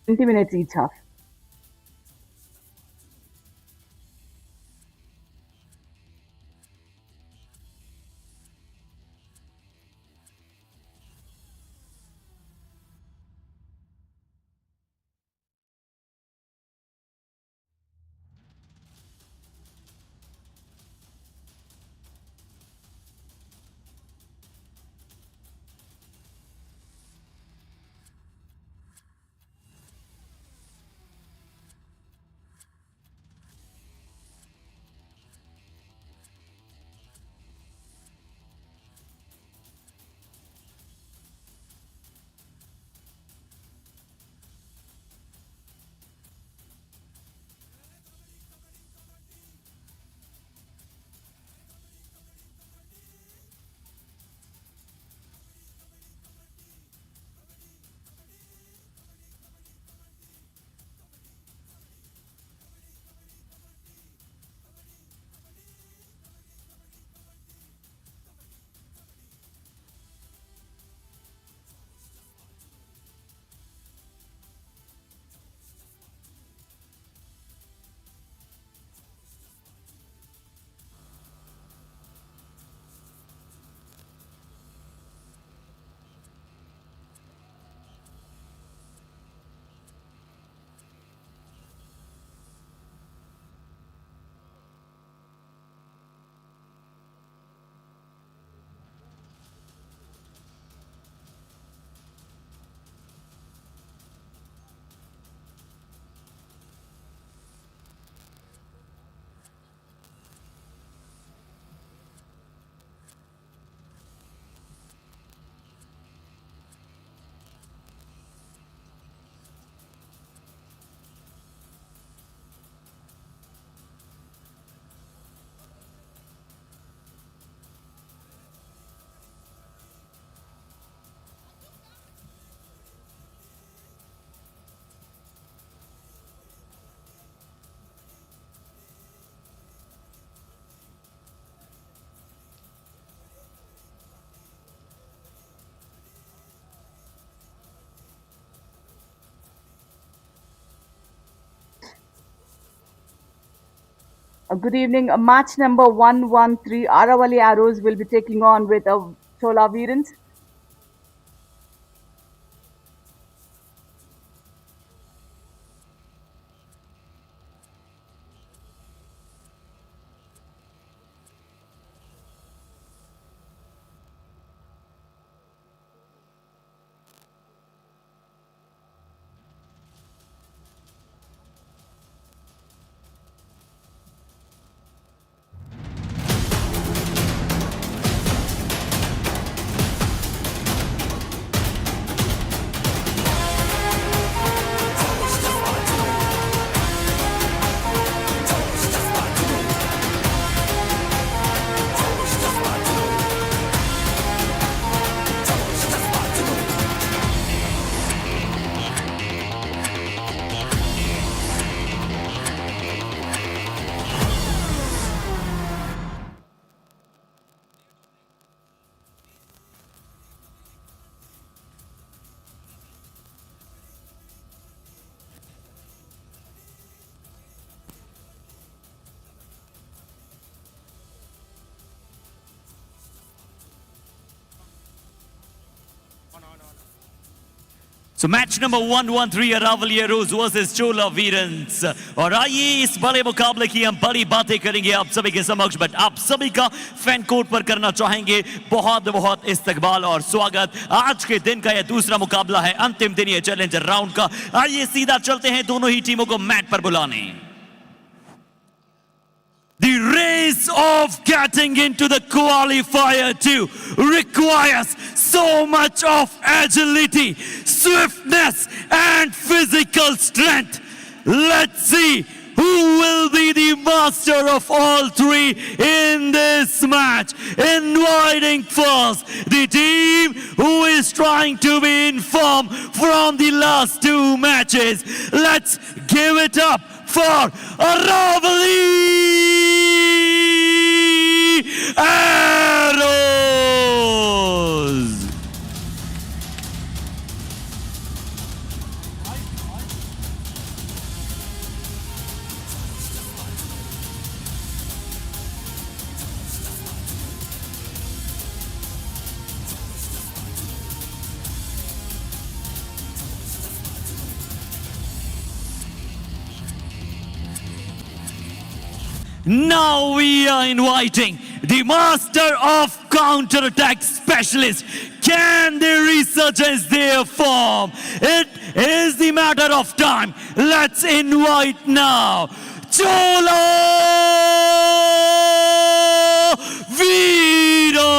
20 minutes each half. Good evening. Match number 113, Aravali Arrows will be taking on with Chola Virans. So match number 113 Aravali Rose versus Chola Virans. और आइए इस बड़े मुकाबले की हम बड़ी बातें करेंगे आप सभी के समक्ष, बट आप सभी का फैन कोर्ट पर करना चाहेंगे बहुत बहुत इस्तकबाल और स्वागत। आज के दिन का यह दूसरा मुकाबला है, अंतिम दिन ये चैलेंजर राउंड का। आइए सीधा चलते हैं दोनों ही टीमों को मैट पर बुलाने। The race of getting into the qualifier 2 requires so much of agility, swiftness and physical strength. Let's see who will be the master of all three in this match. Inviting first the team who is trying to be in form from the last two matches. Let's give it up for Aravali Arrows. Now we are inviting the master of counter-attack specialist. Can they resurgence their form? It is the matter of time. Let's invite now Chola Vino.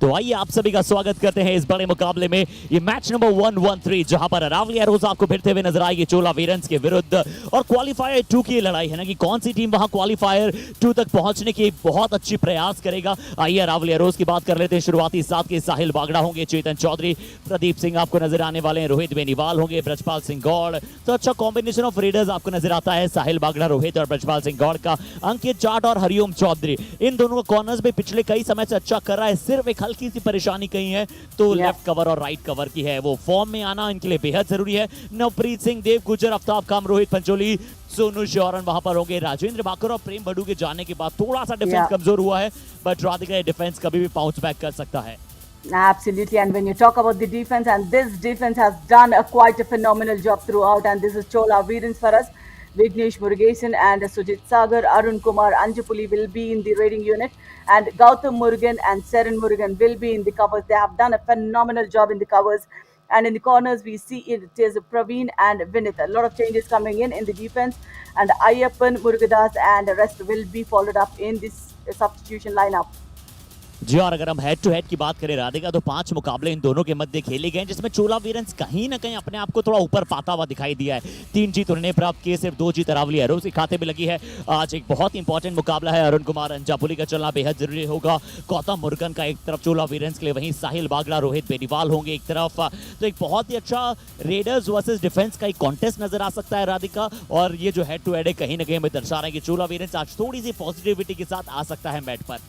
तो आइए आप सभी का स्वागत करते हैं इस बड़े मुकाबले में। ये मैच नंबर 113 जहां पर अरावली एरोज आपको भिड़ते हुए नजर आएगी चोला वीरन्स के विरुद्ध। और क्वालिफायर 2 की लड़ाई है ना कि कौन सी टीम वहां क्वालिफायर 2 तक पहुंचने की बहुत अच्छी प्रयास करेगा। आइए अरावली एरोज की बात कर लेते हैं। शुरुआती 7 के साहिल बागड़ा होंगे, चेतन चौधरी, प्रदीप सिंह आपको नजर आने वाले हैं, रोहित बेनीवाल होंगे, ब्रजपाल सिंह गौड़। तो अच्छा कॉम्बिनेशन ऑफ रेडर्स आपको नजर आता है, साहिल बागड़ा, रोहित और ब्रजपाल सिंह गौड़ का। अंकित जाट और हरिओम चौधरी, इन दोनों कॉर्नर्स में पिछले कई समय से अच्छा कर रहा है। सिर्फ एक हल्की सी परेशानी कहीं है तो लेफ्ट कवर और राइट कवर की है। वो फॉर्म में आना इनके लिए बेहद जरूरी है। नवप्रीत सिंह, देव गुजर, आफ्ताब खान, रोहित पंचोली, सोनू शौरन वहां पर होंगे। राजेंद्र बाकर और प्रेम बडू के जाने के बाद थोड़ा सा डिफेंस कमजोर हुआ है, बट राधिका डिफेंस कभी भी बाउंस बैक कर सकता है। Absolutely, and when you talk about the defense, and this defense has done quite a phenomenal job throughout, and this is Chola Veerans for us. Vignesh Murugesan and Sujit Sagar, Arun Kumar, Anjapuli will be in the raiding unit, and Gautam Murugan and Seren Murugan will be in the covers. They have done a phenomenal job in the covers. And in the corners, we see it is Praveen and Vinith. A lot of changes coming in the defense, and Ayyappan, Murugadas, and the rest will be followed up in this substitution lineup. जी, और अगर हम head to head की बात करें राधिका, तो 5 मुकाबले इन दोनों के मध्य खेले गए जिसमें चोला वीरन्स कहीं ना कहीं अपने आप को थोड़ा ऊपर पाता हुआ दिखाई दिया है। 3 जीत उन्होंने प्राप्त किए, सिर्फ 2 जीत अरावली एरोज के खाते में लगी है। आज एक बहुत इंपॉर्टेंट मुकाबला है। अरुण कुमार अंजापुली का चलना बेहद जरूरी होगा। गौतम मुरुगन का एक तरफ चोला वीरन्स के लिए, वहीं साहिल बागड़ा, रोहित बेनीवाल होंगे एक तरफ। तो एक बहुत ही अच्छा रेडर्स वर्सेस डिफेंस का एक कॉन्टेस्ट नजर आ सकता है राधिका। और ये जो हेड टू हेड है कहीं ना कहीं हमें दर्शा रहा है कि चोला वीरन्स आज थोड़ी सी पॉजिटिविटी के साथ आ सकता है मैट पर।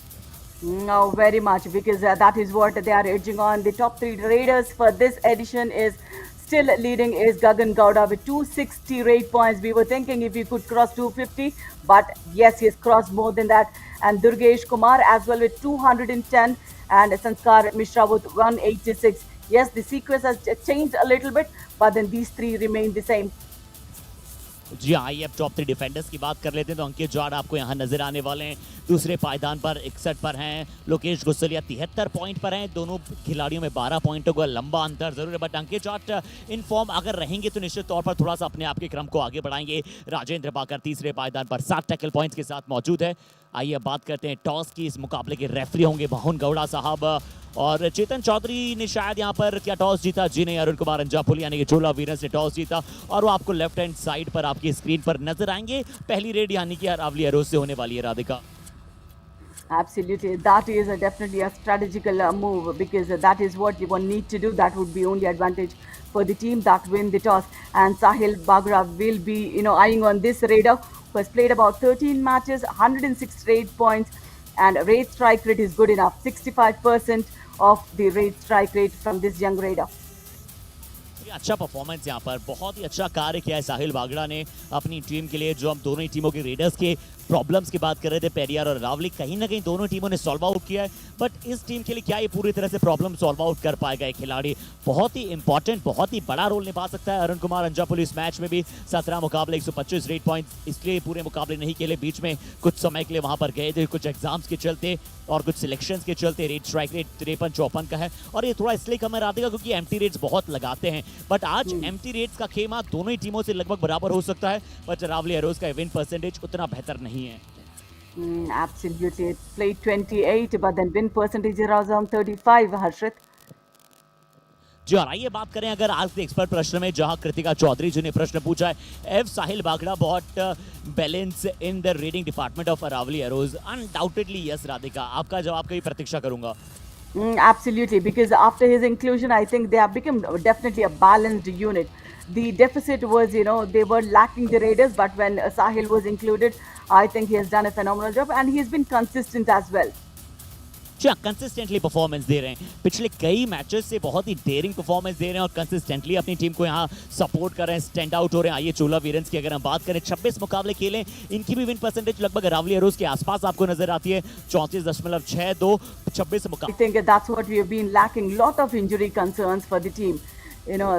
No, very much, because that is what they are edging on. The top 3 raiders for this edition is still leading is Gagan Gowda with 260 raid points. We were thinking if he could cross 250, but yes, he has crossed more than that. And Durgesh Kumar as well with 210, and Sanskar Mishra with 186. Yes, the sequence has changed a little bit, but then these 3 remain the same. जी, आइए अब top 3 defenders की बात कर लेते हैं। तो अंकित जाट आपको यहाँ नजर आने वाले हैं, दूसरे पायदान पर 61 पर हैं। लोकेश गुस्सलिया 73 पॉइंट पर हैं। दोनों खिलाड़ियों में 12 पॉइंटों का लंबा अंतर जरूर है, but Ankit Jat in form अगर रहेंगे तो निश्चित तौर पर थोड़ा सा अपने आप के क्रम को आगे बढ़ाएंगे। राजेंद्र बाकर तीसरे पायदान पर 7 टैकल पॉइंट्स के साथ मौजूद है। आइए अब बात करते हैं टॉस की। इस मुकाबले के रेफरी होंगे मोहन गौड़ा साहब, और चेतन चौधरी ने शायद यहाँ पर क्या टॉस जीता? जी नहीं, अरुण कुमार अंजापुली यानी कि चोला वीरन्स ने टॉस जीता, और वो आपको लेफ्ट हैंड साइड पर आपकी स्क्रीन पर नजर आएंगे। पहली रेड यानी कि अरावली एरोज से होने वाली है Radhika. Absolutely, that is definitely a strategical move, because that is what you need to do. That would be only advantage for the team that win the toss. And Sahil Bagra will be, eyeing on this raider who has played about 13 matches, 106 raid points, and raid strike rate is good enough. 65% of the raid strike rate from this young raider. अच्छा performance यहाँ पर, बहुत ही अच्छा कार्य किया है साहिल बागड़ा ने अपनी टीम के लिए। जो हम दोनों ही टीमों के रेडर्स के प्रॉब्लम्स की बात कर रहे थे, पेरियार और रावली, कहीं ना कहीं दोनों टीमों ने सॉल्व आउट किया है, बट इस टीम के लिए क्या ये पूरी तरह से प्रॉब्लम सॉल्व आउट कर पाएगा? एक खिलाड़ी बहुत ही इंपॉर्टेंट, बहुत ही बड़ा रोल निभा सकता है। अरुण कुमार अंजापुली इस मैच में भी 17 मुकाबले 125 रेड पॉइंट, इसलिए पूरे मुकाबले नहीं खेले, बीच में कुछ समय के लिए वहां पर गए थे, कुछ एग्जाम्स के चलते और कुछ सिलेक्शंस के चलते। रेड स्ट्राइक रेट 53-54 का है, और ये थोड़ा इसलिए कम है राधिका क्योंकि एम्प्टी रेट्स बहुत लगाते हैं, बट आज एम्प्टी रेट्स का खेमा दोनों ही टीमों से लगभग बराबर हो सकता है, बट अरावली एरोज का विन परसेंटेज उतना बेहतर नहीं है। Absolutely, it played 28, but then win percentage is around 35, Harshit. जी और आइए बात करें अगर आज के एक्सपर्ट प्रश्न में, जहां कृतिका चौधरी जी ने प्रश्न पूछा है, एफ साहिल बागड़ा बहुत balance in the raiding department of Aravalli Arrows? Undoubtedly yes Radhika, आपका जवाब की प्रतीक्षा करूंगा। Absolutely, because after his inclusion, I think they have become definitely a balanced unit. The deficit was, they were lacking the Raiders, but when Sahil was included, I think he has done a phenomenal job and he's been consistent as well. Consistently performance दे रहे हैं, पिछले कई matches से बहुत ही dairying performance दे रहे हैं और कंसिस्टेंटली अपनी टीम को यहाँ सपोर्ट कर रहे हैं, स्टैंड आउट हो रहे हैं। आइए चोला वीरेंस की अगर हम बात करें, 26 मुकाबले खेले, इनकी भी विन परसेंटेज लगभग अरावली एरोज के आसपास आपको नजर आती है, 34.62, 26 मुकाबले। I think that's what we have been lacking, lot of injury concerns for the team.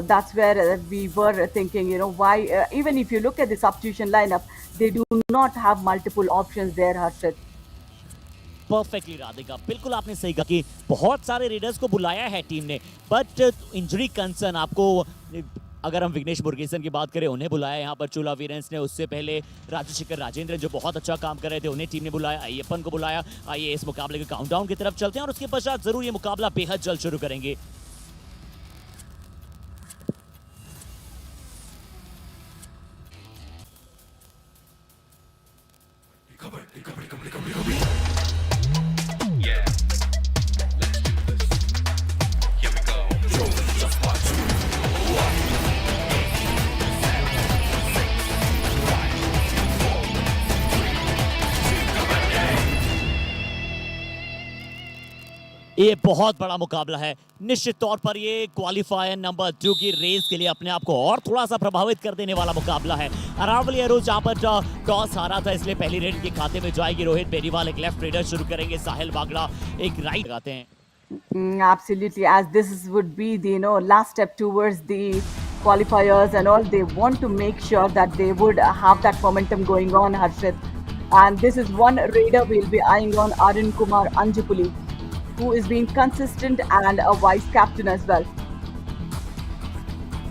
That's where we were thinking, why, even if you look at the substitution lineup, they do not have multiple options there, Harshit. Perfectly Radhika, बिल्कुल आपने सही कहा कि बहुत सारे readers को बुलाया है टीम ने, बट इंजरी कंसर्न आपको, अगर हम विघ्नेश मुर्गेसन की बात करें, उन्हें बुलाया यहाँ पर चोला वीरेंस ने, उससे पहले राजशेखर राजेंद्र जो बहुत अच्छा काम कर रहे थे, उन्हें टीम ने बुलाया, अय्यप्पन को बुलाया। आइए इस मुकाबले के काउंटडाउन की तरफ चलते हैं और उसके पश्चात जरूर ये मुकाबला बेहद जल्द शुरू करेंगे। ये बहुत बड़ा मुकाबला है, निश्चित तौर पर ये क्वालिफायर नंबर 2 की रेस के लिए अपने आप को और थोड़ा सा प्रभावित कर देने वाला मुकाबला है। अरावली एरोज जहां पर टॉस हारा था, इसलिए पहली रेड के खाते में जाएगी। रोहित बेरीवाल एक लेफ्ट रेडर शुरू करेंगे, साहिल बागड़ा एक राइट लगाते हैं। Absolutely, as this would be the last step towards the qualifiers and all, they want to make sure that they would have that momentum going on, Harshit. And this is one raider we'll be eyeing on, Arun Kumar Anjapuli, who is being consistent and a vice captain as well.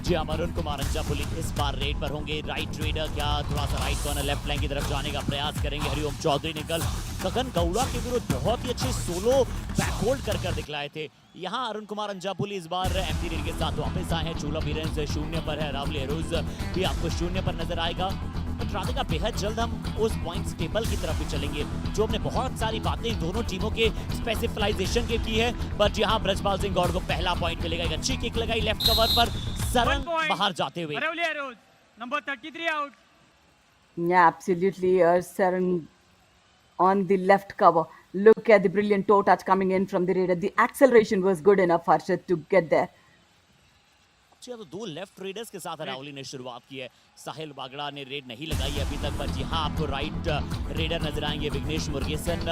जी अरुण कुमार अंजापुली इस बार red पर होंगे, right raider, क्या थोड़ा सा right corner left line की तरफ जाने का प्रयास करेंगे। हरिओम चौधरी निकल गगन गौड़ा के विरुद्ध बहुत ही अच्छे सोलो बैक होल्ड कर दिखलाए थे। यहाँ अरुण कुमार अंजापुली इस बार एम्प्टी रेड के साथ वापस आए हैं। चोला वीरेंस 0 पर है, रावली एरोज भी आपको 0 पर नजर आएगा। बट राधिका बेहद जल्द हम उस पॉइंट्स टेबल की तरफ भी चलेंगे, जो हमने बहुत सारी बातें दोनों टीमों के स्पेसिफिलाइजेशन के की है। बट यहाँ ब्रजपाल सिंह गौड़ को पहला पॉइंट मिलेगा, एक अच्छी किक लगाई लेफ्ट कवर पर, सरन बाहर जाते हुए। Number 33 out. Yeah, absolutely. Saran on the left cover. Look at the brilliant toe touch coming in from the raider. The acceleration was good enough, Harshit, to get there. अच्छा, तो 2 left readers के साथ रावली ने शुरुआत की है। साहिल बागड़ा ने रेड नहीं लगाई है अभी तक, पर जी हाँ आपको राइट रेडर नजर आएंगे, विघ्नेश मुर्गेसन।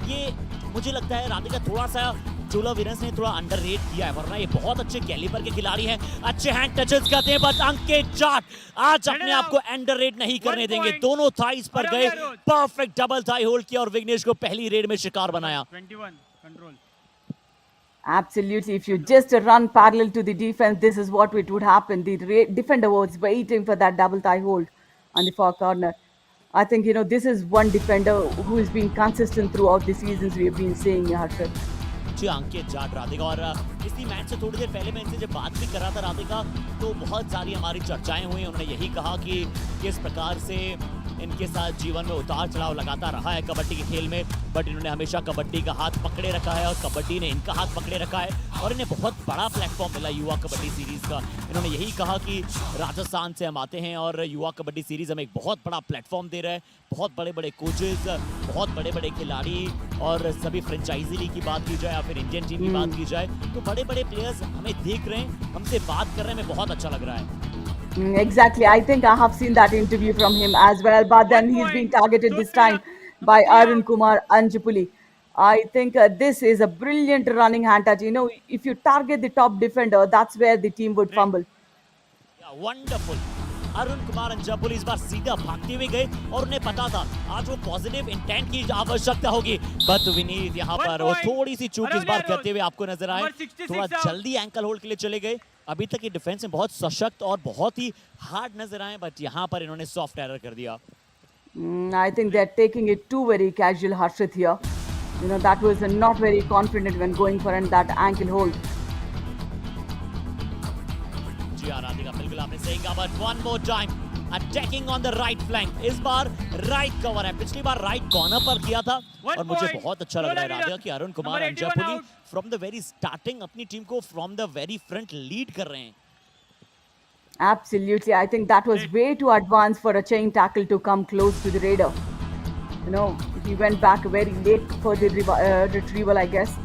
ये मुझे लगता है राधिका थोड़ा सा चोला वीरेंस ने थोड़ा अंडर रेट किया है, वरना ये बहुत अच्छे कैलिबर के खिलाड़ी हैं, अच्छे हैंड टचेस करते हैं। बट अंकित जाट आज अपने आप को अंडर रेट नहीं करने देंगे, दोनों थाइस पर गए, परफेक्ट डबल थाई होल्ड किया और विघ्नेश को पहली रेड में शिकार बनाया। 21 control. Absolutely. If you just run parallel to the defense, this is what it would happen. The defender was waiting for that double thigh hold on the far corner. I think, this is one defender who has been consistent throughout the seasons we have been seeing, Harshit. जी अंकित जाट राधिका, और इसी match से थोड़ी देर पहले मैं इनसे जब बात भी कर रहा था राधिका, तो बहुत सारी हमारी चर्चाएं हुई। उन्होंने यही कहा कि किस प्रकार से इनके साथ जीवन में उतार चढ़ाव लगाता रहा है कबड्डी के खेल में, बट इन्होंने हमेशा कबड्डी का हाथ पकड़े रखा है और कबड्डी ने इनका हाथ पकड़े रखा है और इन्हें बहुत बड़ा प्लेटफॉर्म मिला युवा कबड्डी सीरीज का। इन्होंने यही कहा कि राजस्थान से हम आते हैं और युवा कबड्डी सीरीज हमें एक बहुत बड़ा प्लेटफॉर्म दे रहा है, बहुत बड़े बड़े कोचेज, बहुत बड़े बड़े खिलाड़ी, और सभी फ्रेंचाइजी लीग की बात की जाए या फिर इंडियन टीम की बात की जाए, तो बड़े बड़े प्लेयर्स हमें देख रहे हैं, हमसे बात कर रहे हैं, हमें बहुत अच्छा लग रहा है। Exactly. I think I have seen that interview from him as well, but then he's being targeted this time by Arun Kumar Anjapuli. I think this is a brilliant running hand touch. If you target the top defender, that's where the team would fumble. Yeah, wonderful. Arun Kumar अंजापुली इस बार सीधा भागते हुए गए और उन्हें पता था आज वो पॉजिटिव इंटेंट की आवश्यकता होगी, बट विनीत यहाँ पर वो थोड़ी सी चूक इस बार करते हुए आपको नजर आए, थोड़ा जल्दी एंकल होल्ड के लिए चले गए। अभी तक ये डिफेंस में बहुत सशक्त और बहुत ही हार्ड नजर आए, बट यहाँ पर इन्होंने सॉफ्ट एरर कर दिया। I think they're taking it too very casual, Harshit here. That was not very confident when going for that ankle hold. जी हाँ राधिका, बिल्कुल आपने सही कहा, but one more time attacking on the right flank. इस बार right cover है, पिछली बार right corner पर किया था और मुझे बहुत अच्छा लग रहा है राधिका कि Arun Kumar Anjapuli from the very starting अपनी टीम को from the very front lead कर रहे हैं। Absolutely. I think that was way too advanced for a chain tackle to come close to the Raider. You know, he went back very late for the retrieval, I guess.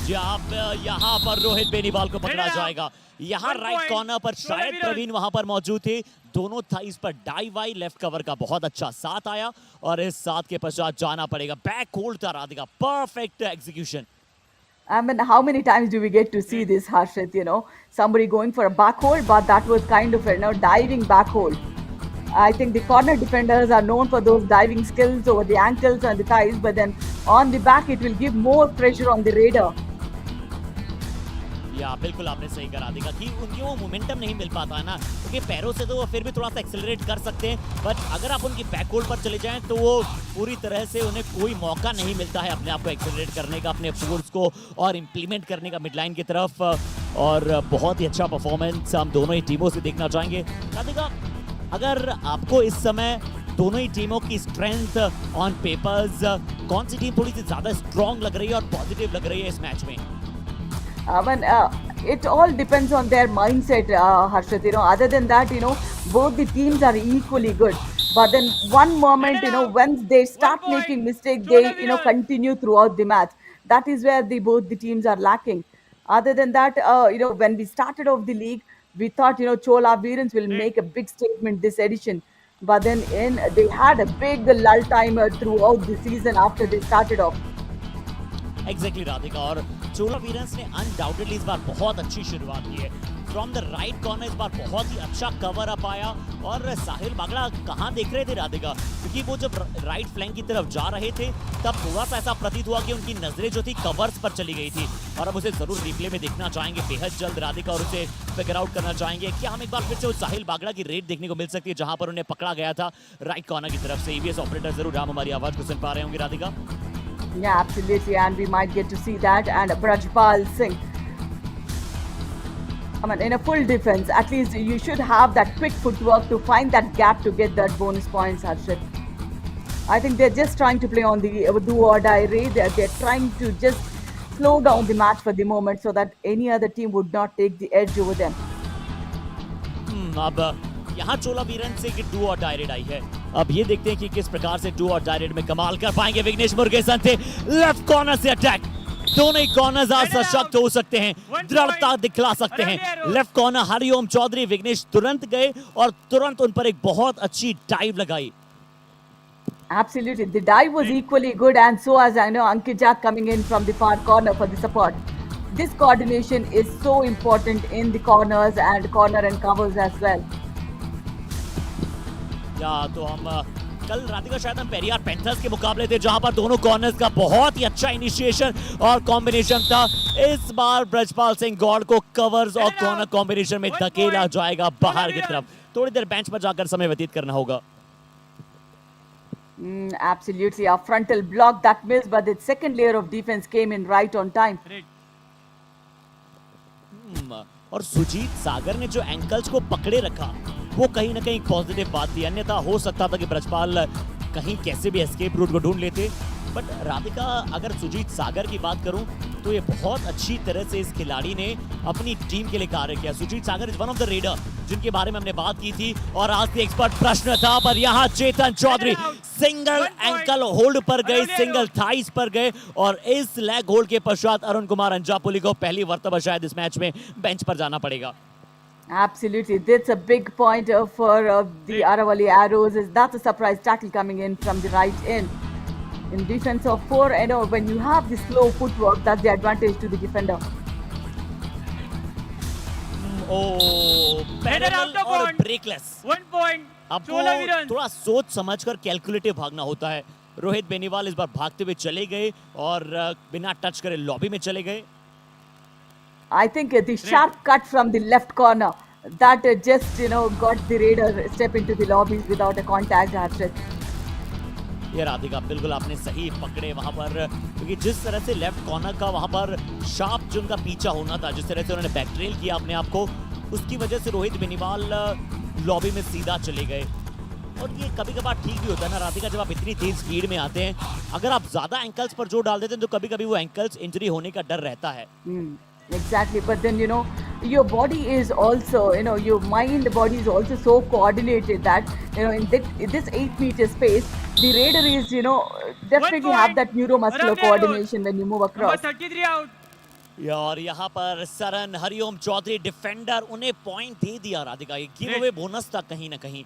जी आप यहाँ पर रोहित बेनीवाल को पकड़ा जाएगा, यहाँ राइट कॉर्नर पर शायद प्रवीण वहां पर मौजूद थे, दोनों थाइस पर डाइव आई, लेफ्ट कवर का बहुत अच्छा साथ आया और इस साथ के पश्चात जाना पड़ेगा, बैक होल्ड था Radhika, perfect execution. I mean, how many times do we get to see this, Harshit? You know, somebody going for a back hold, but that was kind of a diving back hold. I think the corner defenders are known for those diving skills over the ankles and the thighs, but then on the back, it will give more pressure on the Raider. या बिल्कुल आपने सही कहा राधिका कि उनकी वो momentum नहीं मिल पाता है ना, क्योंकि पैरों से तो वो फिर भी थोड़ा सा एक्सेलरेट कर सकते हैं, बट अगर आप उनकी बैक होल्ड पर चले जाएं तो वो पूरी तरह से उन्हें कोई मौका नहीं मिलता है अपने आप को एक्सेलरेट करने का, अपने फोर्स को और इम्प्लीमेंट करने का मिडलाइन की तरफ। और बहुत ही अच्छा परफॉर्मेंस हम दोनों ही टीमों से देखना चाहेंगे। राधिका, अगर आपको इस समय दोनों ही टीमों की स्ट्रेंथ ऑन पेपर्स, कौन सी टीम थोड़ी सी ज्यादा स्ट्रॉन्ग लग रही है और पॉजिटिव लग रही है इस मैच में? It all depends on their mindset, Harshit. You know, other than that, you know, both the teams are equally good. But then one moment, you know, when they start making mistakes, they, you know, continue throughout the match. That is where both the teams are lacking. Other than that, you know, when we started off the league, we thought, you know, Chola Virans will make a big statement this edition. But then they had a big lull timer throughout the season after they started off. Exactly Radhika, और चोला वीरन्स ने undoubtedly इस बार बहुत अच्छी शुरुआत की है from the right corner, इस बार बहुत ही अच्छा कवर अप आया और साहिल बागड़ा कहाँ देख रहे थे राधिका, क्योंकि वो जब राइट फ्लैंक की तरफ जा रहे थे तब थोड़ा सा ऐसा प्रतीत हुआ कि उनकी नजरें जो थी कवर्स पर चली गई थी, और अब उसे जरूर रिप्ले में देखना चाहेंगे बेहद जल्द राधिका, और उसे फिगर आउट करना चाहेंगे क्या हम एक बार फिर से उस साहिल बागड़ा की रेट देखने को मिल सकती है जहां पर उन्हें पकड़ा गया था राइट कॉर्नर की तरफ से। ईवीएस ऑपरेटर जरूर हम हमारी आवाज को सुन पा रहे होंगे Radhika. Yeah, absolutely, and we might get to see that. And Brajpal Singh, I mean, in a full defense, at least you should have that quick footwork to find that gap to get that bonus points, Harshit. I think they're just trying to play on the do or die raid. They're trying to just slow down the match for the moment so that any other team would not take the edge over them. अब यहाँ चोला वीरन से कि do और डायरेड आई है, अब ये देखते हैं कि किस प्रकार से डू और डायरेड में कमाल कर पाएंगे विघ्नेश मुरुगेसन थे। लेफ्ट कॉर्नर से अटैक, दोनों ही कॉर्नर्स आज सशक्त हो सकते हैं, दृढ़ता दिखला सकते हैं। लेफ्ट कॉर्नर हरिओम चौधरी, विघ्नेश तुरंत गए और तुरंत उन पर एक बहुत अच्छी डाइव लगाई। Absolutely, the dive was equally good, and so as I know, Ankit Jack coming in from the far corner for the support. This coordination is so important in the corners and corner and covers as well. या तो हम कल राधिका शायद हम Periyar panthers के मुकाबले थे जहां पर दोनों कॉर्नर्स का बहुत ही अच्छा इनिशिएशन और कॉम्बिनेशन था। इस बार ब्रजपाल सिंह गौड़ को कवर्स और कॉर्नर कॉम्बिनेशन में धकेला जाएगा बाहर की तरफ, थोड़ी देर बेंच पर जाकर समय व्यतीत करना होगा। Absolutely, a frontal block that missed, but the second layer of defense came in right on time. और सुजीत सागर ने जो एंकल्स को पकड़े रखा वो कहीं ना कहीं पॉजिटिव बात थी, अन्यथा हो सकता था कि ब्रजपाल कहीं कैसे भी एस्केप रूट को ढूंढ लेते। बट राधिका, अगर सुजीत सागर की बात करूं तो ये बहुत अच्छी तरह से इस खिलाड़ी ने अपनी टीम के लिए कार्य किया। Sujeet Sagar is one of the raider जिनके बारे में हमने बात की थी और आज की एक्सपर्ट प्रश्न था, पर यहाँ चेतन चौधरी सिंगल एंकल होल्ड पर गए, सिंगल थाइस पर गए और इस लेग होल्ड के पश्चात अरुण कुमार अंजापुली को पहली मर्तबा शायद इस मैच में बेंच पर जाना पड़ेगा। Absolutely, that's a big point for the Aravali Arrows. That's a surprise tackle coming in from the right end. In defense of 4, you know, when you have the slow footwork, that's the advantage to the defender. Parallel और breakless 1 point. आपको थोड़ा सोच समझकर calculative भागना होता है। रोहित बेनीवाल इस बार भागते हुए चले गए और बिना टच करे लॉबी में चले गए। I think the sharp cut from the left corner that just, you know, got the Raider step into the lobbies without a contact. ये राधिका बिल्कुल आपने सही पकड़े वहां पर, क्योंकि जिस तरह से लेफ्ट कॉर्नर का वहां पर शार्प जो उनका पीछा होना था, जिस तरह से उन्होंने बैकट्रेल किया अपने आप को, उसकी वजह से रोहित बेनीवाल लॉबी में सीधा चले गए। और ये कभी कभार ठीक भी होता है ना राधिका, जब आप इतनी तेज स्पीड में आते हैं, अगर आप ज्यादा एंकल्स पर जोर डाल देते हैं तो कभी कभी वो एंकल्स इंजरी होने का डर रहता है। Exactly, but then your body is also, your mind body is also so coordinated that in this 8 meter space, the raider is definitely have that neuromuscular coordination when you move across. Number 33 out. और यहाँ पर Saran Hariom Chaudhary defender, उन्हें point दे दिया राधिका, ये give away bonus था कहीं ना कहीं।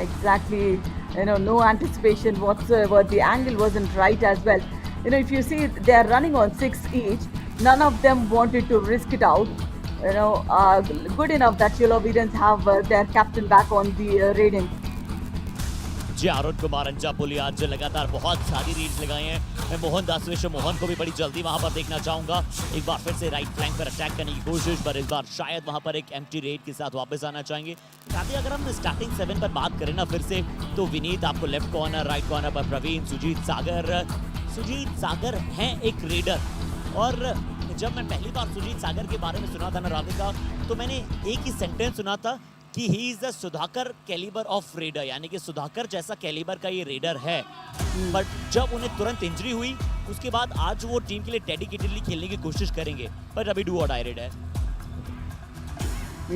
Exactly, no anticipation whatsoever. The angle wasn't right as well. If you see, they are running on 6 each. None of them wanted to risk it out. Good enough that Yuva have their captain back on the reading. जी अरुण कुमार अंजापुली आज लगातार बहुत सारी reads लगाए हैं। मैं मोहन दास विश्व मोहन को भी बड़ी जल्दी वहां पर देखना चाहूंगा। एक बार फिर से राइट फ्लैंक पर अटैक करने की कोशिश, पर इस बार शायद वहां पर एक एम्प्टी रेड के साथ वापस आना चाहेंगे। साथ ही अगर हम स्टार्टिंग 7 पर बात करें ना फिर से, तो विनीत आपको लेफ्ट कॉर्नर, राइट कॉर्नर पर प्रवीण, सुजीत सागर हैं एक रेडर। और जब मैं पहली बार सुजीत सागर के बारे में सुना था ना राधिका, तो मैंने एक ही सेंटेंस सुना था कि he is the Sudhakar calibre of raider, यानी कि सुधाकर जैसा कैलिबर का ये रेडर है। बट जब उन्हें तुरंत इंजरी हुई, उसके बाद आज वो टीम के लिए डेडिकेटेडली खेलने की कोशिश करेंगे, पर अभी डू और डाई रेड है।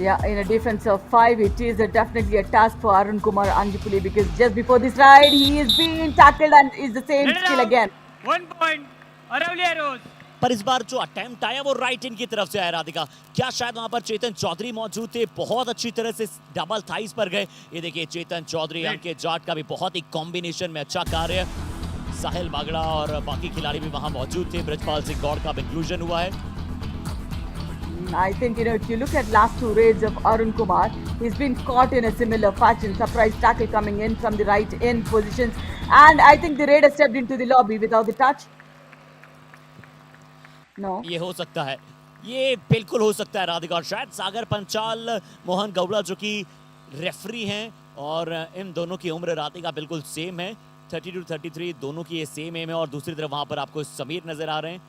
Yeah, in a defense of 5, it is definitely a task for Arun Kumar Anjapuli, because just before this ride, he is being tackled and is the same Let it skill out. again. 1 point. Aravali arrows. पर इस बार जो attempt आया वो right इन की तरफ से आया राधिका। क्या शायद वहां पर चेतन चौधरी मौजूद थे, बहुत अच्छी तरह से डबल थाइस पर गए। ये देखिए चेतन चौधरी, अंकित जाट का भी बहुत ही कॉम्बिनेशन में अच्छा कार्य। साहिल बागड़ा और बाकी खिलाड़ी भी वहां मौजूद थे। ब्रजपाल सिंह गौड़ का इंक्लूजन हुआ है। I think, if you look at last 2 raids of Arun Kumar, he's been caught in a similar fashion. Surprise tackle coming in from the right end positions. And I think the raider stepped into the lobby without the touch. No. ये हो सकता है, ये बिल्कुल हो सकता है राधिका। और शायद सागर पंचाल, मोहन गौड़ा जो कि रेफरी हैं, और इन दोनों की उम्र राधिका बिल्कुल सेम है, 32 33 दोनों की ये सेम एम है। और दूसरी तरफ वहां पर आपको समीर नजर आ रहे हैं।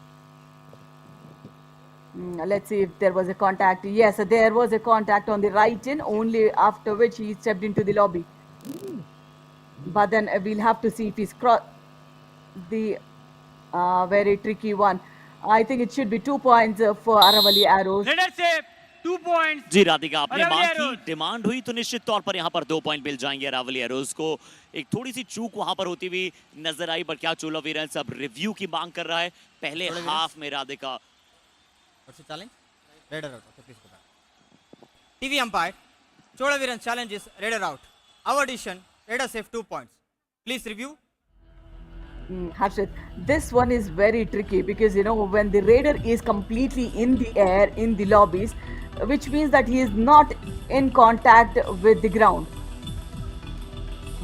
Let's see if there was a contact. Yes, there was a contact on the right in, only after which he stepped into the lobby. But then we'll have to see if he's crossed the very tricky one. I think it should be 2 points for Aravali Arrows. Let us say 2 points. जी राधिका, आपने अरावली मांग की, arrows. Demand हुई तो निश्चित तौर पर यहाँ पर 2 पॉइंट मिल जाएंगे अरावली एरोज को। एक थोड़ी सी चूक वहां पर होती हुई नजर आई, पर क्या चोला वीरेंस अब रिव्यू की मांग कर रहा है पहले हाफ में Radhika. What's the challenge? Raider out. Okay, please go back. TV umpire. Chola Viren's challenge is Raider out. Our decision, Raider save 2 points. Please review. Harshit, this one is very tricky because when the raider is completely in the air in the lobbies, which means that he is not in contact with the ground,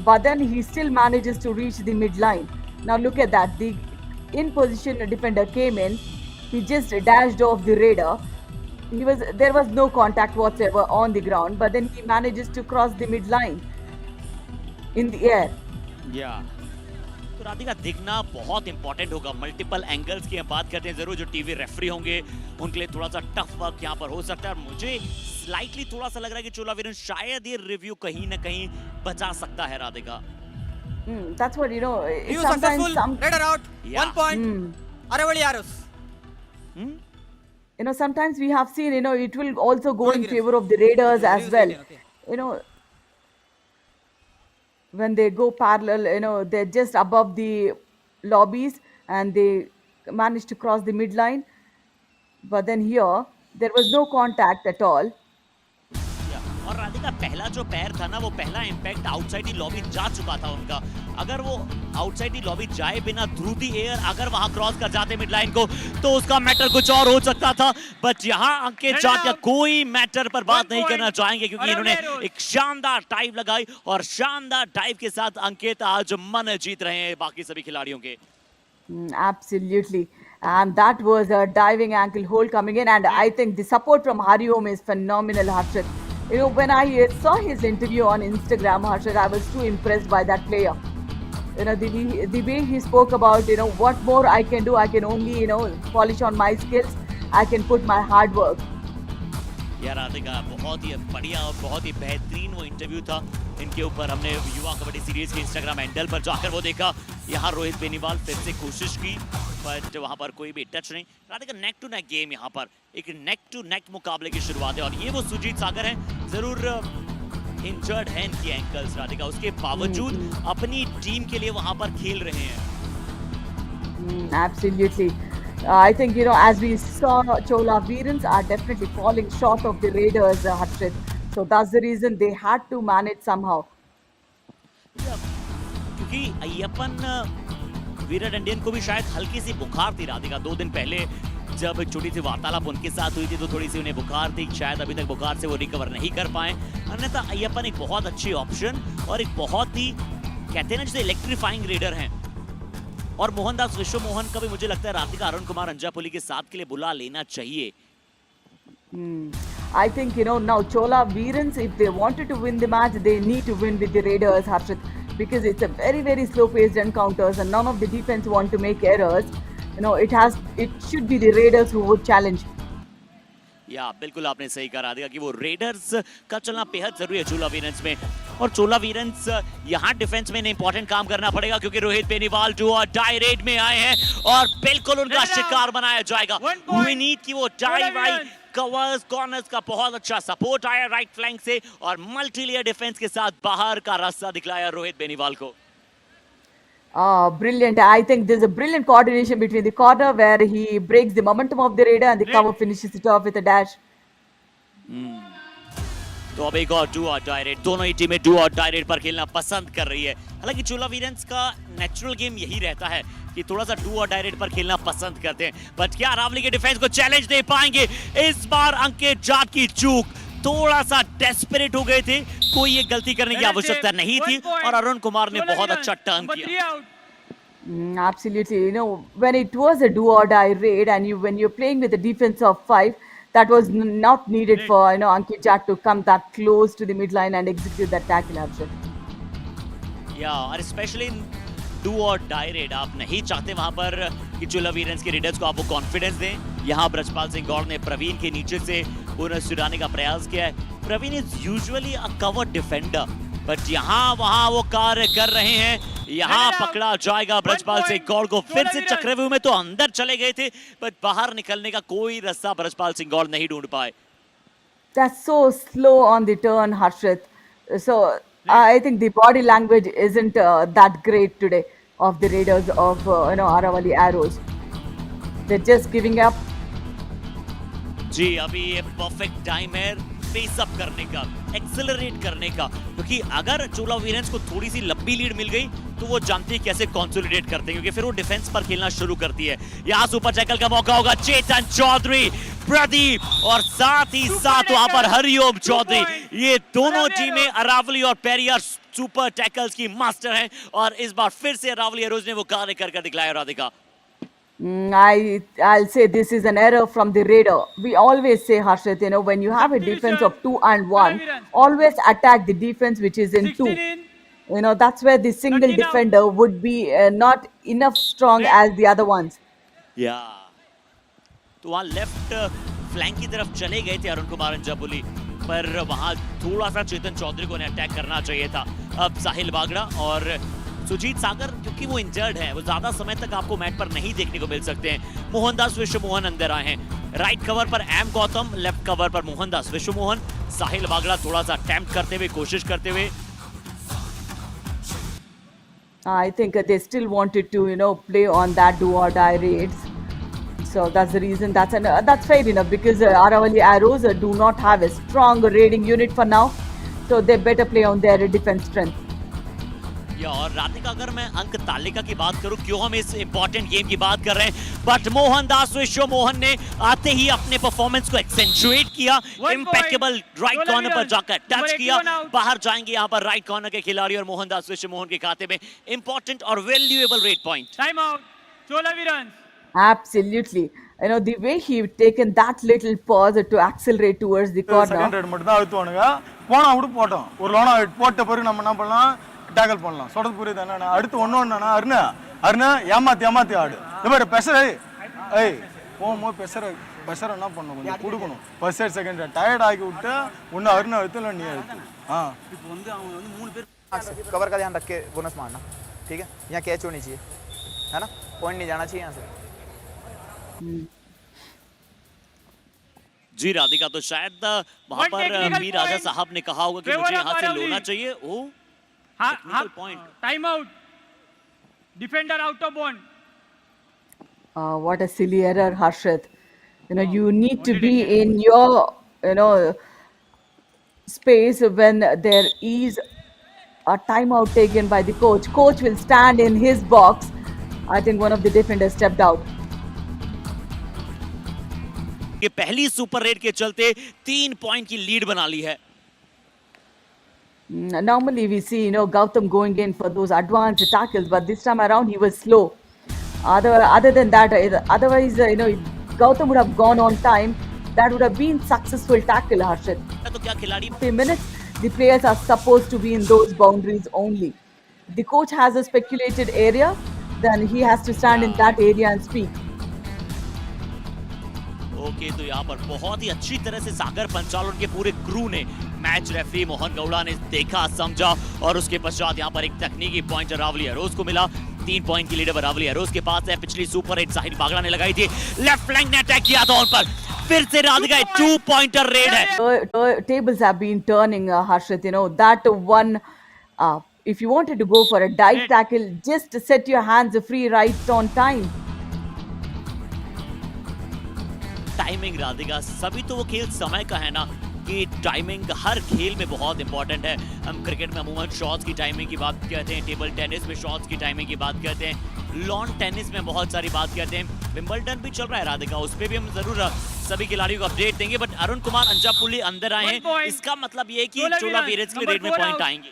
but then he still manages to reach the midline. Now look at that, the in position defender came in, he just dashed off the raider. There was no contact whatsoever on the ground, but then he manages to cross the midline in the air. तो राधिका दिखना बहुत important होगा। Multiple angles की हम बात करते हैं, जरूर जो टीवी रेफरी होंगे उनके लिए थोड़ा सा टफ वर्क यहाँ पर हो सकता है। और मुझे स्लाइटली थोड़ा सा लग रहा है कि चोला वीरन शायद ये रिव्यू कहीं ना कहीं बचा सकता है Radhika. That's what it's Review sometimes successful. Raider out. Yeah. 1 point. Aravali arrows. sometimes we have seen it will also go in Good, favor of the raiders as Reviews well. again, okay. When they go parallel, they're just above the lobbies and they manage to cross the midline. But then here, there was no contact at all. और राधिका पहला जो पैर था ना, वो पहला impact outside he lobby जा चुका था उनका। अगर वो आउटसाइड ही लॉबी जाए बिना थ्रू दी एयर अगर वहां क्रॉस कर जाते मिड लाइन को, तो उसका मैटर कुछ और हो सकता था। बट यहाँ अंकित जाट का कोई मैटर पर बात नहीं करना चाहेंगे, क्योंकि इन्होंने एक शानदार डाइव लगाई और शानदार डाइव के साथ अंकित आज मन जीत रहे हैं बाकी सभी खिलाड़ियों के। Absolutely. And that was a diving ankle hold coming in. And I think the support from Hariom is phenomenal, Harshit. When I saw his interview on Instagram, Harshit, I was too impressed by that player. The way he spoke about, what more I can do. I can only, polish on my skills. I can put my hard work. यार राधिका बहुत ही बढ़िया और बहुत ही बेहतरीन वो interview था इनके ऊपर। हमने युवा कबड्डी सीरीज के इंस्टाग्राम हैंडल पर जाकर वो देखा। यहाँ रोहित बेनीवाल फिर से कोशिश की बट वहाँ पर कोई भी टच नहीं। Radhika neck to neck game, यहाँ पर एक नेक टू नेक मुकाबले की शुरुआत है और ये वो सुजीत सागर हैं, जरूर इंजर्ड हैं इनकी एंकल्स राधिका, उसके बावजूद अपनी टीम के लिए वहाँ पर खेल रहे हैं। Absolutely. I think, as we saw, Chola Veerans are definitely falling short of the Raiders, Harshit. So that's the reason they had to manage somehow. क्योंकि अय्यप्पन वीराडंडियन को भी शायद हल्की सी बुखार थी राधिका। 2 दिन पहले जब एक छोटी सी वार्तालाप उनके साथ हुई थी तो थोड़ी सी उन्हें बुखार थी, शायद अभी तक बुखार से वो रिकवर नहीं कर पाए। अन्यथा अय्यप्पन एक बहुत अच्छी ऑप्शन और एक बहुत ही कहते हैं ना जैसे इलेक्ट्रीफाइंग रेडर हैं। और मोहनदास विश्व मोहन का भी मुझे लगता है राधिका अरुण कुमार अंजापुली के साथ के लिए बुला लेना चाहिए। I think, now Chola Veerans, if they wanted to win the match, they need to win with the Raiders, Harshit, because it's a very, very slow-paced encounters and none of the defense want to make errors. It should be the Raiders who would challenge. या बिल्कुल आपने सही कहा राधिका कि वो readers का चलना बेहद जरूरी है चोला वीरंस में। और चोला वीरंस यहाँ डिफेंस में इंपॉर्टेंट काम करना पड़ेगा क्योंकि रोहित बेनीवाल डू और डाई रेड में आए हैं और बिल्कुल उनका शिकार बनाया जाएगा। वी नीड कि वो डाई वाई कवर्स कॉर्नर्स का बहुत अच्छा सपोर्ट आया राइट फ्लैंक से और मल्टी लेयर डिफेंस के साथ बाहर का रास्ता दिखलाया रोहित बेनीवाल को। Brilliant. I think there's a brilliant coordination between the corner where he breaks the momentum of the Raider and the cover finishes it off with a dash. तो अब एक और डू और डाई रेड, दोनों ही टीमें डू और die red पर खेलना पसंद कर रही है। हालांकि चोला वीरंस का नेचुरल गेम यही रहता है कि थोड़ा सा डू और डाई रेड पर खेलना पसंद करते हैं। बट क्या अरावली के डिफेंस को चैलेंज दे पाएंगे? इस बार अंकित जाट की चूक, थोड़ा सा डेस्परेट हो गए थे, कोई ये गलती करने की आवश्यकता नहीं थी और अरुण कुमार ने बहुत अच्छा टर्न किया। Absolutely. When it was a do or die raid and when you're playing with a defense of 5, that was not needed for, Ankit Jat to come that close to the midline and execute that tackle option. Yeah, और especially in do or die raid, आप नहीं चाहते वहां पर कि चोला वीरंस के readers को आप वो कॉन्फिडेंस दें। यहाँ ब्रजपाल सिंह गौड़ ने प्रवीण के नीचे से उन्हें सुराने का प्रयास किया है। Praveen is usually a cover defender but यहाँ वहां वो कार्य कर रहे हैं। यहाँ पकड़ा जाएगा ब्रजपाल सिंह गौड़ को, फिर से चक्रव्यूह में तो अंदर चले गए थे बट बाहर निकलने का कोई रास्ता ब्रजपाल सिंह गौड़ नहीं ढूंढ पाए। That's so slow on the turn, Harshit. So I think the body language isn't that great today of the Raiders of Aravali Arrows. They're just giving up. जी अभी ये परफेक्ट टाइम है पेस अप करने का, accelerate करने का, क्योंकि अगर चोला वीरंस को थोड़ी सी लंबी लीड मिल गई तो वो जानती है कैसे कंसोलिडेट करते हैं क्योंकि फिर वो डिफेंस पर खेलना शुरू करती है। यहाँ सुपर टैकल का मौका होगा, चेतन चौधरी, प्रदीप और साथ ही साथ वहां पर हरिओम चौधरी, ये दोनों टीमें अरावली और पेरियर सुपर टैकल्स की मास्टर हैं और इस बार फिर से अरावली एरोज ने वो कार्य कर दिखलाया। Radhika I'll say this is an error from the Raider. We always say, Harshit, when you have a defense of 2 and 1, always attack the defense which is in 2. That's where the single defender would be not enough strong as the other ones. या तो वहाँ left flank की तरफ चले गए थे अरुण कुमार अंजापुली पर वहाँ थोड़ा सा चेतन चौधरी को उन्हें अटैक करना चाहिए था। अब साहिल बागड़ा और सुजीत सागर क्योंकि वो इंजर्ड है, वो ज्यादा समय तक आपको मैट पर नहीं देखने को मिल सकते हैं। मोहनदास विश्व मोहन अंदर आए हैं, राइट कवर पर एम गौतम, लेफ्ट कवर पर मोहनदास विश्व मोहन, साहिल बागड़ा थोड़ा सा अटेम्प्ट करते हुए, कोशिश करते हुए। I think they still wanted to, play on that do or die raids. So that's the reason. That's fair enough because Aravali Arrows do not have a strong raiding unit for now, so they better play on their defense strength. या और राधिका अगर मैं अंक तालिका की बात करूं, क्यों हम इस इंपॉर्टेंट गेम की बात कर रहे हैं, बट मोहनदास विश्व मोहन ने आते ही अपने परफॉर्मेंस को एक्सेंचुएट किया, इम्पेकेबल राइट कॉर्नर पर जाकर टच किया, बाहर जाएंगे यहाँ पर राइट कॉर्नर के खिलाड़ी और मोहनदास विश्व मोहन के खाते में इंपॉर्टेंट और valuable raid point. Time out Chola Virans. Absolutely. The way he taken that little pause to accelerate towards the corner. Second right மட்டும் தான் அழுத்துவானுங்க. போனா விட்டு போட்டோம். ஒரு லோனா போட்ட பிறகு நம்ம என்ன பண்ணலாம், டேக்கிள் பண்ணலாம். சொல்றது புரியுது அண்ணா? அடுத்து ஒண்ணு அருணா அருணா ஏமாத்தி ஆடு. இந்த மாதிரி ப்ரெஷர் ஏய் போகும்போது ப்ரெஷர் என்ன பண்ணணும், கொஞ்சம் கொடுக்கணும். First side second side tired ஆகி விட்டு ஒன்று அருணா எடுத்து இல்லை நீ எடுத்து. இப்போ வந்து அவங்க வந்து 3 பேர் कवर का ध्यान रख के बोनस मारना, ठीक है? यहाँ कैच होनी चाहिए, है ना? पॉइंट नहीं जाना चाहिए यहाँ से। जी राधिका, तो शायद वहां पर मीर राजा साहब ने कहा होगा कि मुझे यहाँ से लोना चाहिए। Oh technical point, time out, defender out of bound. What a silly error, Harshit. You need to be in your, space when there is a timeout taken by the coach. Coach will stand in his box. I think one of the defenders stepped out. ये पहली super red के चलते 3 point की lead बना ली है। Normally we see, Gautam going in for those advanced tackles, but this time around he was slow. Other than that, otherwise, Gautam would have gone on time. That would have been successful tackle, Harshit. तो क्या खिलाड़ी 50 minutes, the players are supposed to be in those boundaries only. The coach has a speculated area, then he has to stand in that area and speak. Okay, तो यहाँ पर बहुत ही अच्छी तरह से सागर पंचाल और उनके पूरे क्रू ने, मैच रेफरी मोहन गौड़ा ने देखा समझा और उसके पश्चात यहाँ पर एक तकनीकी पॉइंट रावली अरोज को मिला। 3 पॉइंट की लीड रावली अरोज के पास है। पिछली सुपर हिट साहिल बागड़ा ने लगाई थी, लेफ्ट फ्लैंक ने अटैक किया था उन पर, फिर से राधिका 2 पॉइंटर रेड है। Tables have been turning, Harshit. That one. If you wanted to go for a dive tackle, just set your hands free right on time. Timing Radhika, सभी तो वो खेल समय का है ना कि टाइमिंग हर खेल में बहुत इंपॉर्टेंट है। हम क्रिकेट में अमूमन शॉट्स की टाइमिंग की बात करते हैं, टेबल टेनिस में शॉट्स की टाइमिंग की बात करते हैं, लॉन टेनिस में बहुत सारी बात करते हैं। विंबलडन भी चल रहा है राधिका, उस पर भी हम जरूर सभी खिलाड़ियों को अपडेट देंगे। बट अरुण कुमार अंजापुली अंदर आए हैं, इसका मतलब ये है कि चोला वीरेंस के रेड में पॉइंट आएंगे।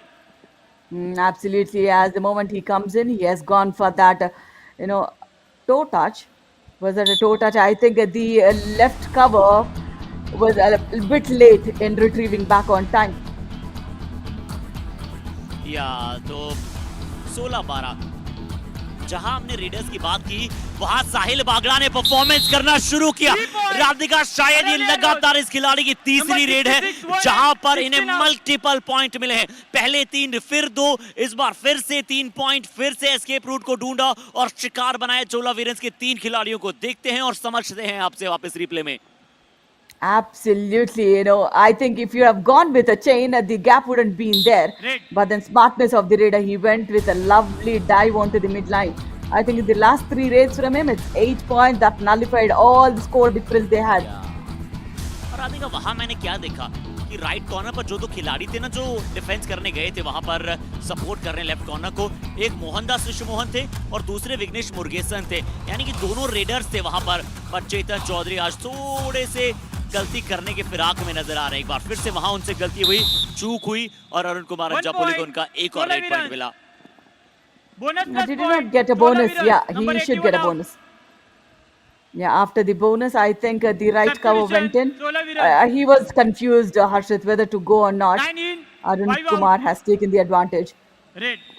Absolutely. As the moment he comes in, he has gone for that, toe touch. Was it a toe touch? I think the left cover was a bit late in retrieving back on time. या तो 16-12 जहां हमने readers की बात की, वहां साहिल बागड़ा ने performance करना शुरू किया। राधिका, शायद ये लगातार इस खिलाड़ी की तीसरी रेड है जहां पर इन्हें मल्टीपल पॉइंट मिले हैं। पहले 3, फिर 2, इस बार फिर से 3 पॉइंट, फिर से एस्केप रूट को ढूंढा और शिकार बनाया चोला वीरेंस के 3 खिलाड़ियों को। देखते हैं और समझते हैं आपसे वापस रिप्ले में। Absolutely. I think if you have gone with a chain, the gap wouldn't be in there. But then smartness of the raider, he went with a lovely dive onto the midline. I think in the last 3 raids from him, it's 8 points that nullified all the score difference they had. और राधिका, वहां मैंने क्या देखा कि right corner पर जो 2 खिलाड़ी थे ना, जो डिफेंस करने गए थे वहां पर सपोर्ट कर रहे हैं लेफ्ट कॉर्नर को, एक मोहनदास विश्वमोहन थे और दूसरे विघ्नेश मुरुगेसन थे, यानी कि दोनों रेडर्स थे वहां पर। पर चेतन चौधरी आज थोड़े से गलती करने के फिराक में नजर आ रहे हैं। एक बार फिर से वहां उनसे गलती हुई, चूक हुई और अरुण कुमार अंजापुली को उनका एक और रेड पॉइंट मिला। He did not get a bonus. Yeah, he should get a bonus. Yeah, after the bonus, I think the right cover went in. He was confused, Harshit, whether to go or not. Arun Kumar has taken the advantage. Red.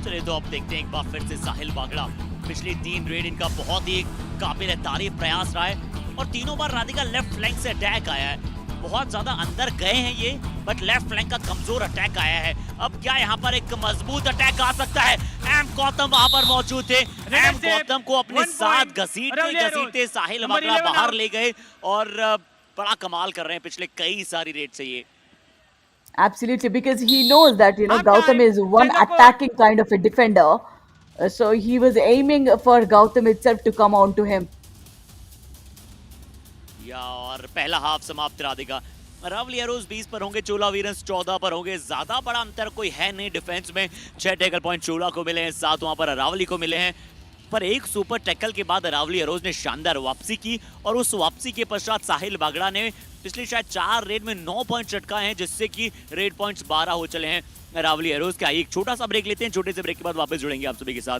चलिए, तो अब देखते हैं एक बार फिर से साहिल बागड़ा। पिछली 3 red इनका बहुत ही काबिल तारीफ प्रयास रहा है और तीनों बार राधिका लेफ्ट फ्लैंक से अटैक आया है। बहुत ज्यादा अंदर गए हैं ये, बट लेफ्ट फ्लैंक का कमजोर अटैक आया है। अब क्या यहाँ पर एक मजबूत अटैक आ सकता है? एम गौतम वहां पर मौजूद थे, एम गौतम को अपने साथ घसीटते साहिल बागड़ा बाहर ले गए और बड़ा कमाल कर रहे हैं पिछले कई सारी रेड से ये। Absolutely, because he knows that Gautam is one attacking kind of a defender, so he was aiming for Gautam itself to come on to him. या और पहला हाफ समाप्त राधिका। रावली अरोज 20 पर होंगे, चोला वीरेंस 14 पर होंगे। ज्यादा बड़ा अंतर कोई है नहीं डिफेंस में। 6 टैकल पॉइंट चोला को मिले हैं, 7 वहां पर रावली को मिले हैं। पर एक सुपर टैकल के बाद रावली अरोज ने शानदार वापसी की और उस वापसी के पश्चात साहिल बागड़ा ने पिछली शायद 4 रेड में 9 पॉइंट चटकाए हैं, जिससे कि रेड पॉइंट्स 12 हो चले हैं रावली अरोज के। एक छोटा सा ब्रेक लेते हैं, छोटे से ब्रेक के बाद वापस जुड़ेंगे आप सभी के साथ।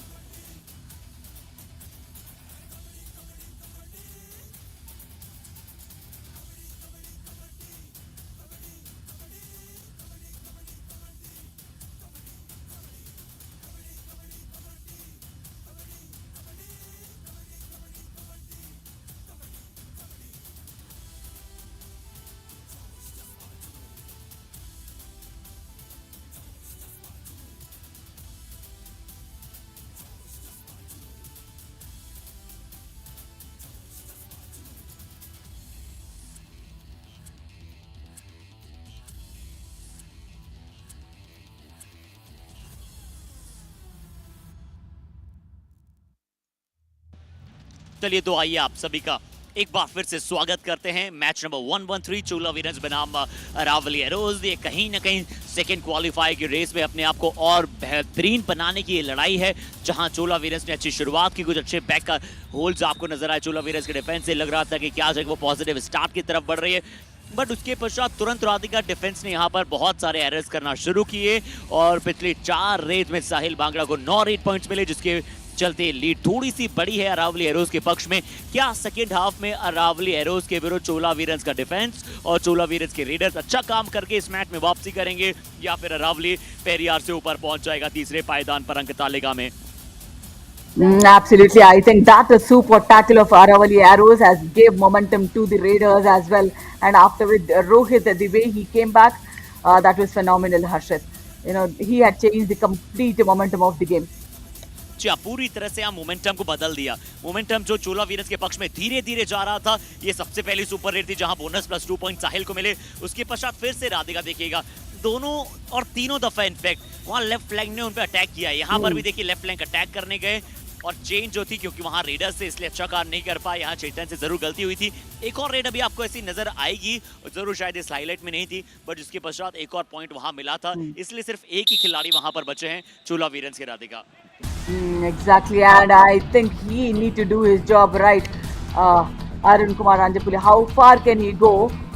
चलिए तो आइए आप सभी का एक बार फिर से स्वागत करते हैं मैच नंबर 113 चोला वीरन्स बनाम अरावली एरोज। ये कहीं ना कहीं सेकेंड क्वालिफायर की रेस में अपने आप को और बेहतरीन बनाने की ये लड़ाई है, जहां चोला वीरन्स ने अच्छी शुरुआत की, कुछ अच्छे बैक का होल्ड्स आपको नजर आए चोला वीरन्स के डिफेंस से। लग रहा था कि क्या वो पॉजिटिव स्टार्ट की तरफ बढ़ रही है, बट उसके पश्चात तुरंत राधिका डिफेंस ने यहाँ पर बहुत सारे एरर्स करना शुरू किए और पिछली 4 रेड में साहिल बांगड़ा को 9 रेड पॉइंट्स मिले, जिसके चलते लीड थोड़ी सी बड़ी है अरावली एरोज के पक्ष में। क्या सेकेंड हाफ में अरावली एरोज के विरुद्ध चोला वीरन्स का डिफेंस और चोला वीरन्स के रेडर्स अच्छा काम करके इस मैच में वापसी करेंगे, या फिर अरावली पेरियार से ऊपर पहुंच जाएगा तीसरे पायदान पर अंक तालिका में? Absolutely. I think that super tackle of Aravali Arrows has gave momentum to the Raiders as well. And after with Rohit, the way he came back, that was phenomenal, Harshit. You know, he had changed the complete momentum of the game. पूरी तरह से यहाँ momentum को बदल दिया। Momentum जो चोला वीरन्स के पक्ष में धीरे धीरे जा रहा था, ये सबसे पहली सुपर रेड थी जहां बोनस प्लस 2 पॉइंट साहिल को मिले। उसके पश्चात फिर से राधिका देखिएगा दोनों और तीनों दफा इनफैक्ट वहां लेफ्ट फ्लैंक ने उन पर अटैक किया। यहाँ पर भी देखिए लेफ्ट फ्लैंक अटैक करने गए और चेंज जो थी, क्योंकि वहां रेडर से इसलिए अच्छा काम नहीं कर पाए, यहाँ चेतन से जरूर गलती हुई थी। एक और रेड अभी आपको ऐसी नजर आएगी, जरूर शायद इस हाईलाइट में नहीं थी, बट जिसके पश्चात एक और पॉइंट वहां मिला था, इसलिए सिर्फ एक ही खिलाड़ी वहां पर बचे हैं चोला वीरन्स के Radhika. Exactly, and I think he need to do his job right. Arun Kumar Anjapuli, how far can he go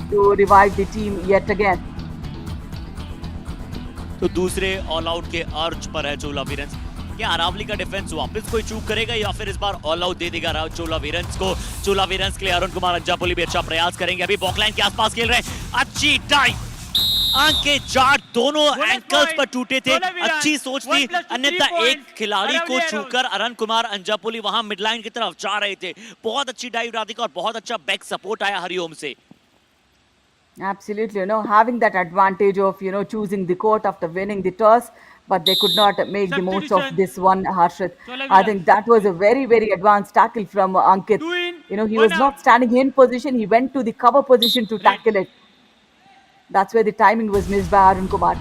to revive the team yet again? तो दूसरे ऑल आउट के अर्ज पर है चोला वीरन्स। क्या अरावली का डिफेंस वापस कोई चूक करेगा या फिर इस बार ऑल आउट दे देगा चोला वीरन्स को? चोला वीरन्स के लिए अरुण कुमार अंजापुली भी अच्छा प्रयास करेंगे, अभी बॉकलाइन के आसपास खेल रहे हैं। अच्छी टाइम अंक के चार दोनों एंकल्स पर टूटे थे, अच्छी सोच थी, अन्यथा एक खिलाड़ी को छूकर अरुण कुमार अंजापुली वहां मिडलाइन की तरफ जा रहे थे। बहुत अच्छी डाइव राधिका और बहुत अच्छा बैक सपोर्ट आया हरिओम से। Absolutely, you know, having that advantage of, you know, choosing the court after winning the toss, but they could not make the most of this one, Harshit. I think that was a very, very advanced tackle from Ankit. You know, he was not standing in position, he went to the cover position to tackle it. That's where the timing was missed by Arun Kumar.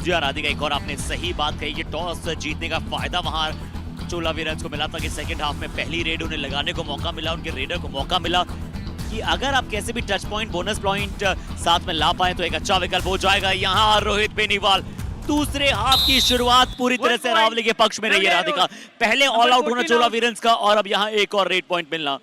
जी राधिका, एक और आपने सही बात कही कि toss जीतने का फायदा वहां चोला वीरन्स को मिला था कि सेकंड हाफ में पहली रेड उन्हें लगाने को मौका मिला, उनके रेडर को मौका मिला कि अगर आप कैसे भी टच पॉइंट बोनस पॉइंट साथ में ला पाए तो एक अच्छा विकल्प हो जाएगा। यहाँ रोहित बेनीवाल दूसरे हाफ की शुरुआत पूरी तरह से अरावली के पक्ष में रही है राधिका। पहले ऑल आउट होना चोला वीरन्स का और अब यहाँ एक और रेड पॉइंट मिलना।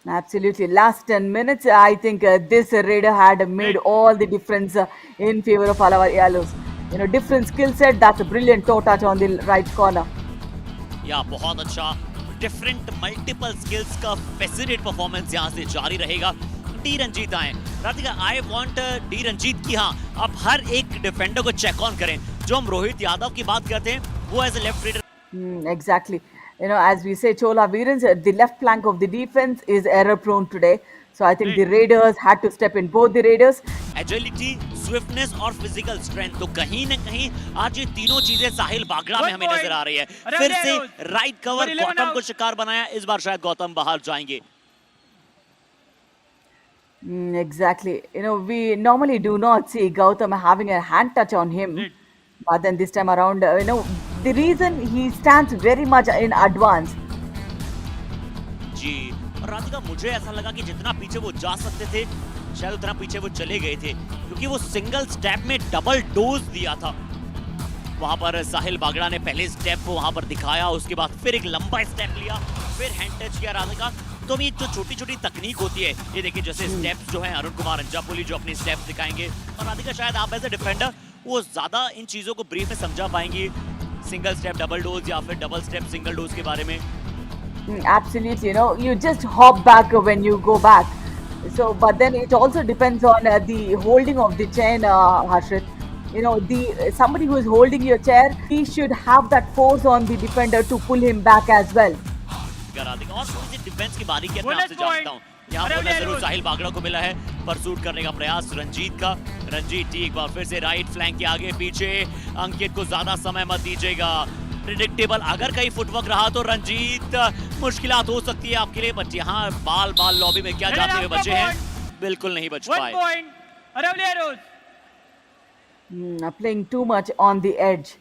Absolutely. Last 10 minutes, I think this raider had made all the difference in favor of Aravali Arrows. You know, different skill set. That's a brilliant toe touch on the right corner. या बहुत अच्छा different multiple skills का fascinate performance यहाँ से जारी रहेगा। D Ranjit आए Radhika, I want D Ranjit की हाँ आप हर एक डिफेंडर को चेक ऑन करें। जो हम रोहित यादव की बात करते हैं वो as a left raider. Exactly. You know, as we say, Chola Veerans, the left flank of the defense is error prone today. So I think the Raiders had to step in, both the Raiders. Agility, swiftness और physical strength, तो कहीं न कहीं आज ये तीनों चीजें साहिल बागड़ा में हमें नजर आ रही है। फिर से राइट कवर गौतम को शिकार बनाया, इस बार शायद गौतम बाहर जाएंगे। Exactly. You know, we normally do not see Gautam having a hand touch on him. But then this time around, you know, the reason he stands very much in advance. जी, और राधिका मुझे ऐसा लगा कि जितना पीछे वो जा सकते थे शायद उतना पीछे वो चले गए थे, क्योंकि वो सिंगल स्टेप में डबल डोज दिया था। वहां पर साहिल बागड़ा ने पहले स्टेप को वहां पर दिखाया, उसके बाद फिर एक लंबा स्टेप लिया, फिर हैंड टच किया राधिका। तो ये जो छोटी छोटी तकनीक होती है, ये देखिए जैसे स्टेप्स जो हैं अरुण कुमार अंजापुली जो अपनी स्टेप्स दिखाएंगे, और राधिका शायद आप एज ए डिफेंडर वो ज्यादा इन चीजों को ब्रीफ में समझा पाएंगी, सिंगल स्टेप डबल डोज या फिर डबल स्टेप सिंगल डोज के बारे में। Absolutely, you know, you just hop back when you go back. So, but then it also depends on the holding of the chain, Harshit. You know, somebody who is holding your chair, he should have that force on the defender to pull him back as well. और थोड़ी सी defence की बारीकी मैं आपसे जानता हूँ। यहाँ बोला जरूर साहिल बागड़ा को मिला है, परसूट करने का प्रयास रंजीत का। रंजीत एक बार फिर से राइट फ्लैंक के आगे पीछे, अंकित को ज्यादा समय मत दीजिएगा। प्रिडिक्टेबल अगर कहीं फुटवर्क रहा तो रंजीत मुश्किलात हो सकती है आपके लिए, बट यहाँ बाल लॉबी में क्या जाते हुए बचे हैं, बिल्कुल नहीं बच पाए। Playing too much on the edge.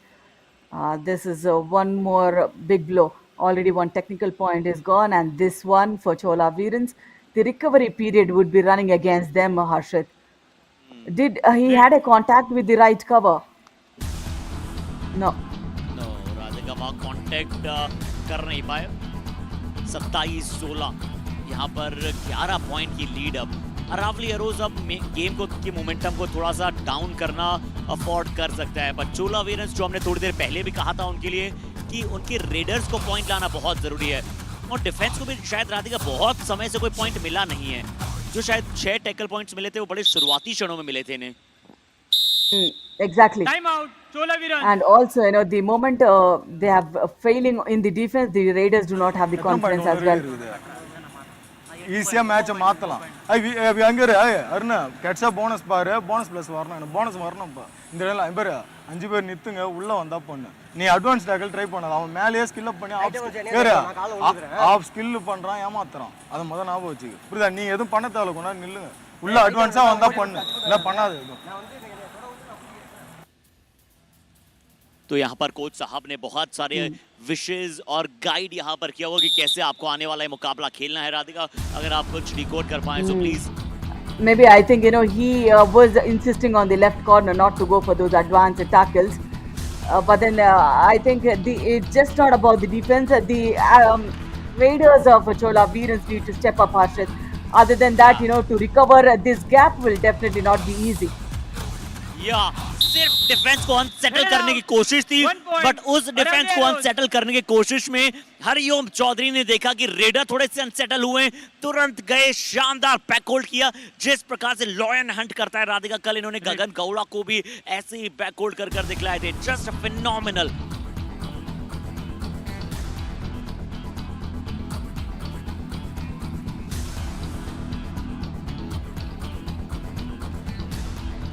This is one more big blow Already one technical point is gone, and this one for Chola Virans. The recovery period would be running against them, Harshit. Did he had a contact with the right cover? No. No Radhika वहाँ contact कर नहीं पाए 27-16 यहाँ पर 11 point की lead अब Aravalli arrows अब game को की मोमेंटम को थोड़ा सा डाउन करना अफोर्ड कर सकता है बट चोला वीरंस जो हमने थोड़ी देर पहले भी कहा था उनके लिए कि उनके रेडर्स को पॉइंट लाना बहुत जरूरी है और डिफेंस को भी शायद राधिका बहुत समय से कोई पॉइंट मिला नहीं है जो शायद 6 टैकल पॉइंट्स मिले थे वो बड़े शुरुआती क्षणों में मिले थे इन्हें Exactly. Time out. Chola Virans. And also, the moment they have failing in the defense, the Raiders do not have the confidence as well. ஈஸியாக மேட்சை மாற்றலாம் அங்கே அருண் கெட்ஸா போனஸ் பாரு போனஸ் ப்ளஸ் வரணும் போனஸ் வரணும்ப்பா இந்த இடம்லாம் பாரு 5 பேர் நிறுத்துங்க உள்ளே வந்தா பொண்ணு நீ அட்வான்ஸ் டேக்கிள் ட்ரை பண்ணாத அவன் மேலேயே ஸ்கில் அப் பண்ணி ஆஃப் ஸ்கில் பண்ணுறான் ஏமாத்துறான் அதை முதல் ஞாபகம் வச்சுக்க புரியுதா நீ எதுவும் பண்ண தேவை கொண்டாந்து நில்லுங்க உள்ள அட்வான்ஸாக வந்தா பொண்ணு இல்லை பண்ணாது எதுவும் तो यहाँ पर कोच साहब ने बहुत सारे विशेस और गाइड यहाँ पर किया हुआ कि कैसे आपको आने वाला ये मुकाबला खेलना है राधिका अगर आप कुछ डिकोड कर पाए तो please Maybe I think he was insisting on the left corner not to go for those advanced tackles, but then I think it's just not about the defense. The Raiders of Chola Virans need to step up, Harshit. Other than that, to recover this gap will definitely not be easy. या सिर्फ defence को unsettle करने की कोशिश थी but उस defence को unsettle करने की कोशिश में हरिओम चौधरी ने देखा कि रेडर थोड़े से अनसेटल हुए तुरंत गए शानदार बैक होल्ड किया जिस प्रकार से लॉयन हंट करता है राधिका कल इन्होंने गगन गौड़ा को भी ऐसे ही बैक होल्ड कर दिखलाए थे जस्ट फिनोमिनल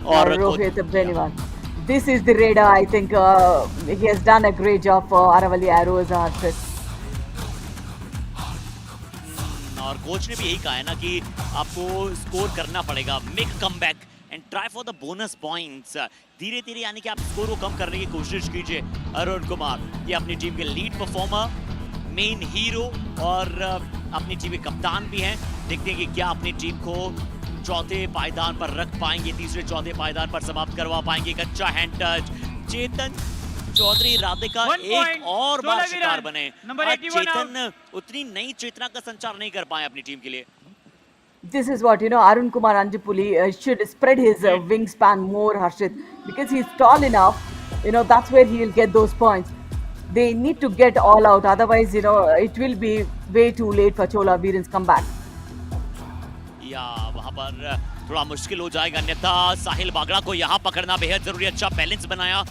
और Rohit Beniwan. This is the Raider. I think he has done a great job for Aravali Arrows, Harshit. और कोच ने भी यही कहा है ना कि आपको स्कोर करना पड़ेगा make comeback and try for the bonus points धीरे धीरे यानी कि आप स्कोर को कम करने की कोशिश कीजिए अरुण कुमार ये अपनी टीम के लीड परफॉर्मर मेन हीरो और अपनी टीम के कप्तान भी हैं देखते हैं कि क्या अपनी टीम को चौथे पायदान पर रख पाएंगे तीसरे चौथे पायदान पर समाप्त करवा पाएंगे एक अच्छा हैंड टच चेतन चौधरी राधिका एक और बार शिकार बने चेतन उतनी नई चेतना का संचार नहीं कर पाए अपनी टीम के लिए This is what Arun Kumar Anjapuli should spread his wingspan more, Harshit, because he's tall enough. That's where he will get those points. They need to get all out, otherwise it will be way too late for Chola Virans comeback. या वहां पर थोड़ा मुश्किल हो जाएगा अन्यथा साहिल बागड़ा को यहाँ पकड़ना बेहद जरूरी अच्छा बैलेंस बनाया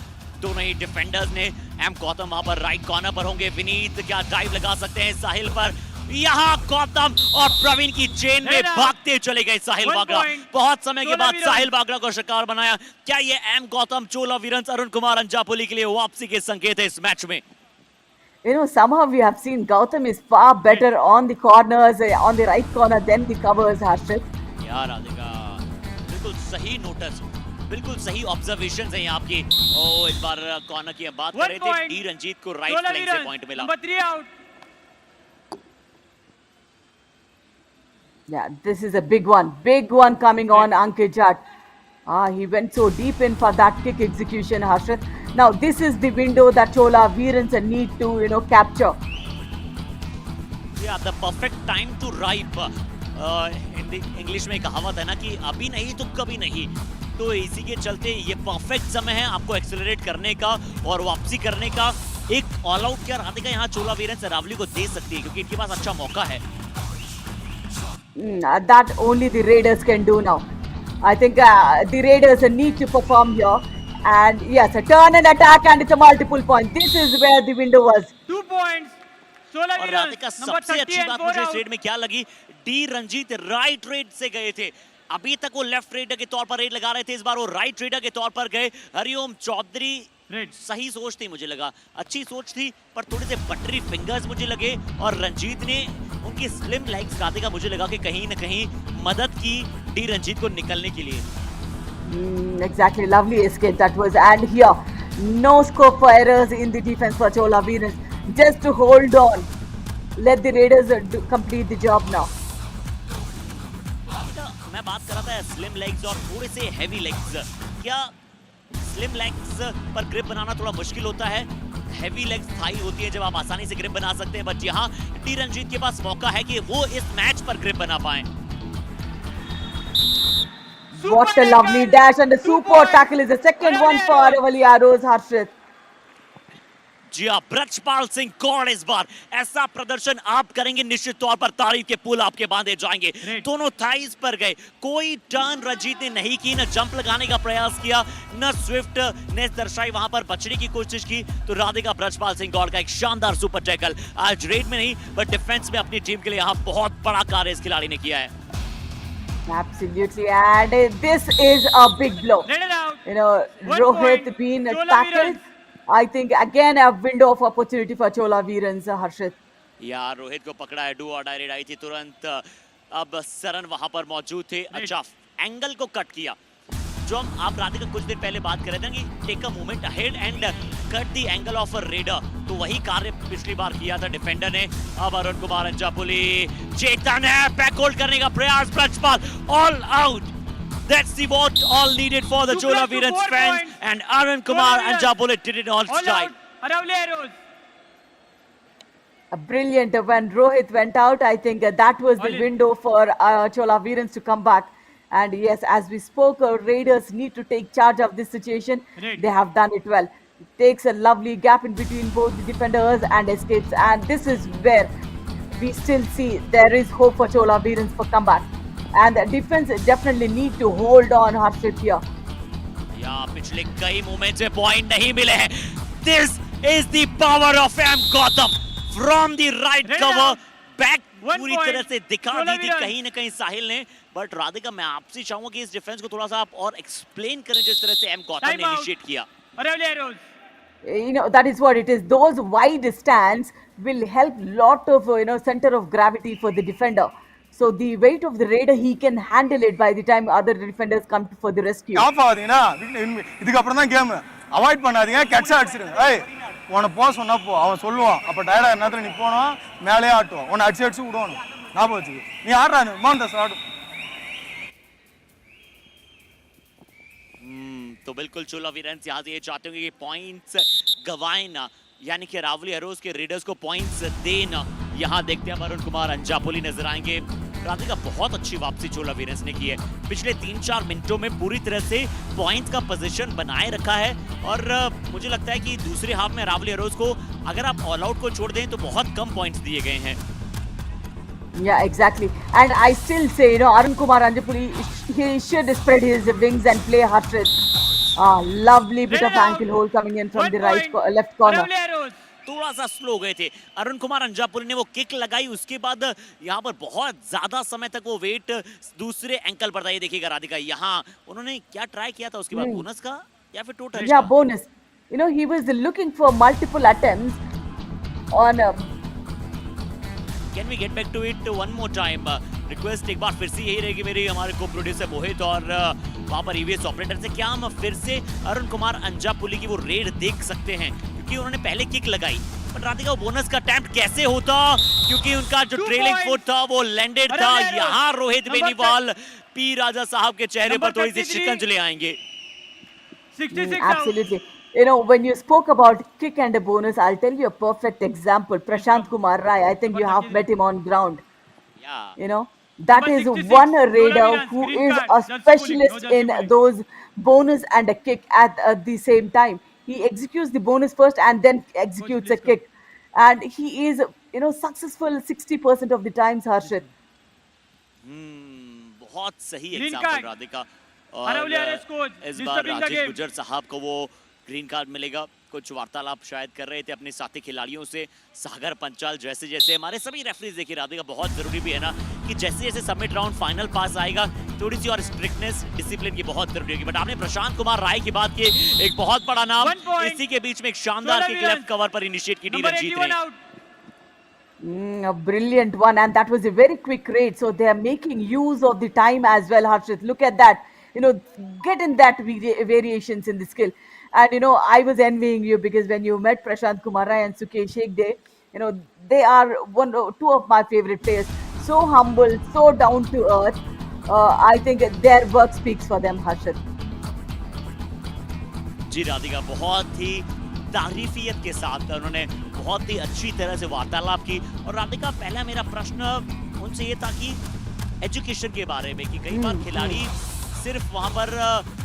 दोनों ही डिफेंडर्स ने एम गौतम वहां पर राइट कॉर्नर पर होंगे विनीत क्या ड्राइव लगा सकते हैं साहिल पर यहाँ गौतम और प्रवीण की चेन में भागते चले गए साहिल बागड़ा बहुत समय के बाद साहिल बागड़ा को शिकार बनाया क्या ये एम गौतम चोला वीरंस अरुण कुमार अंजापुली के लिए वापसी के संकेत है इस मैच में Somehow we have seen Gautam is far better on the corners, on the right corner than the covers, Harshit. यार राधिका बिल्कुल सही नोटिस बिल्कुल सही ऑब्जर्वेशंस हैं यहाँ आपकी ओ इस बार कॉर्नर की बात कर रहे थे डी रंजीत को राइट फ्लैंक से पॉइंट मिला Number 3 out. Yeah, this is a big one coming on Ankit Jat. He went so deep in for that kick execution, Harshit. Now this is the window that Chola Virans need to capture. Yeah, the perfect time to ripe. Hindi English में कहावत है ना कि अभी नहीं तो कभी नहीं तो इसी के चलते ये परफेक्ट समय है आपको एक्सेलरेट करने का और वापसी करने का एक ऑल आउट क्या राधिका यहाँ चोला वीरंस रावली को दे सकती है क्योंकि इनके पास अच्छा मौका है That only the Raiders can do now. I think the Raiders need to perform here. And yes, a turn and attack and it's a multiple point. This is where the window was. 2 points. Chola और Virans. Radhika सबसे अच्छी बात मुझे इस red में क्या लगी D Ranjit right red से गए थे अभी तक वो लेफ्ट रेडर के तौर पर रेड लगा रहे थे इस बार वो राइट रेडर के तौर पर गए हरिओम चौधरी सही सोच थी मुझे लगा अच्छी सोच थी पर थोड़े से बटरी फिंगर्स मुझे लगे और रंजीत ने उनकी स्लिम लेग्स राधिका मुझे लगा कि कहीं ना कहीं मदद की डी रंजीत को निकलने के लिए Exactly, lovely escape that was. And here, no scope for errors in the defense for Chola Virans. just to hold on. Let the Raiders complete the job now. मैं बात कर रहा था स्लिम लेग्स और थोड़े से हैवी लेग्स। क्या slim legs पर ग्रिप बनाना थोड़ा मुश्किल होता है? हैवी लेग्स थाई होती है जब आप आसानी से ग्रिप बना सकते हैं, बट यहाँ टी रंजीत के पास मौका है कि वो इस मैच पर ग्रिप बना पाए। What a lovely dash and a super tackle is the second one for Aravali Arrows, Harshit. जी हाँ, ब्रजपाल सिंह कौन इस बार ऐसा प्रदर्शन आप करेंगे निश्चित तौर पर तारीफ के पुल आपके बांधे जाएंगे। दोनों थाइस पर गए, कोई टर्न रंजीत ने नहीं की, न जंप लगाने का प्रयास किया, न स्विफ्ट ने दर्शाई वहां पर बचने की कोशिश की। तो राधिका ब्रजपाल सिंह गौड़ का एक शानदार सुपर टैकल आज रेड में नहीं बट डिफेंस में अपनी टीम के लिए यहाँ बहुत बड़ा कार्य इस खिलाड़ी ने किया है। Absolutely, and this is a big blow. Let it out. You know, 1 Rohit point. being Chola tackled. Veerans. I think again a window of opportunity for Chola Veerans, Harshit. यार रोहित को पकड़ा है, डू और डाई रेड आई थी तुरंत। अब सरन वहां पर मौजूद थे, अच्छा एंगल को कट किया। जो आप राधिका कुछ देर पहले बात कर रहे थे कि take a movement ahead and cut the angle of a raider, तो वही कार्य पिछली बार किया था डिफेंडर ने। अब अरुण कुमार अंजापुली, चेतन है, बैक होल्ड करने का प्रयास, Brajpal all out. That's the what all needed for the Chola Veerans fans, and Arun Kumar Anjapuli did it all stride. Aravali Arrows. Brilliant. When Rohit went out, I think that was the window for Chola Veerans to come back. And yes, as we spoke, Raiders need to take charge of this situation. They have done it well. It takes a lovely gap in between both the defenders and escapes. And this is where we still see there is hope for Chola Veerans for comeback. And the defense definitely need to hold on, Harshit, here. या पिछले कई movement से point नहीं मिले हैं। This is the power of M Gautam from the right cover back पूरी तरह से दिखा दी थी कहीं ना कहीं साहिल ने। बट राधिका मैं आपसे चाहूंगा कि इस डिफेंस को थोड़ा सा आप और एक्सप्लेन करें जिस तरह से एम गौतम ने इनिशिएट किया। Aravali Arrows. You know, that is what it is. Those wide stands will help lot of, center of gravity for the defender. So the weight of the raider, he can handle it by the time other defenders come for the rescue. Off ஆகாதீங்கன்னா இதுக்கு அப்புறம் தான் game. Avoid பண்ணாதீங்க, கட்ஸா அடிச்சிடுங்க. ஏய் உன்னை போக சொன்னா போ, அவன் சொல்லுவான். அப்போ டயர்டா நேரத்தில் நீ போனோம் மேலே ஆட்டுவான், உன்னை அடிச்சு அடிச்சு விடுவானு ஞாபகம் வச்சுக்கு. நீ ஆடுறா மாண்டஸ் ஆடும். तो बिल्कुल चोला वीरेंस यहाँ से ये चाहते होंगे कि पॉइंट्स गवाएं ना, यानी कि अरावली एरोज के रेडर्स को पॉइंट्स देना। यहाँ देखते हैं अरुण कुमार अंजापुली नजर आएंगे। राधिका बहुत अच्छी वापसी चोला वीरेंस ने की है, पिछले 3-4 मिनटों में पूरी तरह से पॉइंट्स का पोजीशन बनाए रखा है। और मुझे लगता है कि दूसरे हाफ में अरावली एरोज को अगर आप ऑल आउट को छोड़ दें तो बहुत कम पॉइंट्स दिए गए हैं। Yeah, exactly. And I still say, Arun Kumar Anjapuli, he should spread his wings and play Harshit. Lovely bit of ankle hold coming in from the left corner. Aravali Arrows. थोड़ा सा slow गए थे अरुण कुमार अंजापुली ने, वो kick लगाई, उसके बाद यहाँ पर बहुत ज्यादा समय तक वो वेट दूसरे एंकल पर था। ये देखिएगा राधिका, यहाँ उन्होंने क्या ट्राई किया था उसके बाद बोनस का या फिर total? Yeah, bonus. He was looking for multiple attempts on Can we get back to it one more time? Request एक बार फिर से यही रहेगी मेरी हमारे को प्रोड्यूसर मोहित और वहां पर ईवीएस ऑपरेटर से, क्या हम फिर से अरुण कुमार अंजापुली की वो रेड देख सकते हैं? क्योंकि उन्होंने पहले किक लगाई, पर राधिका वो बोनस का अटेम्प्ट कैसे होता, क्योंकि उनका जो ट्रेलिंग फुट था वो लैंडेड था। यहाँ रोहित बेनीवाल पी राजा साहब के चेहरे पर थोड़ी सी शिकंज ले आएंगे। 66 absolutely. When you spoke about kick and a bonus, I'll tell you a perfect example. Prashant Kumar Rai, I think you have met him on ground. Yeah. That is 66, one raider Veerans, who green is card, a Jalsi specialist pulling, no in Jalsi those bonus and a kick at the same time. He executes the bonus first and then executes a kick. And he is, successful 60% of the times, Harshit. बहुत सही Green example card. Radhika. Aravali Arrows coach, इस बार disturbing the Rajesh game. गुजर साहब को वो green card मिलेगा। कुछ वार्तालाप शायद कर रहे थे अपने साथी खिलाड़ियों से, सागर पंचाल जैसे जैसे हमारे सभी रेफरीज देखिए राधिका, बहुत जरूरी भी है ना कि जैसे जैसे सबमिट राउंड फाइनल पास आएगा थोड़ी सी और स्ट्रिक्टनेस डिसिप्लिन की बहुत जरूरी होगी। बट आपने प्रशांत कुमार राय की बात की, एक बहुत बड़ा नाम, इसी के बीच में एक शानदार किक लेफ्ट कवर पर इनिशिएट की डी Number रंजीत 81 ने। out. A brilliant one, and that was a very quick raid. So they are making use of the time as well, Harshit. Look at that. Get in that variations in the skill. And I was envying you because when you met Prashant Kumar Rai and Sukesh Hegde, they are two of my favorite players. So humble, so down to earth. I think their work speaks for them, Harshit. जी राधिका, बहुत ही तारीफियत के साथ उन्होंने बहुत ही अच्छी तरह से वार्तालाप की। और राधिका, पहला मेरा प्रश्न उनसे ये था कि एजुकेशन के बारे में, कि कई बार खिलाड़ी सिर्फ वहां पर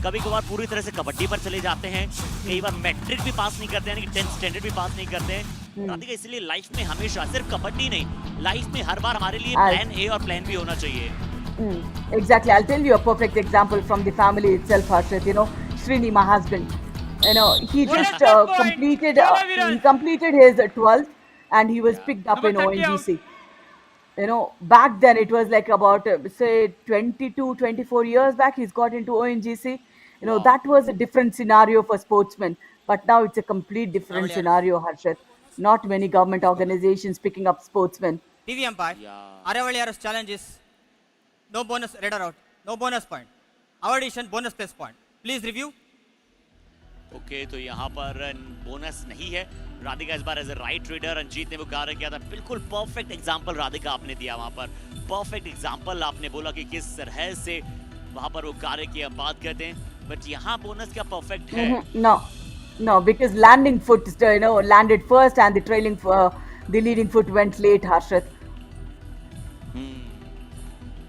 कभी कभार पूरी तरह से कबड्डी पर चले जाते हैं, कई बार मैट्रिक भी पास नहीं करते, यानी कि 10th स्टैंडर्ड भी पास नहीं करते हैं। राधिका, इसलिए लाइफ में हमेशा सिर्फ कबड्डी नहीं, लाइफ में हर बार हमारे लिए प्लान ए और प्लान बी होना चाहिए। Exactly. I'll tell you a perfect example from the family itself, Harshit. Srini, my husband. He just completed his 12th, and he was picked up in Number 30 ONGC. Back then it was like about say 22, 24 years back. He's got into ONGC. That was a different scenario for sportsmen, but now it's a complete different scenario, Harshit. Not many government organizations picking up sportsmen. TV umpire. Aravaliyaro's challenge is no bonus, red or out, no bonus point. Our edition bonus plus point. Please review. Okay, तो यहाँ पर bonus नहीं है। राधिका इस बार as a right raider Ranjeet ने वो कार्य किया था। बिल्कुल परफेक्ट एग्जांपल राधिका आपने दिया वहाँ पर, परफेक्ट एग्जांपल आपने बोला कि किस तरह से वहाँ पर वो कार्य की हम बात करते हैं, बट यहाँ बोनस क्या परफेक्ट है? No, because landing foot, landed first and the leading foot went late, Harshit.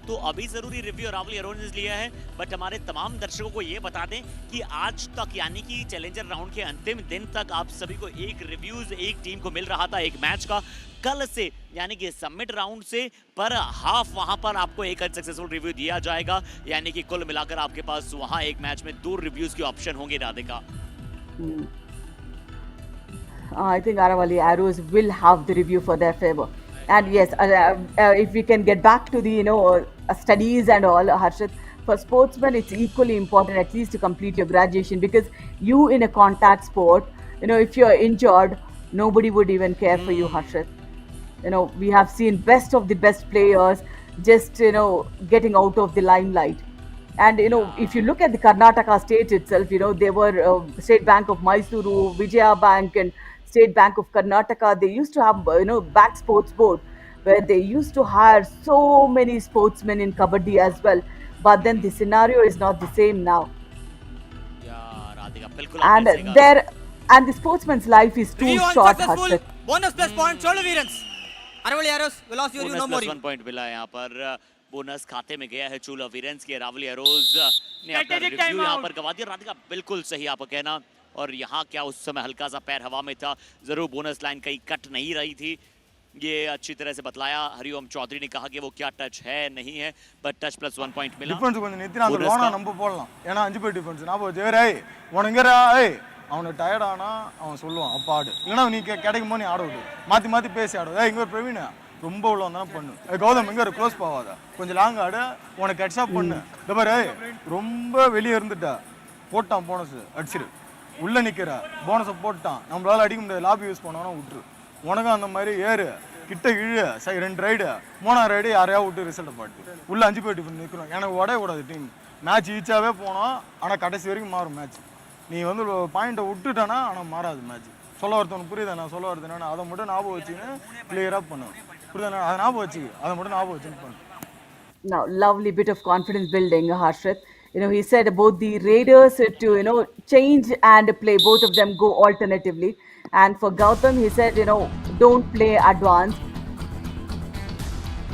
तो अभी जरूरी रिव्यू रावली अरोन ने लिया है, बट हमारे तमाम दर्शकों को ये बता दें कि आज तक, यानी कि चैलेंजर राउंड के अंतिम दिन तक, आप सभी को एक रिव्यूज एक टीम को मिल रहा था एक मैच का। कल से यानी कि सबमिट राउंड से पर हाफ वहां पर आपको एक अनसक्सेसफुल रिव्यू दिया जाएगा, यानी कि कुल मिलाकर आपके पास वहां एक मैच में 2 रिव्यूज के ऑप्शन होंगे Radhika. I think Aravali Arrows will have the review for their favor. And yes, if we can get back to the studies and all, Harshit, for sportsmen it's equally important at least to complete your graduation, because you in a contact sport, if you're injured, nobody would even care for you, Harshit. We have seen best of the best players just getting out of the limelight. And if you look at the Karnataka state itself, they were State Bank of Mysuru, Vijaya Bank, and State Bank of Karnataka. They used to have back sports board where they used to hire so many sportsmen in kabaddi as well. But then the scenario is not the same now. And the sportsman's life is too short, Harshit. Bonus plus point, Chola Virans. Aravali Arrows will ask you no more. 1 point मिला यहाँ पर, bonus खाते में गया है चोला वीरेंस के। रावली arrows ने अपना रिव्यू यहाँ पर गवा दिया। राधिका, बिल्कुल सही आपका कहना, और यहाँ क्या उस समय हल्का सा पैर हवा में था, जरूर बोनस लाइन कहीं कट नहीं रही थी, ये अच्छी तरह से बतलाया हरिओम चौधरी ने। कहा कि वो क्या टच है नहीं है, बट टच प्लस 1 पॉइंट मिला। டிஃபென்ஸ் கொஞ்சம் நித்தினா அந்த லோனா நம்ம போடலாம், ஏன்னா 5 பேர் டிஃபென்ஸ் நான் போய் ஜெயரே உனங்கற அவன டயர்ட் ஆனா அவன் சொல்லுவான் அப்ப ஆடு, இல்லனா நீ கிடைக்கும் போது நீ ஆட விடு, மாத்தி மாத்தி பேசி ஆடு. இங்க ஒரு பிரவீன் ரொம்ப உள்ள வந்தா பண்ணு, கௌதம் இங்க ஒரு க்ளோஸ் போவாத, கொஞ்சம் லாங் ஆடு, உனக்கு ஹெட்ஸ் அப் பண்ணு. இந்த பாரு ரொம்ப வெளிய இருந்துட்டா போட்டான் போனஸ் அடிச்சிரு, உள்ள நிக்கிற போனஸை போட்டான், நம்மளால அடிக்க முடியாது, லாபி யூஸ் பண்ணோன்னா விட்டுரு. உனக்கும் அந்த மாதிரி ஏறு, கிட்ட இழு, 2 ரைடு 3ஆம் ரைடு யாரையா விட்டு ரிசல்ட்டை பாட்டு உள்ள 5 பேர் டிஃபெண்ட் நிற்கணும். எனக்கு உடையக்கூடாது டீம், மேட்ச் ஈச்சாவே போனோம், ஆனால் கடைசி வரைக்கும் மாறும் மேட்ச். நீ வந்து பாயிண்ட்டை விட்டுட்டானா ஆனால் மாறாது மேட்ச். சொல்ல ஒருத்தவனுக்கு புரியுதா நான் சொல்ல வருது என்னன்னா, அதை மட்டும் ஞாபகம் வச்சுன்னு கிளியராக பண்ணுவேன். புரியுதா, அதை ஞாபகம் வச்சு அதை மட்டும் ஞாபகம் வச்சுன்னு பண்ணு. Now, lovely bit of confidence building, Harshit. He said about the Raiders to, change and play. Both of them go alternatively. And for Gautam, he said, don't play advanced.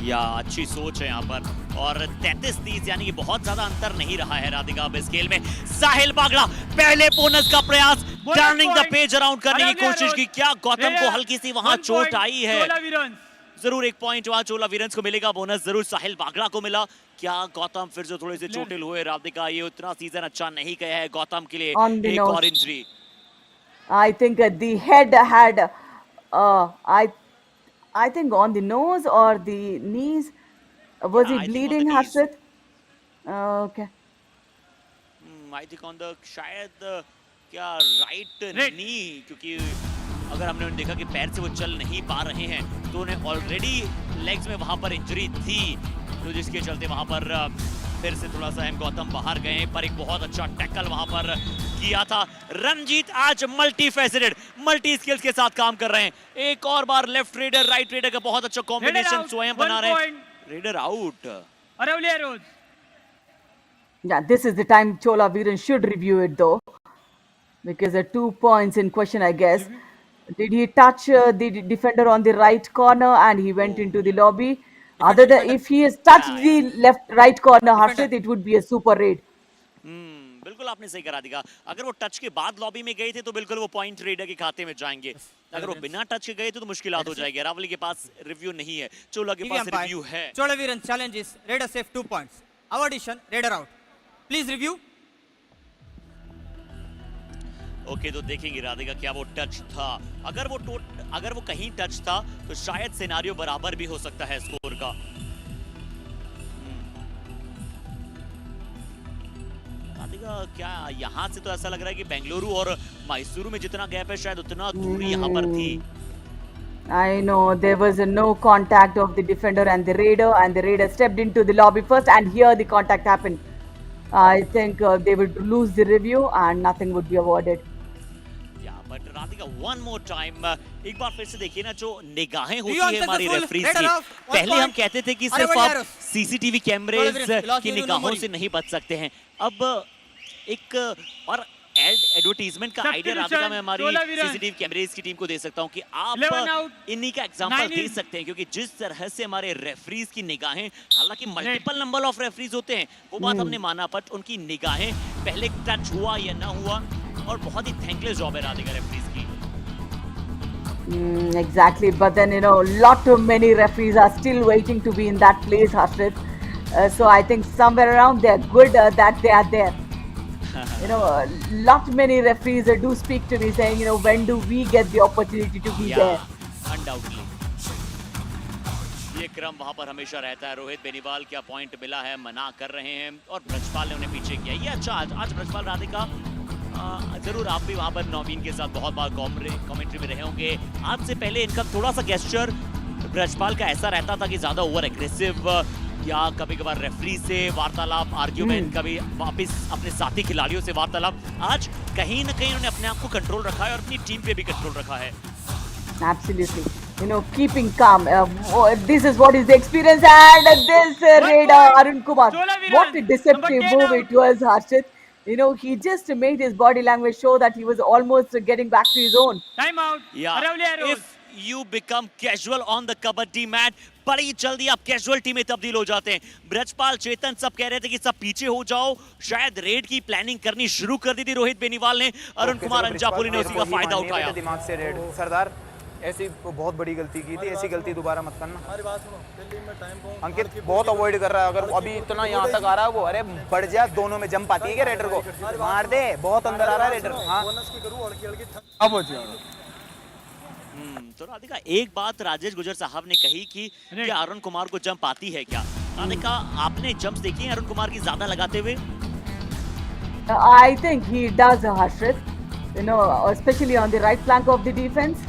या अच्छी सोच है यहाँ पर, और 33-30 यानी कि बहुत ज्यादा अंतर नहीं रहा है राधिका अब इस खेल में। साहिल बागड़ा पहले बोनस का प्रयास, टर्निंग द पेज अराउंड करने की कोशिश की, क्या गौतम को हल्की सी वहां चोट आई है? जरूर 1 पॉइंट वहां चोला वीरेंस को मिलेगा, बोनस जरूर साहिल बागड़ा को मिला। क्या गौतम फिर से थोड़े से चोटिल हुए राधिका? ये उतना सीजन अच्छा नहीं गया है गौतम के लिए, एक और injury. I think the head had, I think on the nose or the knees. Was he bleeding, Harshit? Okay. I think on the शायद क्या राइट नी, क्योंकि अगर हमने देखा कि पैर से वो चल नहीं पा रहे हैं, तो उन्हें ऑलरेडी लेग्स में वहां पर इंजरी थी, तो जिसके चलते वहां पर फिर से थोड़ा सा एम गौतम बाहर गए, पर एक बहुत अच्छा टैकल वहां पर किया था। रणजीत आज मल्टी फैसेटेड, मल्टी स्किल्स के साथ काम कर रहे हैं। एक और बार लेफ्ट रेडर राइट रेडर का बहुत अच्छा कॉम्बिनेशन स्वयं बना रहे हैं। Raider out. Aravali arrows. Yeah, this is the time Chola Viren should review it though, because there are 2 points in question, I guess. Did he touch the defender on the right corner and he went into the lobby? Other than if he has touched the right corner, Harshit, it would be a super raid. बिल्कुल आपने सही करा दिया। अगर वो touch के बाद lobby में गए थे तो बिल्कुल वो पॉइंट रेडर के खाते में जाएंगे। अगर वो बिना टच के गए थे तो मुश्किलात हो जाएगी। अरावली के पास रिव्यू नहीं है, चोला के पास रिव्यू है। Chola Viren challenges Raider save 2 points. Our addition Raider out. Please review. Okay, तो देखेंगे राधिका क्या वो टच था। अगर वो कहीं टच था तो शायद सिनारियो बराबर भी हो सकता है स्कोर का। राधिका क्या यहाँ से तो ऐसा लग रहा है कि बेंगलुरु और मैसूरू में जितना गैप है शायद उतना दूरी यहाँ पर थी। I know there was no contact of the defender and the raider stepped into the lobby first, and here the contact happened. I think they would lose the review and nothing would be awarded. But Radhika one more time, एक बार फिर से देखिए ना, जो निगाहें होती Beyond है हमारी successful, रेफरीज Raider की। off, 1 पहले point. हम कहते थे कि अरे सिर्फ भाई आप यार। सीसीटीवी कैमरेज Philosophy, की निगाहों memory. से नहीं बच सकते हैं। अब एक और एडवर्टीजमेंट का आइडिया राधिका मैं हमारी सीसीटीवी कैमरेज की टीम को दे सकता हूं कि आप इन्हीं का एग्जांपल दे सकते हैं, क्योंकि जिस तरह से हमारे रेफरीज की निगाहें, हालांकि मल्टीपल नंबर ऑफ रेफरीज होते हैं वो बात हमने माना, बट उनकी निगाहें पहले टच हुआ या ना हुआ, और बहुत ही थैंकलेस जॉब है राधिका रेफरीज की। Exactly, but then many referees are still waiting to be in that place, Harshit. So I think somewhere around they're good that they are there. Many referees do speak to me saying, when do we get the opportunity to be there? Undoubtedly ये क्रम वहां पर हमेशा रहता है। रोहित बेनीवाल क्या point मिला है, मना कर रहे हैं, और ब्रजपाल ने उन्हें पीछे किया। ये अच्छा आज ब्रजपाल राधिका जरूर आप भी वहां पर नवीन के साथ बहुत बार कमेंट्री में रहे होंगे। आज से पहले इनका थोड़ा सा गेस्चर ब्रजपाल का ऐसा रहता था कि ज्यादा ओवर एग्रेसिव या कभी कभार रेफरी से वार्तालाप, आर्ग्यूमेंट, कभी वापस अपने साथी खिलाड़ियों से वार्तालाप। आज कहीं ना कहीं उन्होंने अपने आप को कंट्रोल रखा है और अपनी टीम पे भी कंट्रोल रखा है। Absolutely. Keeping calm. This is what is the experience, and this raider Arun Kumar. What a deceptive move it was, Harshit. He just made his body language show that he was almost getting back to his own. Time out. Aravali arrows. If you become casual on the kabaddi mat, बड़ी जल्दी आप casualty में तब्दील हो जाते हैं। ब्रजपाल, चेतन सब कह रहे थे कि सब पीछे हो जाओ, शायद रेड की प्लानिंग करनी शुरू कर दी थी रोहित बेनीवाल ने। अरुण कुमार अंजापुली ने उसी का फायदा उठाया। दिमाग से रेड सरदार, ऐसी बहुत बड़ी गलती की थी, ऐसी गलती दोबारा मत करना। अंकित बहुत अवॉइड कर रहा है, अगर अभी इतना यहाँ तक आ रहा है वो, अरे बढ़ जा, दोनों में जंप आती है क्या रेडर को, मार दे, बहुत अंदर आ रहा है रेडर। हाँ तो राधिका एक बात राजेश गुजर साहब ने कही कि क्या अरुण कुमार को जंप आती है क्या? राधिका आपने जंप्स देखी हैं अरुण कुमार की ज्यादा लगाते हुए? I think he does, Harshit. Especially on the right flank of the defense.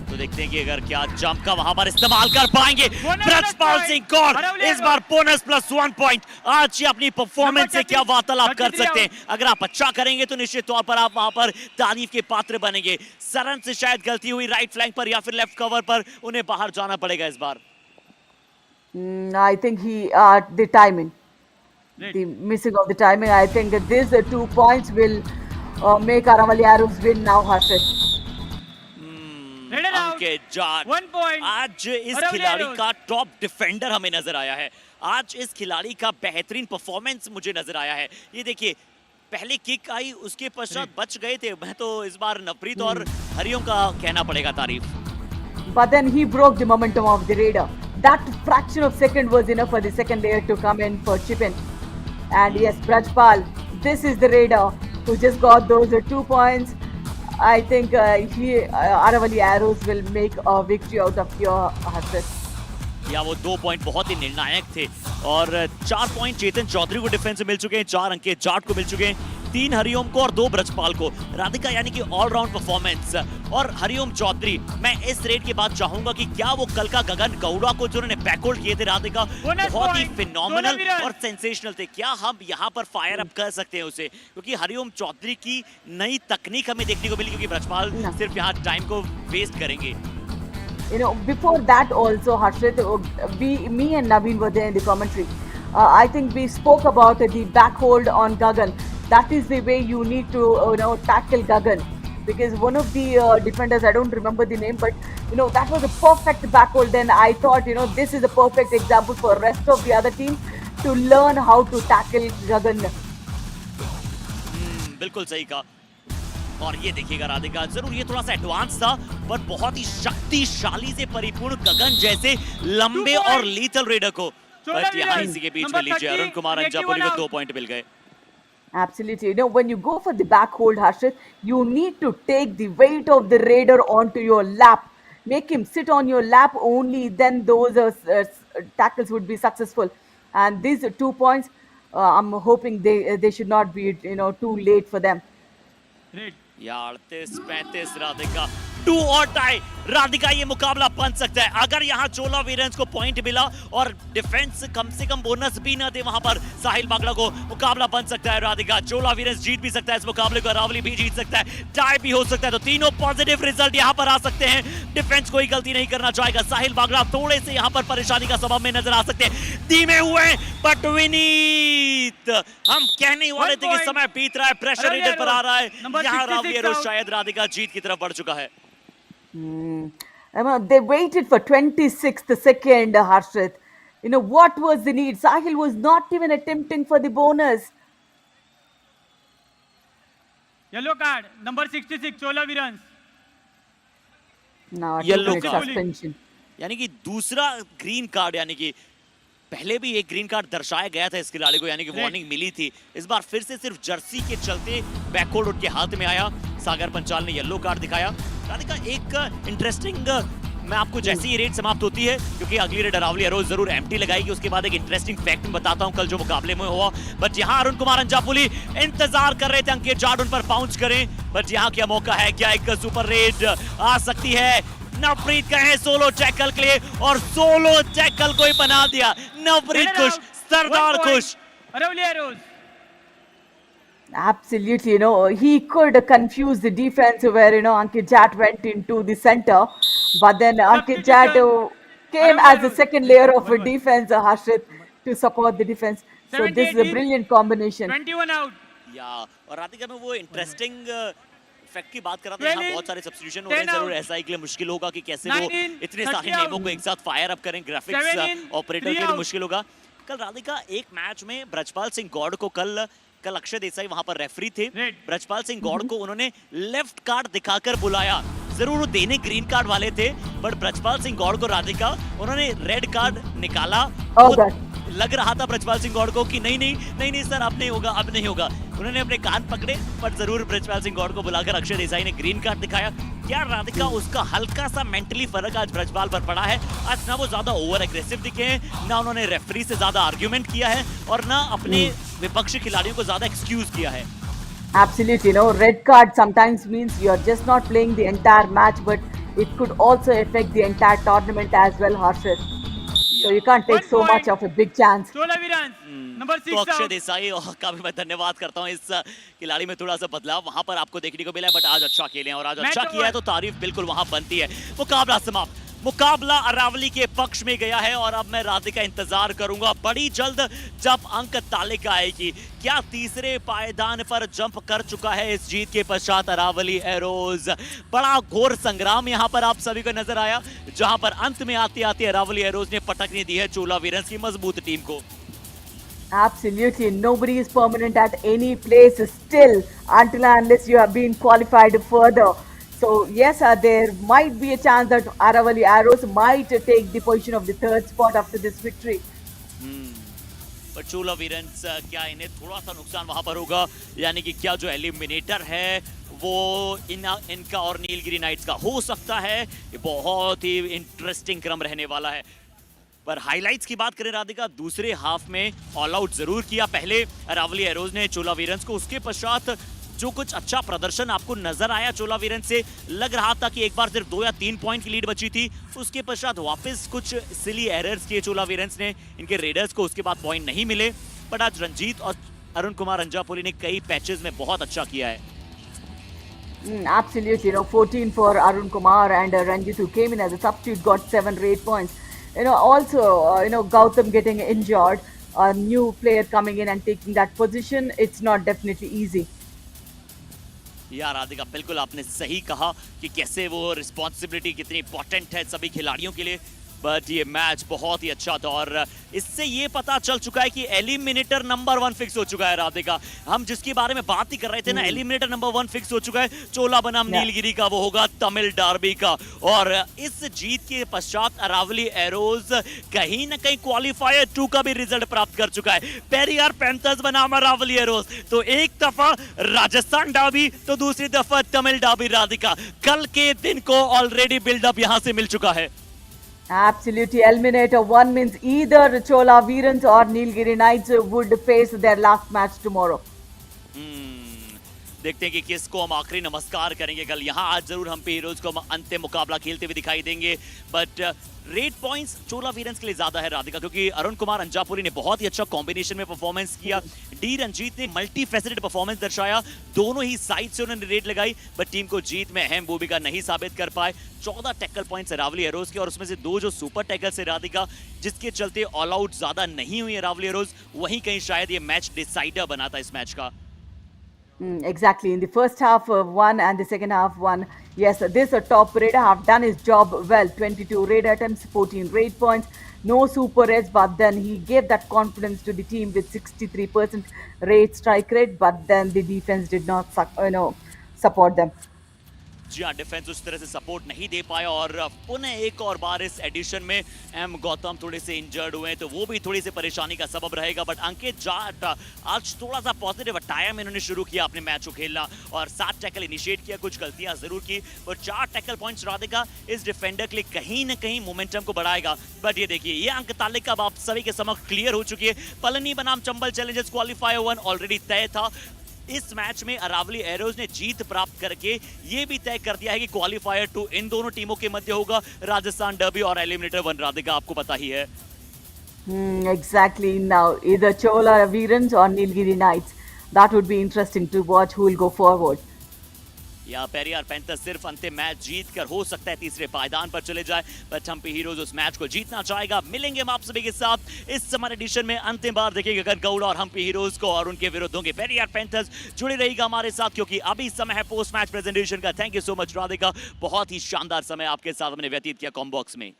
तो देखते हैं कि अगर क्या जंप का वहां पर इस्तेमाल कर पाएंगे ब्रजपाल सिंह कौर। इस बार बोनस +1 पॉइंट। आज ये अपनी परफॉर्मेंस से क्या वार्तालाप कर सकते हैं। अगर आप अच्छा करेंगे तो निश्चित तौर पर आप वहां पर तारीफ के पात्र बनेंगे। सरन से शायद गलती हुई राइट फ्लैंक पर या फिर लेफ्ट कवर पर, उन्हें बाहर जाना पड़ेगा इस बार। I think the timing, the missing of the timing. I think that these 2 points will make Aravali Arrows win now, Harshit. Ankit Jat 1 point. आज इस खिलाड़ी का टॉप डिफेंडर हमें नजर आया है। आज इस खिलाड़ी का बेहतरीन परफॉर्मेंस मुझे नजर आया है। ये देखिए, पहले किक आई, उसके पश्चात बच गए थे। मैं तो इस बार नवप्रीत और हरिओम का कहना पड़ेगा तारीफ। But then he broke the momentum of the raider. That fraction of second was enough for the second layer to come in for chip in. And yes, Brajpal, this is the raider who just got those 2 points. I think Aravali Arrows will make a victory out of your Harshit. या वो 2 point बहुत ही निर्णायक थे, और 4 point चेतन चौधरी को defence में मिल चुके हैं, 4 अंकित जाट को मिल चुके हैं। 3 हरिओम को और 2 ब्रजपाल को। राधिका यानी कि ऑलराउंड परफॉर्मेंस। और हरिओम चौधरी, मैं इस रेड के बाद चाहूंगा कि क्या वो कल का गगन गौड़ा को जो उन्होंने बैकहोल्ड किए थे राधिका, बहुत ही फिनोमिनल और सेंसेशनल थे, क्या हम यहाँ पर फायर अप कर सकते हैं उसे? क्योंकि हरिओम चौधरी की नई तकनीक हमें देखने को मिली, क्योंकि ब्रजपाल सिर्फ यहाँ टाइम को वेस्ट करेंगे। You know, before that also, Harshit, me and Naveen were there in the commentary. I think we spoke about the back hold on Gagan. That is the way you need to, tackle Gagan. Because one of the defenders, I don't remember the name, but, that was a perfect back hold. Then I thought, this is a perfect example for rest of the other teams to learn how to tackle Gagan. बिल्कुल सही कहा। और ये देखिएगा राधिका, जरूर ये थोड़ा सा एडवांस था, पर बहुत ही शक्तिशाली से परिपूर्ण गगन जैसे लंबे और लीथल रेडर को। बट यहाँ इसी के बीच में लीजिए अरुण कुमार अंजापुली को 2 पॉइंट मिल गए। Absolutely. When you go for the back hold, Harshit, you need to take the weight of the raider onto your lap. Make him sit on your lap only, then those tackles would be successful. And these 2 points, I'm hoping they should not be, too late for them. Red. या 38-35 राधिका, 2 और tie. Radhika ये मुकाबला बन सकता है अगर यहाँ चोला वीरेंस को पॉइंट मिला और डिफेंस कम से कम बोनस भी ना दे वहां पर साहिल बागड़ा को। मुकाबला बन सकता है राधिका, चोला वीरेंस जीत भी सकता है इस मुकाबले को, अरावली भी जीत सकता है, टाई भी हो सकता है। तो तीनों पॉजिटिव रिजल्ट यहाँ पर आ सकते हैं। डिफेंस कोई गलती नहीं करना चाहेगा, साहिल बागड़ा थोड़े से यहाँ पर परेशानी का सबब में नजर आ सकते हैं, धीमे हुए बट विनीत, हम कहने वाले थे कि समय बीत रहा है, प्रेशर रीडर पर आ रहा है, यहाँ अरावली रोज शायद राधिका जीत की तरफ बढ़ चुका है। They waited for 26th second, Harshit. What was the need? Sahil was not even attempting for the bonus. Yellow card, number 66, Chola Virans. Now, Yellow card. suspension. यानी कि दूसरा ग्रीन कार्ड, यानी कि पहले भी एक ग्रीन कार्ड दर्शाया गया था इस खिलाड़ी को, यानी कि वार्निंग मिली थी। इस बार फिर से सिर्फ जर्सी के चलते बैकहोल्ड उनके हाथ में आया। सागर पंचाल ने येलो कार्ड दिखाया। राधिका एक इंटरेस्टिंग, मैं आपको जैसे ही रेड समाप्त होती है, क्योंकि अगली रेड अरावली अरोज जरूर एम्प्टी लगाएगी, उसके बाद एक इंटरेस्टिंग फैक्ट मैं बताता हूं कल जो मुकाबले में हुआ। बट यहाँ अरुण कुमार अंजापुली इंतजार कर रहे थे अंकित जाट उन पर पाउंच करें, बट यहाँ क्या मौका है, क्या एक सुपर रेड आ सकती है? नवप्रीत कहे सोलो टैकल के लिए और सोलो टैकल को ही बना दिया। नवप्रीत खुश, सरदार खुश। Aravali Arrows. Absolutely, he could confuse the defense where, Ankit Jat went into the center, but then Ankit Jat came as the second layer of defense, Harshit, to support the defense. So this is a brilliant combination. 21 out. या और राधिका में वो interesting fact की बात कर रहा था, यहाँ बहुत सारे सब्स्टिट्यूशन हो रहे हैं, जरूर ऐसा के लिए मुश्किल होगा कि कैसे वो इतने सारे नेमों को एक साथ फायर अप करें, ग्राफिक्स ऑपरेटर के लिए मुश्किल होगा। कल राधिका एक मैच में ब्रजपाल सिंह गौड़ को कल अक्षय देसाई वहां पर रेफरी थे, ब्रजपाल सिंह गौड़ को उन्होंने लेफ्ट कार्ड दिखाकर बुलाया। जरूर वो देने ग्रीन कार्ड वाले थे, बट ब्रजपाल सिंह गौड़ को राधिका उन्होंने रेड कार्ड निकाला। लग रहा था ब्रजपाल सिंह गौड़ को कि नहीं सर अब नहीं होगा, अब नहीं होगा। उन्होंने अपने कान पकड़े, पर जरूर ब्रजपाल सिंह गौड़ को बुलाकर अक्षय देसाई ने ग्रीन कार्ड दिखाया। क्या राधिका उसका हल्का सा मेंटली फर्क आज ब्रजपाल पर पड़ा है? आज ना वो ज्यादा ओवर एग्रेसिव दिखे हैं, ना उन्होंने रेफरी से ज्यादा आर्ग्यूमेंट किया है, और ना अपने विपक्षी खिलाड़ियों को ज्यादा एक्सक्यूज किया है। Absolutely, red card sometimes means you're just not playing the entire match, but it could also affect the entire tournament as well, Harshit. So you can't take so much of a big chance. Chola Virans, number 6 तो Akshay out. Desai का भी मैं धन्यवाद करता हूँ, इस खिलाड़ी में थोड़ा सा बदलाव वहां पर आपको देखने को मिला है, बट आज अच्छा खेले हैं और आज अच्छा किया है तो तारीफ बिल्कुल वहां बनती है। मुकाबला समाप्त, मुकाबला अरावली के पक्ष में गया है और अब मैं राधिका इंतजार करूंगा बड़ी जल्द जब अंक तालिका आएगी। क्या तीसरे पायदान पर जंप कर चुका है इस जीत के पश्चात अरावली एरोज? बड़ा घोर संग्राम यहां पर आप सभी को नजर आया, जहां पर अंत में आते आते अरावली एरोज ने पटकने दी है चोला वीरंस की मजबूत टीम को। Absolutely, nobody is permanent at any place still until and unless you have been qualified further. So yes, there might be a chance that Aravali Arrows might take the position of the third spot after this victory. पर चोला वीरंस क्या इन्हें थोड़ा सा नुकसान वहां पर होगा, यानी कि क्या जो एलिमिनेटर है वो इनका और नीलगिरी नाइट्स का हो सकता है? ये बहुत ही इंटरेस्टिंग क्रम रहने वाला है। पर हाइलाइट्स की बात करें राधिका, दूसरे हाफ में ऑल आउट जरूर किया पहले अरावली एरोज ने चोलावीरंस को, उसके पश्चात जो कुछ अच्छा प्रदर्शन आपको नजर आया चोलावीरंस से, लग रहा था कि एक बार सिर्फ 2 या 3 पॉइंट की लीड बची थी, उसके पश्चात वापस कुछ सिली एरर्स किए चोलावीरंस ने, इनके रेडर्स को उसके बाद पॉइंट नहीं मिले। बट आज रंजीत और अरुण कुमार अंजापुली ने कई पैचेस में बहुत अच्छा किया है। Absolutely, 14 for Arun Kumar and Ranjit, who came in as a substitute, got 7 or 8 points. Also, Gautam getting injured, a new player coming in and taking that position, it's not definitely easy. यार राधिका, बिल्कुल आपने सही कहा कि कैसे वो responsibility कितनी important है सभी खिलाड़ियों के लिए। बट ये मैच बहुत ही अच्छा था और इससे ये पता चल चुका है कि एलिमिनेटर नंबर 1 फिक्स हो चुका है राधिका। हम जिसके बारे में बात ही कर रहे थे ना, एलिमिनेटर नंबर 1 फिक्स हो चुका है। चोला बनाम नीलगिरी का वो होगा तमिल डार्बी का, और इस जीत के पश्चात अरावली एरोज कहीं ना कहीं क्वालिफायर 2 का भी रिजल्ट प्राप्त कर चुका है। पेरियार पैंथर्स बनाम अरावली एरोज, तो एक दफा राजस्थान डार्बी तो दूसरी दफा तमिल डार्बी राधिका। कल के दिन को ऑलरेडी बिल्डअप यहां से मिल चुका है। Absolutely, eliminator 1 means either Chola Veerans or Nilgiri Knights would face their last match tomorrow. देखते हैं कि किसको हम आखिरी नमस्कार करेंगे कल। यहाँ आज जरूर हम पे हीरोज को अंतिम मुकाबला खेलते हुए दिखाई देंगे, बट रेट पॉइंट्स चोला वीरंस के लिए ज्यादा है राधिका, क्योंकि अरुण कुमार अंजापुरी ने बहुत ही अच्छा कॉम्बिनेशन में परफॉर्मेंस किया। डी रंजीत ने मल्टी फैसेटेड परफॉर्मेंस दर्शाया, दोनों ही साइड से उन्होंने रेट लगाई, बट टीम को जीत में अहम भूमिका नहीं साबित कर पाए। 14 टैकल पॉइंट्स अरावली एरोज के, और उसमें से 2 जो सुपर टैकल से राधिका, जिसके चलते ऑल आउट ज्यादा नहीं हुई अरावली एरोज, वहीं कहीं शायद ये मैच डिसाइडर बना था इस मैच का। Exactly. In the first half, 1 and the second half, 1. Yes, this top raider have done his job well. 22 raid attempts, 14 raid points. No super raids, but then he gave that confidence to the team with 63% raid strike rate. But then the defense did not, support them. जी हाँ, defence उस तरह से support नहीं दे पाया, और पुनः एक और बार इस एडिशन में एम गौतम थोड़े से इंजर्ड हुए, तो वो भी थोड़ी सी परेशानी का सबब रहेगा। बट अंकित जाट आज थोड़ा सा पॉजिटिव अटायर में इन्होंने शुरू किया अपने मैच को खेलना, और 7 टैकल इनिशिएट किया, कुछ गलतियां जरूर की, और 4 टैकल पॉइंट्स राधिका इस डिफेंडर के लिए कहीं ना कहीं मोमेंटम को बढ़ाएगा। बट ये देखिए, ये अंक तालिका अब आप सभी के समक्ष क्लियर हो चुकी है। पलनी बनाम चंबल चैलेंजर्स क्वालिफायर 1 ऑलरेडी तय था। इस मैच में अरावली एरोज ने जीत प्राप्त करके ये भी तय कर दिया है कि क्वालिफायर 2 इन दोनों टीमों के मध्य होगा, राजस्थान डर्बी और एलिमिनेटर 1 राधिका, आपको पता ही है। Exactly. Now, either Chola Veerans or Nilgiri Knights. That would be interesting to watch who will go forward. या पेरियार पैंथर सिर्फ अंतिम मैच जीत कर हो सकता है तीसरे पायदान पर चले जाए, बट हम्पी हीरोज उस मैच को जीतना चाहेगा। मिलेंगे हम आप सभी के साथ इस समर एडिशन में, अंतिम बार देखेंगे गगन गौड़ और हम्पी हीरोज को, और उनके विरुद्ध होंगे पेरियार पैंथर्स। जुड़े रहिएगा हमारे साथ, क्योंकि अभी समय है पोस्ट मैच प्रेजेंटेशन का। Thank you so much Radhika, बहुत ही शानदार समय आपके साथ हमने व्यतीत किया कॉम्बॉक्स में।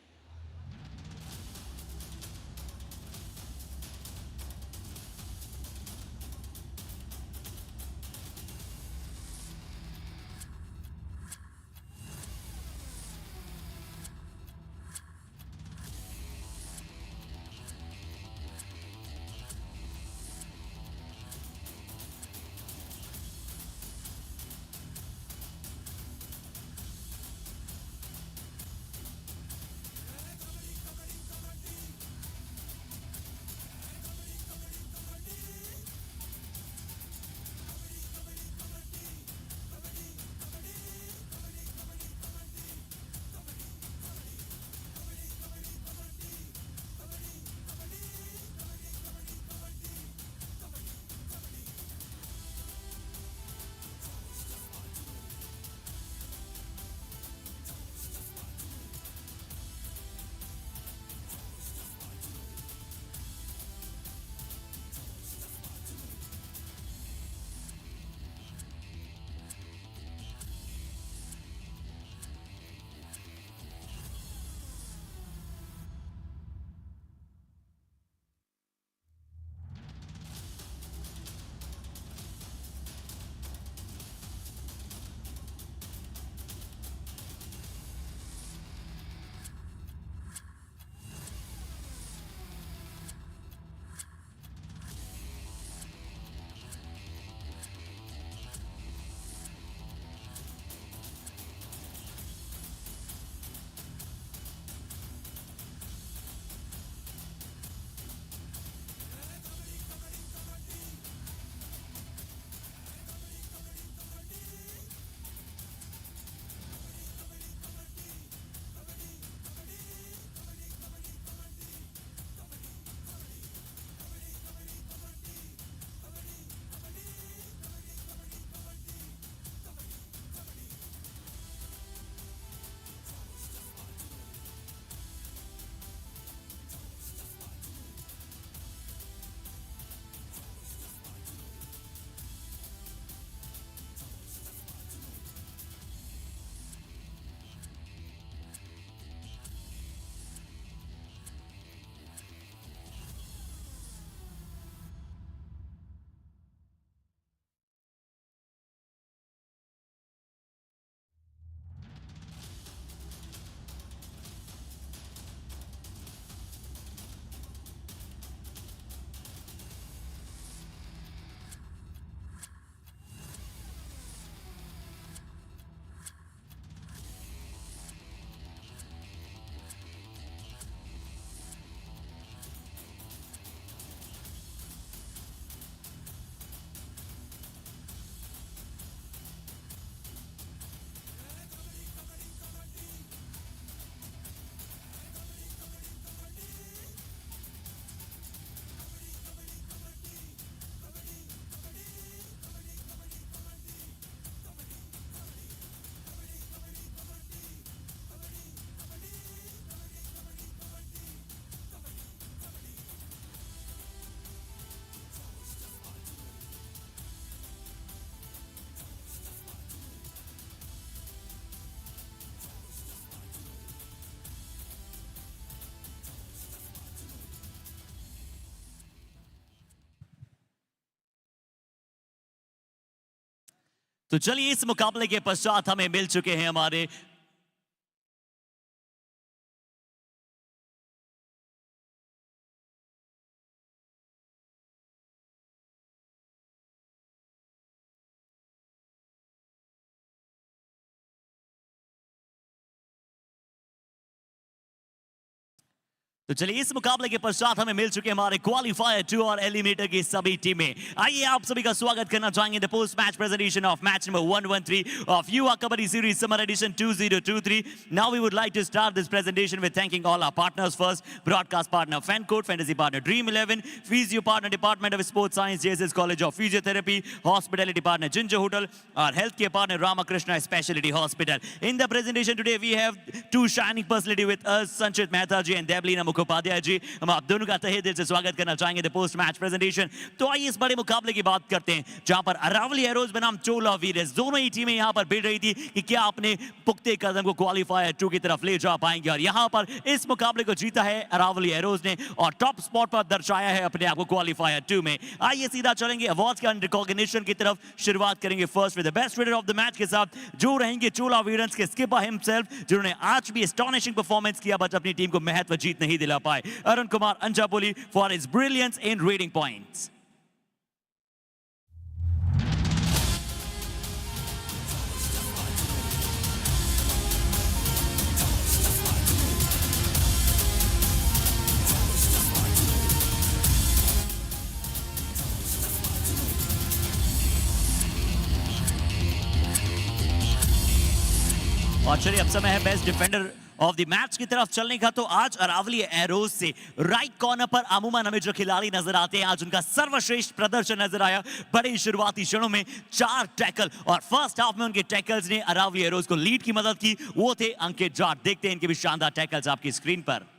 चलिए इस मुकाबले के पश्चात हमें मिल चुके हैं हमारे तो चलिए इस मुकाबले के पश्चात हमें मिल चुके हमारे क्वालिफायर 2 और एलिमिनेटर की सभी टीमें। आइए आप सभी का स्वागत करना चाहेंगे the post match presentation of match number 113 of Yuva Kabaddi Series Summer Edition 2023. Now we would like to start this presentation with thanking all our partners first. Broadcast partner FanCode, Fantasy partner Dream 11, Physio partner Department of Sports Science, JSS College of Physiotherapy, Hospitality partner Ginger Hotel, our healthcare partner Ramakrishna Specialty Hospital. In the presentation today we have two shining personality with us, Sanchit Mehta ji and Deblina Upadhyay ji. हम आप दोनों का तहे दिल से स्वागत करना चाहेंगे द पोस्ट मैच प्रेजेंटेशन। तो आइए इस बड़े मुकाबले की बात करते हैं जहां पर अरावली एरोज बनाम चोला वीरस दोनों ही टीमें यहां पर भिड़ रही थी कि क्या अपने पुख्ते कदम को क्वालिफायर 2 की तरफ ले जा पाएंगे, और यहां पर इस मुकाबले को जीता है अरावली एरोज ने और टॉप स्पॉट पर दर्शाया है अपने आप को क्वालिफायर 2 में। आइए सीधा चलेंगे अवार्ड्स के रिकॉग्निशन की तरफ। शुरुआत करेंगे first with the best raider of the match के साथ, जो रहेंगे चोला वीरस के स्किपर हिमसेल्फ, जिन्होंने आज भी एस्टॉनिशिंग परफॉर्मेंस किया बट अपनी टीम को महत्व जीत नहीं दिला पाए। Arun Kumar Anjapuli for his brilliance in reading points. और चलिए अब समय है best defender of the match की तरफ चलने का। तो आज अरावली एरोज से राइट कॉर्नर पर अमूमन हमें जो खिलाड़ी नजर आते हैं, आज उनका सर्वश्रेष्ठ प्रदर्शन नजर आया। बड़े शुरुआती क्षणों में 4 टैकल और फर्स्ट हाफ में उनके टैकल्स ने अरावली एरोज को लीड की मदद की। वो थे अंकित जाट। देखते हैं इनके भी शानदार टैकल्स आपकी स्क्रीन पर।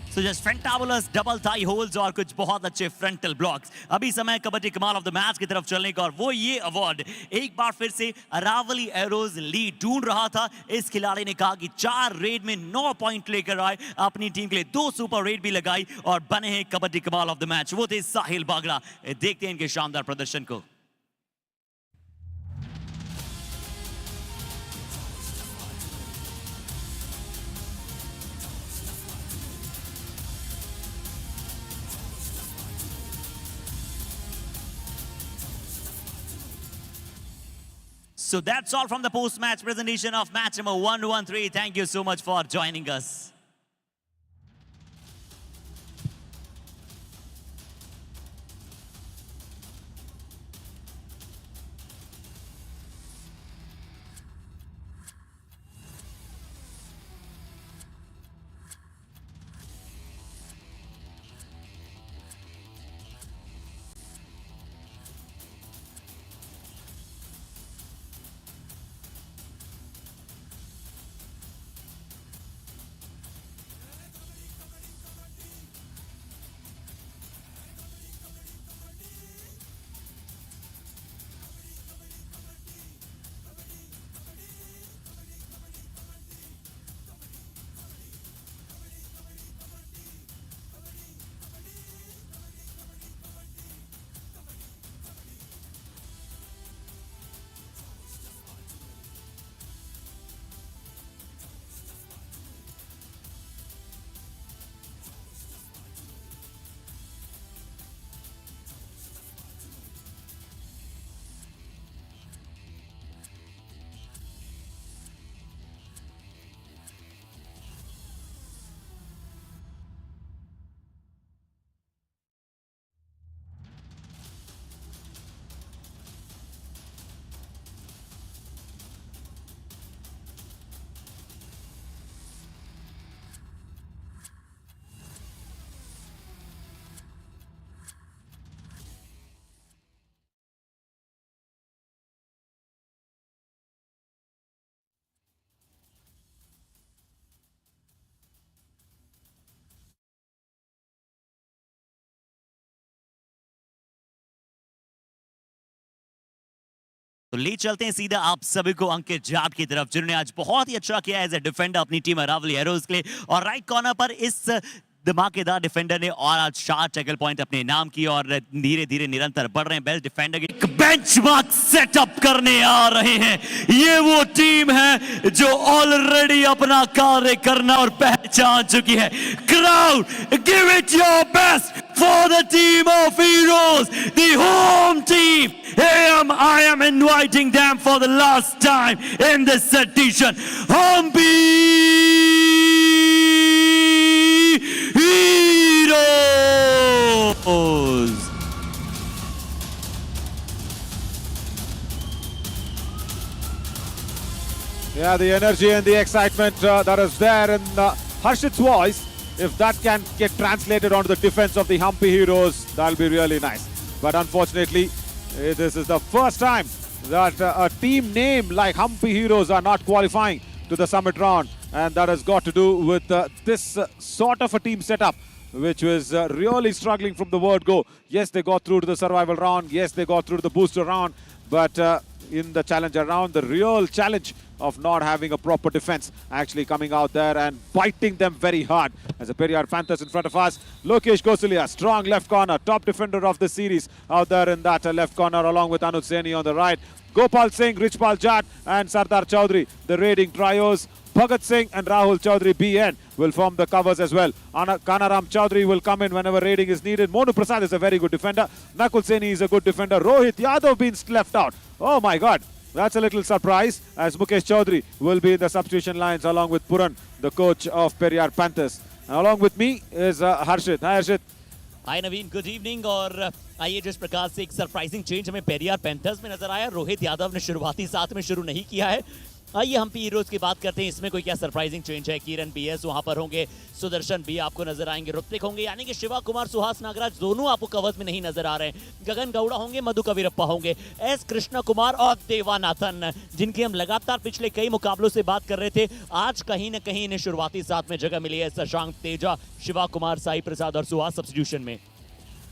So just fantabulous double thigh holds और कुछ बहुत अच्छे फ्रंटल ब्लॉक्स। अभी समय कबड्डी कमाल ऑफ द मैच की तरफ चलने का, और वो ये अवार्ड एक बार फिर से अरावली एरोज लीड ढूंढ रहा था। इस खिलाड़ी ने कहा कि 4 रेड में 9 पॉइंट लेकर आए, अपनी टीम के लिए 2 सुपर रेड भी लगाई और बने हैं कबड्डी कमाल ऑफ द मैच। वो थे साहिल बागड़ा। देखते हैं इनके शानदार प्रदर्शन को। So that's all from the post-match presentation of match number 113. Thank you so much for joining us. तो ले चलते हैं सीधा आप सभी को अंकित जाट की तरफ, जिन्होंने आज बहुत ही अच्छा किया एज ए डिफेंडर अपनी टीम अरावली एरोज के लिए। और राइट कॉर्नर पर इस धमाकेदार डिफेंडर ने और आज 4 टैकल पॉइंट अपने नाम की और धीरे धीरे निरंतर बढ़ रहे हैं। बेस्ट डिफेंडर की बेंचमार्क सेटअप करने आ रहे हैं। ये वो टीम है जो ऑलरेडी अपना कार्य करना और पहचान चुकी है। Crowd, give it your best for the team of heroes, the home team. I am inviting them for the last time in this edition. Hampi Heroes. Yeah, the energy and the excitement that is there in Harshit's voice. If that can get translated onto the defense of the Hampi Heroes, that'll be really nice. But unfortunately, this is the first time that a team name like Hampi Heroes are not qualifying to the summit round. And that has got to do with this sort of a team setup, which was really struggling from the word go. Yes, they got through to the survival round. Yes, they got through to the booster round. But in the challenger round, the real challenge of not having a proper defense actually coming out there and biting them very hard. As a Periyar Panthers in front of us, Lokesh Gosalia, strong left corner, top defender of the series out there in that left corner along with Anuj Saini on the right. Gopal Singh, Richpal Jat and Sardar Chaudhary, the raiding trios. Bhagat Singh and Rahul Chaudhary BN will form the covers as well. Kanaram Chaudhary will come in whenever raiding is needed. Monu Prasad is a very good defender. Nakul Saini is a good defender. Rohit Yadav being left out. Oh my God. That's a little surprise as Mukesh Chaudhary will be in the substitution lines along with Puran, the coach of Periyar Panthers. And along with me is Harshit. Hi Harshit. Hi Naveen, good evening. और आइए जिस प्रकार से एक surprising change हमें Periyar panthers में नजर आया, रोहित यादव ने शुरुआती साथ में शुरू नहीं किया है। आइए हम हीरोज की बात करते हैं, इसमें कोई क्या सरप्राइजिंग चेंज है। किरण बीएस वहां पर होंगे, सुदर्शन भी आपको नजर आएंगे, ऋत्विक होंगे, यानी कि शिवा कुमार, सुहास नागराज दोनों आपको कवर्स में नहीं नजर आ रहे हैं। गगन गौड़ा होंगे, मधु कवीरप्पा होंगे, एस कृष्णा कुमार और देवानाथन, जिनकी हम लगातार पिछले कई मुकाबलों से बात कर रहे थे। आज कहीं ना कहीं इन्हें शुरुआती साथ में जगह मिली है। शशांक, तेजा, शिवा कुमार, साई प्रसाद और सुहास सब्स्टिट्यूशन में।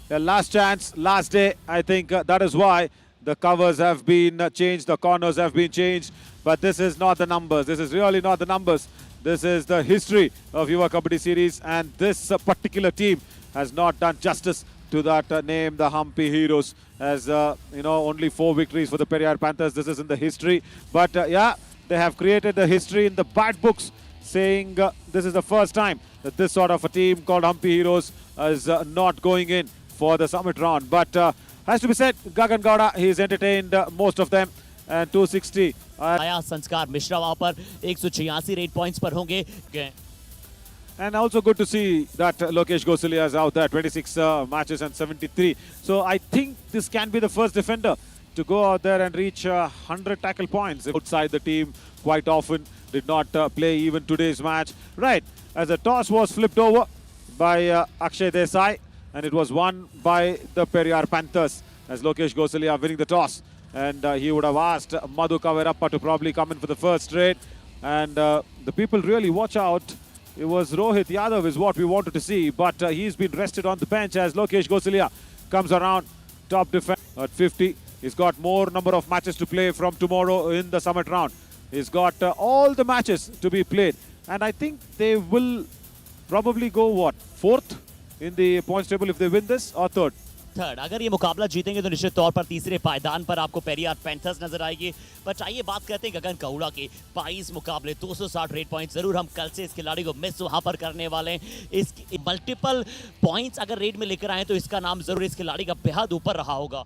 The last chance, last day. I think that is why the covers have been changed, the corners have been changed. But this is not the numbers. This is really not the numbers. This is the history of Yuva Kabaddi series, and this particular team has not done justice to that name, the Hampi Heroes. As only 4 victories for the Periyar Panthers. This is in the history. But yeah, they have created the history in the bad books, saying this is the first time that this sort of a team called Hampi Heroes is not going in for the summit round. But has to be said, Gagan Gowda, he's entertained most of them. And 260. आया संस्कार मिश्रा वहां पर 186 rate points पर होंगे। And also good to see that Lokesh Gosalia is out there, 26 matches and 73. So I think this can be the first defender to go out there and reach 100 tackle points. Outside the team quite often, did not play even today's match. Right, as the toss was flipped over by Akshay Desai, and it was won by the Periyar Panthers as Lokesh Gosalia winning the toss. And he would have asked Madhu Kavirappa to probably come in for the first trade. And the people really watch out. It was Rohit Yadav is what we wanted to see. But he's been rested on the bench as Lokesh Gosalia comes around. Top defense at 50. He's got more number of matches to play from tomorrow in the summit round. He's got all the matches to be played. And I think they will probably go, what, 4th in the points table if they win this, or 3rd? Third. अगर ये मुकाबला जीतेंगे तो निश्चित तौर पर तीसरे पायदान पर आपको पेरियार पैंथर्स नजर आएगी। बट आइए बात करते हैं गगन गौड़ा की। 22 मुकाबले, 260 रेट पॉइंट। जरूर हम कल से इस खिलाड़ी को मिस वहां पर करने वाले हैं। इस मल्टीपल पॉइंट्स अगर रेट में लेकर आए तो इसका नाम जरूर इस खिलाड़ी का बेहद ऊपर रहा होगा।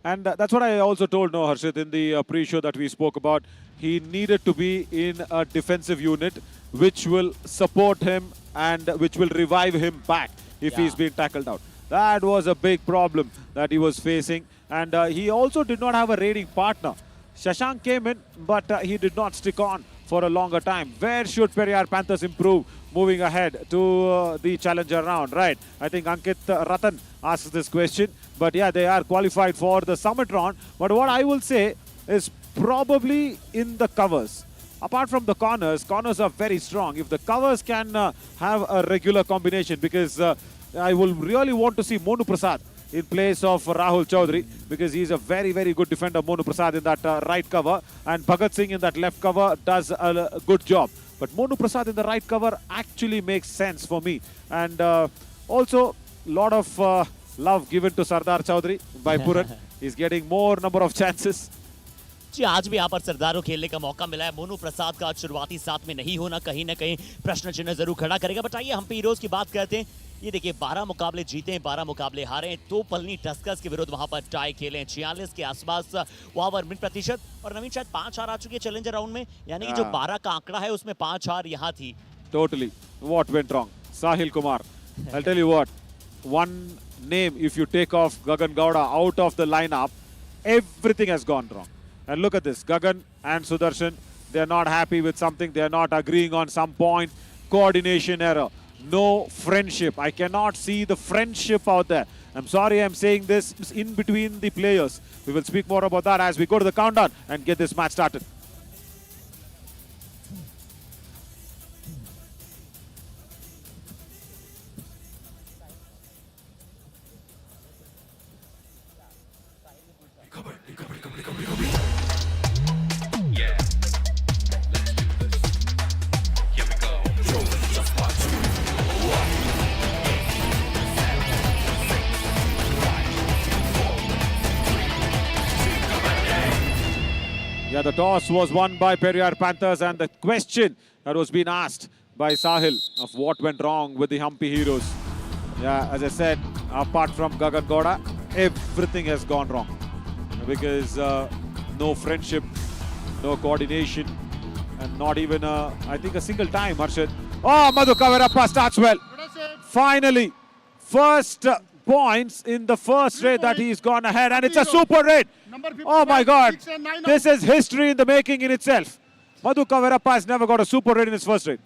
And that's what I also told Harshit in the pre-show that we spoke about. He needed to be in a defensive unit which will support him and which will revive him back if he's been tackled out. That was a big problem that he was facing. And he also did not have a raiding partner. Shashank came in, but he did not stick on for a longer time. Where should Periyar Panthers improve moving ahead to the challenger round? Right. I think Ankit Ratan asks this question. But yeah, they are qualified for the summit round. But what I will say is probably in the covers. Apart from the corners, corners are very strong. If the covers can have a regular combination, because I will really want to see Monu Prasad in place of Rahul Chaudhary, because he's a very, very good defender, Monu Prasad, in that right cover, and Bhagat Singh in that left cover does a good job. But Monu Prasad in the right cover actually makes sense for me. And also, lot of love given to Sardar Chaudhary by Puran. He's getting more number of chances. जी आज भी यहाँ पर सरदारों खेलने का मौका मिला है। मोनू प्रसाद का शुरुआती साथ में नहीं होना कहीं ना कहीं प्रश्न चिन्ह जरूर खड़ा करेगा। बट आइए हम हीरोज की बात करते हैं। ये देखिए 12 मुकाबले जीते हैं, 12 मुकाबले हारे हैं। 2 पलनी टस्कर्स के विरुद्ध वहां पर टाई खेले हैं, 46 के आसपास वहां पर विन प्रतिशत। और नवीन शायद 5 हार आ चुकी है चैलेंजर राउंड में, यानी कि जो 12 का आंकड़ा है उसमें 5 हार यहाँ थी। Totally. What went wrong? Sahil Kumar. I'll tell you what. One name, if you take off Gagan Gowda out of the lineup, everything has gone wrong. And look at this. Gagan and Sudarshan, they're not happy with something. They're not agreeing on some point. Coordination error. No friendship. I cannot see the friendship out there. I'm sorry I'm saying this in between the players. We will speak more about that as we go to the countdown and get this match started. Yeah, the toss was won by Periyar Panthers, and the question that was being asked by Sahil of what went wrong with the Hampi Heroes. Yeah, as I said, apart from Gagan Gowda, everything has gone wrong. Because no friendship, no coordination, and not even, I think, a single time, Harshad. Oh, Madhu Kavirappa starts well. Finally, first points in the first raid that he's gone ahead, and it's a super raid. Oh my God, this is history in the making in itself. Madhu Kavirappa has never got a super raid in his first raid.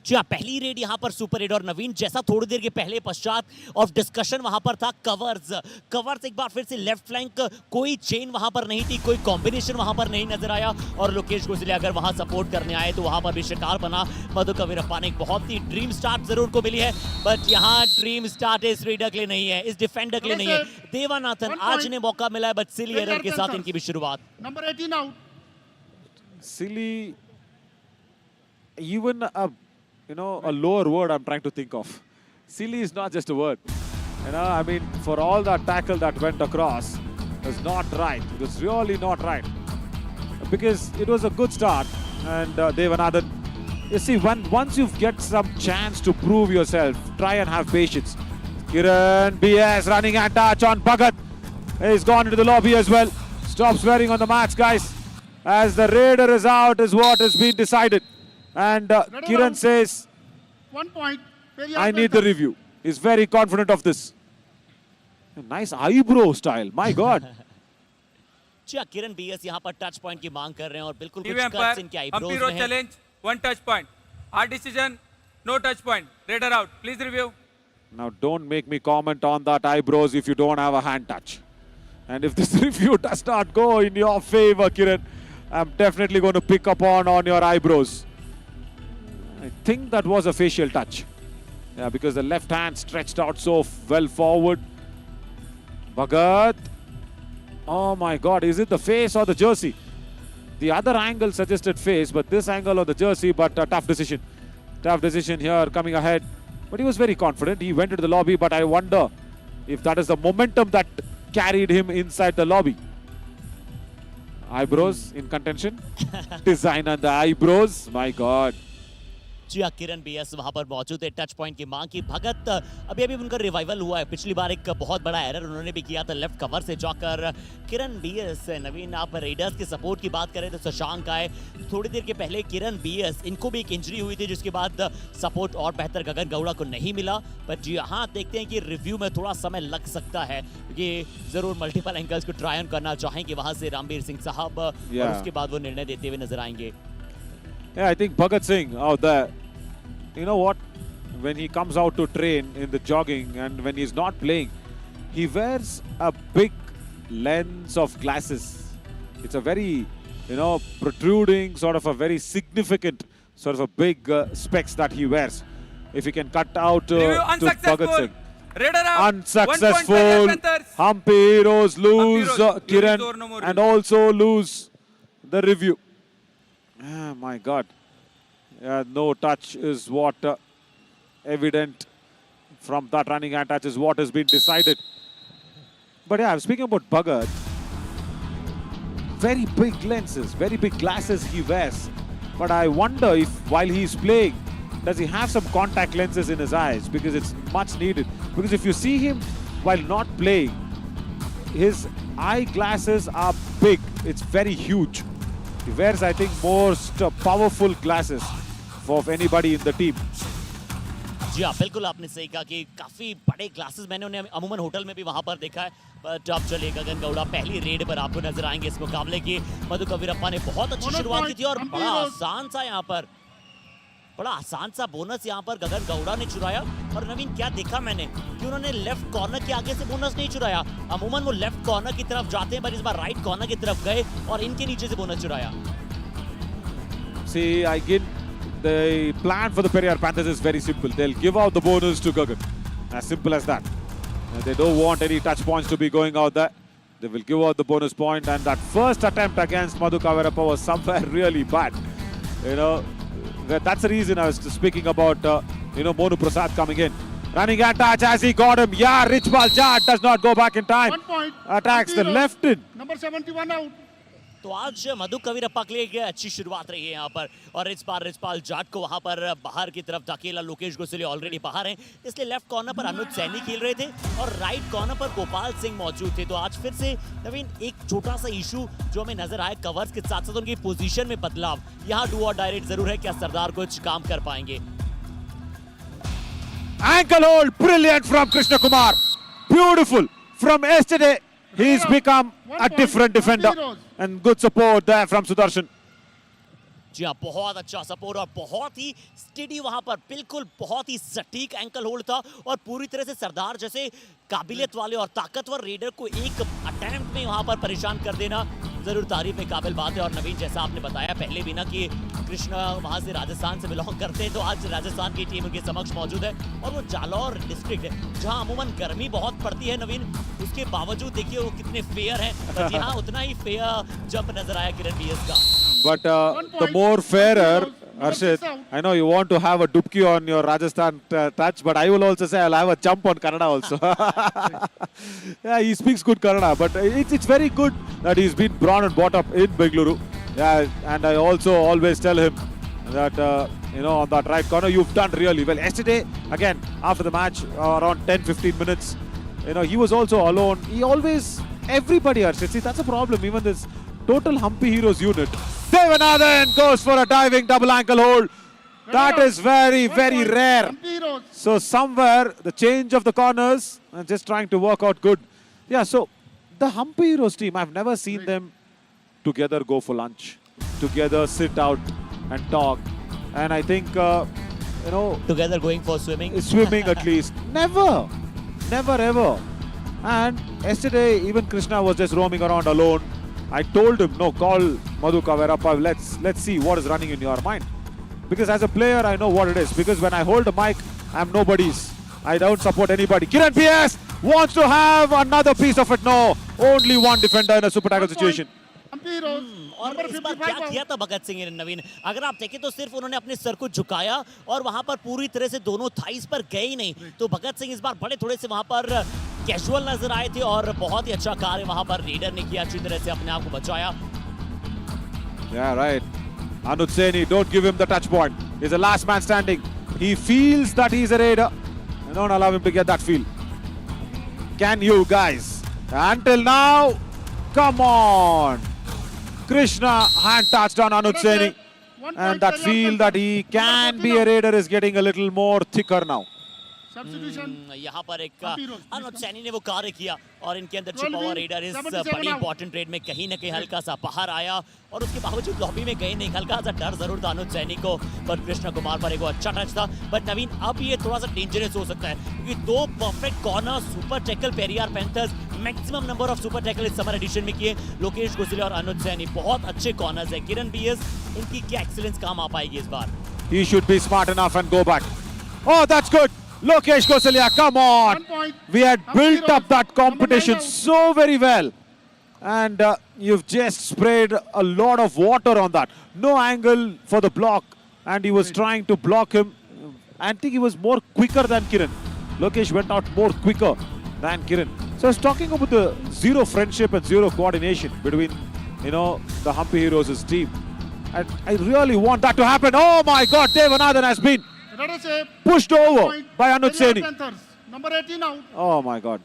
जी हाँ, पहली red यहाँ पर super red. और नवीन जैसा थोड़ी देर के पहले पश्चात ऑफ डिस्कशन वहां पर था कवर्स एक बार फिर से लेफ्ट फ्लैंक, कोई चेन वहां पर नहीं थी, कोई कॉम्बिनेशन वहां पर नहीं नजर आया। और लोकेश गुजले अगर वहां सपोर्ट करने आए तो वहां पर भी शिकार बना मधु कवीरप्पा ने। एक बहुत ही ड्रीम स्टार्ट जरूर को मिली है, बट यहाँ ड्रीम स्टार्ट इस रेडर के लिए नहीं है, इस डिफेंडर के लिए नहीं है। देवानाथन आज ने मौका मिला है, बट सिली एरर के साथ इनकी भी शुरुआत। Number 18 out. Silly, even a lower word I'm trying to think of. Silly is not just a word. I mean, for all that tackle that went across, it was not right. It was really not right. Because it was a good start, and Devanathan, you see, once you get some chance to prove yourself, try and have patience. Kiran BS running and touch on Bhagat. He's gone into the lobby as well. Stop swearing on the mats, guys. As the raider is out is what has been decided. And Kiran says, 1 point. I need the review. He's very confident of this. Nice eyebrow style. My God. Kiran BS यहाँ पर touch point की मांग कर रहे हैं और बिल्कुल TV कुछ एम्पायर कट्स इनके आईब्रोज हम्पी रोड में हैं। Challenge 1 touch point or decision no touch point raider out please review Now don't make me comment on that eyebrows if you don't have a hand touch. And if this review does not go in your favor, Kiran, I'm definitely going to pick up on your eyebrows. I think that was a facial touch. Yeah, because the left hand stretched out so well forward. Bhagat. Oh my God, is it the face or the jersey? The other angle suggested face, but this angle of the jersey, but a tough decision. Tough decision here coming ahead. But he was very confident. He went into the lobby, but I wonder if that is the momentum that carried him inside the lobby. Eyebrows in contention. Design on the eyebrows. My God. जी हाँ, किरण BS वहां पर मौजूद है। Touch point की मांग की। भगत अभी अभी उनका रिवाइवल हुआ है। पिछली बार एक बहुत बड़ा एरर उन्होंने भी किया था लेफ्ट कवर से जाकर। किरण बीएस, नवीन आप रेडर्स के सपोर्ट की बात करें तो शशांक आए थोड़ी देर के पहले। किरण बीएस इनको भी एक इंजरी हुई थी जिसके बाद सपोर्ट और बेहतर गगन गौड़ा को नहीं मिला। पर जी हाँ, देखते हैं कि रिव्यू में थोड़ा समय लग सकता है क्योंकि जरूर मल्टीपल एंगल्स को ट्राई ऑन करना चाहेंगे वहां से रामबीर सिंह साहब और उसके बाद वो निर्णय देते हुए नजर आएंगे। Yeah, I think Bhagat Singh out there, you know what, when he comes out to train in the jogging and when he's not playing, he wears a big lens of glasses. It's a very, protruding, sort of a very significant, sort of a big specs that he wears. If he can cut out to Bhagat Singh. Raider out. 1 point for Unsuccessful. Panthers. Humpy Heroes lose Heroes, you Kiran score no more and review. also lose the review. Ah, my God. No touch is what evident from that running hand touch is what has been decided. But yeah, I'm speaking about Bhagat. Very big lenses, very big glasses he wears. But I wonder if while he's playing, does he have some contact lenses in his eyes? Because it's much needed. Because if you see him while not playing, his eyeglasses are big. It's very huge. He wears, I think, most powerful glasses for anybody in the team. जी हाँ बिल्कुल आपने सही कहा कि काफी बड़े glasses मैंने उन्हें अमूमन होटल में भी वहां पर देखा है। बट अब चलिए गगन गौड़ा पहली रेड पर आपको नजर आएंगे इस मुकाबले की। मधु कबीरप्पा ने बहुत अच्छी शुरुआत की थी और बड़ा आसान सा यहाँ पर बड़ा आसान सा बोनस यहाँ पर गगन गौड़ा ने चुराया। और नवीन क्या देखा मैंने कि उन्होंने लेफ्ट कॉर्नर के आगे से बोनस नहीं चुराया। अमूमन वो लेफ्ट कॉर्नर की तरफ जाते हैं पर इस बार राइट कॉर्नर की तरफ गए और इनके नीचे से बोनस चुराया। See, the plan for the Periyar Panthers is very simple. They'll give out the bonus to Gagan. As simple as that. They don't want any touch points to be going out there. They will give out the bonus point. And that first attempt against Madhu Kavirappa was somewhere really bad. You know, that's the reason I was speaking about, Monu Prasad coming in. Running at touch as he got him. Yeah, Richpal Jad does not go back in time. 1 point. Attacks the left in. Number 71 out. तो आज मधु कबीरप्पा के लिए एक अच्छी शुरुआत रही है यहाँ पर और इस बार रिचपाल जाट को वहां पर बाहर की तरफ धकेला। लोकेश गोसले ऑलरेडी बाहर हैं, इसलिए लेफ्ट कॉर्नर पर अनुज सैनी खेल रहे थे और राइट कॉर्नर पर गोपाल सिंह मौजूद थे। तो आज फिर से नवीन एक छोटा सा इशू जो हमें नजर आया कवर्स के साथ साथ उनकी पोजीशन में बदलाव। यहाँ डू और डायरेक्ट जरूर है, क्या सरदार कुछ काम कर पाएंगे? Ankle hold, brilliant from Krishna Kumar. Beautiful. From yesterday, he's become a different defender. And good support there from Sudarshan. जी हाँ बहुत अच्छा सपोर्ट और बहुत ही स्टेडी वहां पर, बिल्कुल बहुत ही सटीक एंकल होल्ड था और पूरी तरह से सरदार जैसे काबिलियत वाले और ताकतवर रेडर को एक अटेम्प्ट में वहां पर परेशान कर देना जरूर तारीफ में काबिल बात है। और नवीन जैसा आपने बताया पहले भी ना कि कृष्णा वहां से राजस्थान से बिलोंग करते हैं, तो आज राजस्थान की टीम उनके समक्ष मौजूद है और वो जालौर डिस्ट्रिक्ट है जहां अमूमन गर्मी बहुत पड़ती है नवीन, उसके बावजूद देखिए वो कितने फेयर हैं। बट यहाँ उतना ही फेयर जंप नजर आया किरण बीएस का। But the more fairer, Harshit, I know you want to have a dubki on your Rajasthan touch, but I will also say I'll have a jump on Kannada also. Yeah, he speaks good Kannada, but it's very good that he's been born and brought up in Bengaluru. Yeah, and I also always tell him that, on that right corner, you've done really well. Yesterday, again, after the match, around 10-15 minutes, he was also alone. He always, everybody, Harshit, see, that's a problem, even this total Humpy Heroes unit. Devanathan goes for a diving double ankle hold. That is very, very rare. So somewhere the change of the corners and just trying to work out good. Yeah, so the Humpy Heroes team, I've never seen them together go for lunch, together sit out and talk. And I think, together going for swimming. Swimming at least. Never ever. And yesterday even Krishna was just roaming around alone. I told him, no, call Madhu Kavirappa, let's see what is running in your mind. Because as a player, I know what it is. Because when I hold a mic, I'm nobody's. I don't support anybody. Kiran PS wants to have another piece of it. No, only one defender in a super tackle situation. और इस बार क्या किया था भगत सिंह ने नवीन, अगर आप देखें तो सिर्फ उन्होंने अपने सर को झुकाया और वहां पर पूरी तरह से दोनों थाइस पर गए ही नहीं। तो भगत सिंह इस बार बड़े थोड़े से वहां पर कैजुअल नजर आए थे और बहुत ही अच्छा कार्य वहां पर रीडर ने किया, अच्छी तरह से अपने आप को बचाया। Yeah, right. Anuj Saini, don't give him the touch point. He's the last man standing. He feels that he's a raider. Don't allow him to get that feel. Can you guys? Until now, come on. Krishna hand touched on Anuj Saini. And that feel that he can be a raider is getting a little more thicker now. यहाँ पर एक अनुज सैनी ने वो कार्य किया और इनके अंदर छुपा हुआ रेडर इस बड़ी इंपॉर्टेंट रेड में कहीं ना कहीं हल्का सा बाहर आया और उसके बावजूद लॉबी में गए नहीं। हल्का सा डर जरूर था अनुज सैनी को, पर कृष्णा कुमार पर एक अच्छा टच था। बट नवीन अब ये थोड़ा सा डेंजरस हो सकता है क्योंकि दो perfect corner super tackle Periyar panthers maximum number of super tackle इस समर एडिशन में किए लोकेश गोसले और अनुज सैनी, बहुत अच्छे कॉर्नर्स है। किरण बीएस इनकी क्या एक्सीलेंस काम आ पाएगी इस बार? He should be smart enough and go back. Oh, that's good. Lokesh Kosalia, come on. 1 point. We had Hampi built Heroes. up that competition Number 9 out. so very well. And you've just sprayed a lot of water on that. No angle for the block. And he was trying to block him. I think he was more quicker than Kiran. Lokesh went out more quicker than Kiran. So I was talking about the zero friendship and zero coordination between, the Hampi Heroes' team. And I really want that to happen. Oh my God, Devanathan has been Let us say pushed over point. by Anuj Periyar Saini. Panthers. Number 18 out. Oh my God.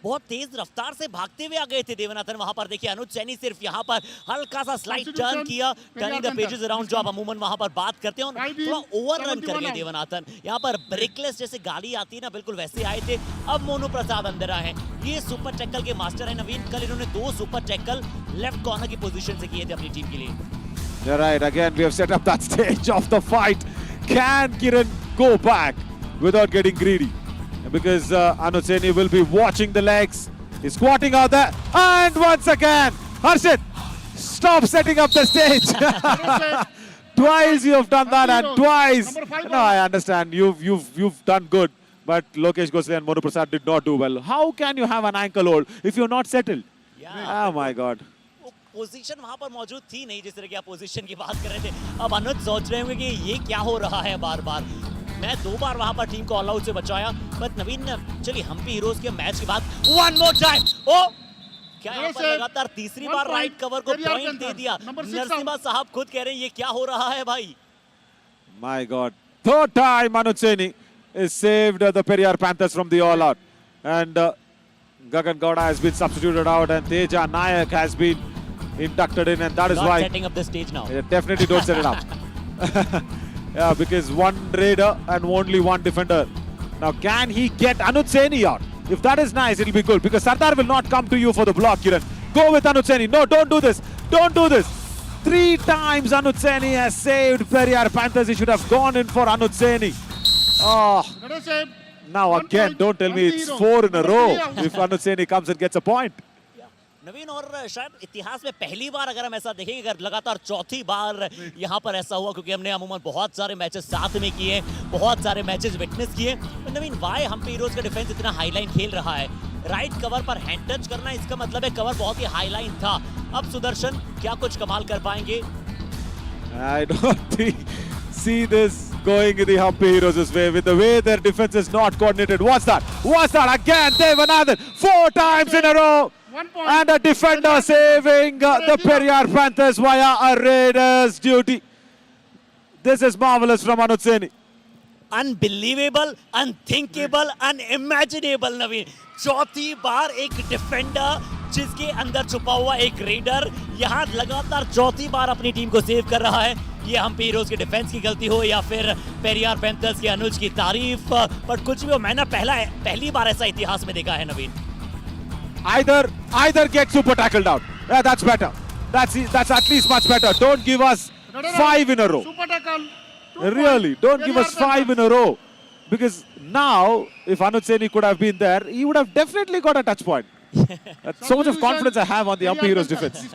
बहुत तेज रफ्तार से भागते हुए आ गए थे देवनाथन वहां पर। देखिए अनुज सैनी सिर्फ यहां पर हल्का सा स्लाइड टर्न किया, टर्निंग द पेजेस अराउंड जो आप अमूमन वहां पर बात करते हैं, और थोड़ा ओवर रन कर गए देवनाथन। यहां पर ब्रेकलेस जैसे गाड़ी आती है ना, बिल्कुल वैसे आए थे। अब मोनू प्रसाद अंदर आए हैं, ये सुपर टैकल के मास्टर है नवीन। कल इन्होंने 2 सुपर टैकल लेफ्ट कॉर्नर की पोजीशन से किए थे अपनी टीम के लिए। You're right, again we have set up that stage of the fight. Can Kiran go back without getting greedy? Because Anuj Saini will be watching the legs. He's squatting out there, and once again, Harshit, stop setting up the stage. Twice you have done that, and twice. No, I understand. You've done good, but Lokesh Gosle and Monu Prasad did not do well. How can you have an ankle hold if you're not settled? Oh my God. Position वहां पर मौजूद थी नहीं, जिस तरह की आप position की बात कर रहे थे। अब अनुज सोच रहे होंगे कि ये क्या हो रहा है बार बार। मैं 2 बार वहां पर टीम को ऑल आउट से बचाया, बट नवीन चलिए हम्पी हीरोज के मैच के बाद वन मोर टाइम। ओ क्या यहाँ पर लगातार तीसरी बार राइट कवर को पॉइंट दे दिया। नरसिम्हा साहब खुद कह रहे हैं ये क्या हो रहा है भाई। My God. Third time Anuj Saini is saved the Periyar Panthers from the all out. And Gagan Gowda has been substituted out, and Teja Nayak has been inducted in, and that is Not why setting up the stage now. definitely don't set it up. Yeah, because one raider and only one defender. Now can he get Anuj Saini out? If that is nice, it'll be good, because Sardar will not come to you for the block, Kiran. Go with Anuj Saini. No, don't do this. Don't do this. 3 times Anuj Saini has saved Periyar Panthers. He should have gone in for Anuj Saini. Oh. Let us say Now again, don't tell me it's 4 in a row if Anuj Saini comes and gets a point. नवीन, और शायद इतिहास में पहली बार अगर हम ऐसा देखेंगे, अगर लगातार चौथी बार यहाँ पर ऐसा हुआ, क्योंकि हमने अमूमन बहुत सारे मैचेस साथ में किए, बहुत सारे मैचेस विटनेस किए। तो नवीन, वाई हम्पी हीरोज का डिफेंस इतना हाई लाइन खेल रहा है? राइट कवर पर हैंड टच करना, इसका मतलब है कवर बहुत ही हाई लाइन था। अब सुदर्शन क्या कुछ कमाल कर पाएंगे? I don't see this going in the Hampi Heroes' way, with the way their defense is not coordinated. What's that? What's that? Again, Devanathan, 4 times in a row. 1 point. And a defender saving the Periyar Panthers via a Raiders duty. This is marvelous from Anuj Saini. Unbelievable, unthinkable, unimaginable Naveen. चौथी बार एक defender जिसके अंदर छुपा हुआ एक raider यहाँ लगातार चौथी बार अपनी टीम को सेव कर रहा है। ये हम्पी हीरोज के डिफेंस की गलती हो या फिर पेरियार पैंथर्स के अनुज की तारीफ, पर कुछ भी हो, मैंने पहली बार ऐसा इतिहास में देखा है नवीन। Either get super tackled out. Yeah, that's better. That's at least much better. Don't give us 5 in a row. Super tackle. Really, don't give us 5 in a row. Because now, if Anuj Saini could have been there, he would have definitely got a touch point. That's so much of confidence I have on the Hampi Heroes defense.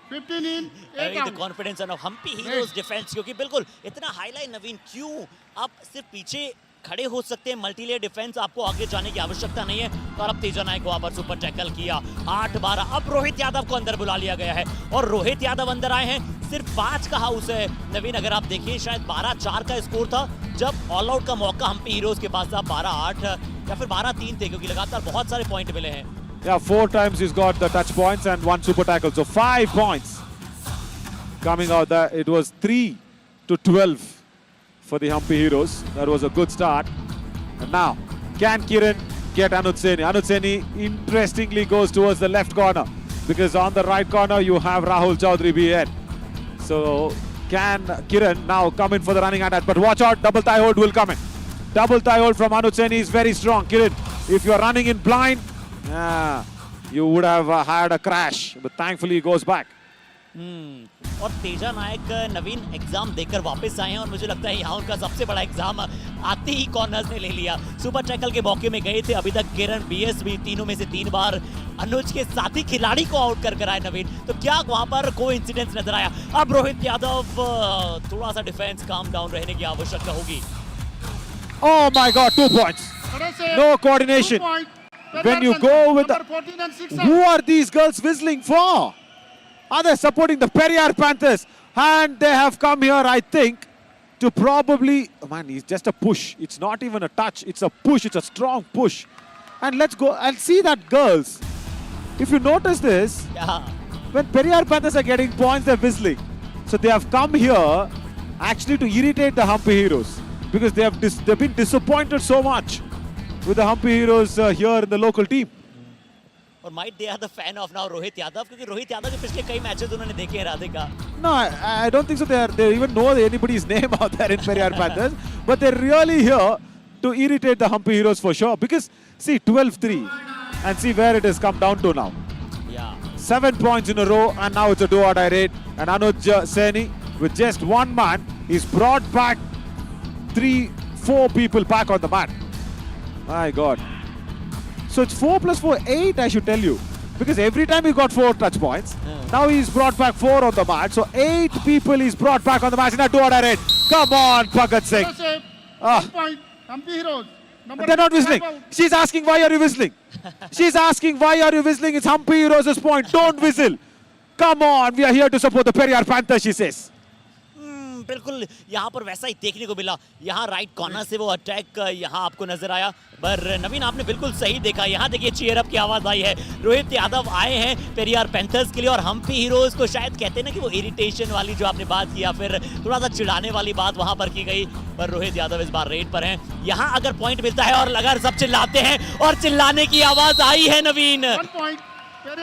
15 in, 8 the confidence of Hampi Heroes defense, क्योंकि बिल्कुल इतना highline नवीन, क्यों आप सिर्फ पीछे खड़े हो सकते हैं? मल्टी लेयर डिफेंस, आपको आगे जाने की आवश्यकता नहीं है। तो अब तेजा नायक को वहां पर सुपर टैकल किया। 8-12। अब रोहित यादव को अंदर बुला लिया गया है, और रोहित यादव अंदर आए हैं। सिर्फ 5 का हाउस है नवीन। अगर आप देखिए, शायद 12-4 का स्कोर था जब ऑल आउट का मौका हम्पी हीरोज के पास था। 12-8 या फिर 12-3 थे, क्योंकि लगातार बहुत सारे पॉइंट मिले हैं। Yeah, 4 times he's got the touch points and 1 super tackle. So 5 points coming out there. It was 3-12 for the Hampi Heroes. That was a good start. And now, can Kiran get Anuj Saini? Anuj Saini interestingly goes towards the left corner, because on the right corner you have Rahul Chaudhary BN. So can Kiran now come in for the running attack? But watch out, double thigh hold will come in. Double thigh hold from Anuj Saini is very strong. Kiran, if you're running in blind, you would have had a crash, but thankfully he goes back. और तेजा नायक नवीन exam देकर वापस आए हैं, और मुझे लगता है यहाँ उनका सबसे बड़ा एग्जाम आते ही कॉर्नर्स ने ले लिया। सुपर टैकल के मौके में गए थे अभी तक किरण, बीएस भी, तीनों में से 3 बार अनुज के साथी खिलाड़ी को आउट कर आए नवीन। तो क्या वहां पर कोई इंसिडेंस नजर आया? अब रोहित यादव, थोड़ा सा डिफेंस काम डाउन रहने की आवश्यकता होगी। Oh my God, 2 points. No coordination. When you go with the... 14 and 6 Who are these girls whistling for? Are they supporting the Periyar Panthers? And they have come here, I think, to probably... Man, it's just a push. It's not even a touch. It's a push. It's a strong push. And let's go and see that, girls. If you notice this, Yeah. when Periyar Panthers are getting points, they're whistling. So they have come here actually to irritate the Hampi Heroes. Because they've been disappointed so much with the Hampi Heroes here in the local team. और might they are the fan of now Rohit Yadav, क्योंकि रोहित यादव के पिछले कई matches उन्होंने देखे हैं Radhika. No, I don't think so. They even know anybody's name out there in Periyar Panthers. But they're really here to irritate the Hampi Heroes for sure. Because, see, 12-3. And see where it has come down to now. Yeah. 7 points in a row, and now it's a do-or-die raid. And Anuj Saini, with just one man, he's brought back 3-4 people back on the mat. My God. So it's 4 plus 4, 8, I should tell you. Because every time he got 4 touch points, now he's brought back 4 on the mat. So 8 people he's brought back on the mat in a do-or-die raid. Come on, Bhagat Singh. 1 point. Hampi Heroes. They're not whistling. She's asking, why are you whistling? She's asking, why are you whistling? It's Hampi Heroes' point. Don't whistle. Come on, we are here to support the Periyar Panthers, she says. बिल्कुल यहाँ पर वैसा ही देखने को मिला. यहाँ right corner से वो अटैक यहाँ आपको नजर आया. पर नवीन, आपने बिल्कुल सही देखा. यहाँ देखिए चीयर अप की आवाज आई है. रोहित यादव आए हैं पेरियार पैंथर्स के लिए, और हम्पी हीरोज को शायद कहते हैं ना कि वो इरिटेशन वाली जो आपने बात की या फिर थोड़ा सा चिढ़ाने वाली बात वहां पर की गई. पर रोहित यादव इस बार रेड पर हैं. यहाँ अगर पॉइंट मिलता है और अगर सब चिल्लाते हैं, और चिल्लाने की आवाज आई है नवीन. 1 point.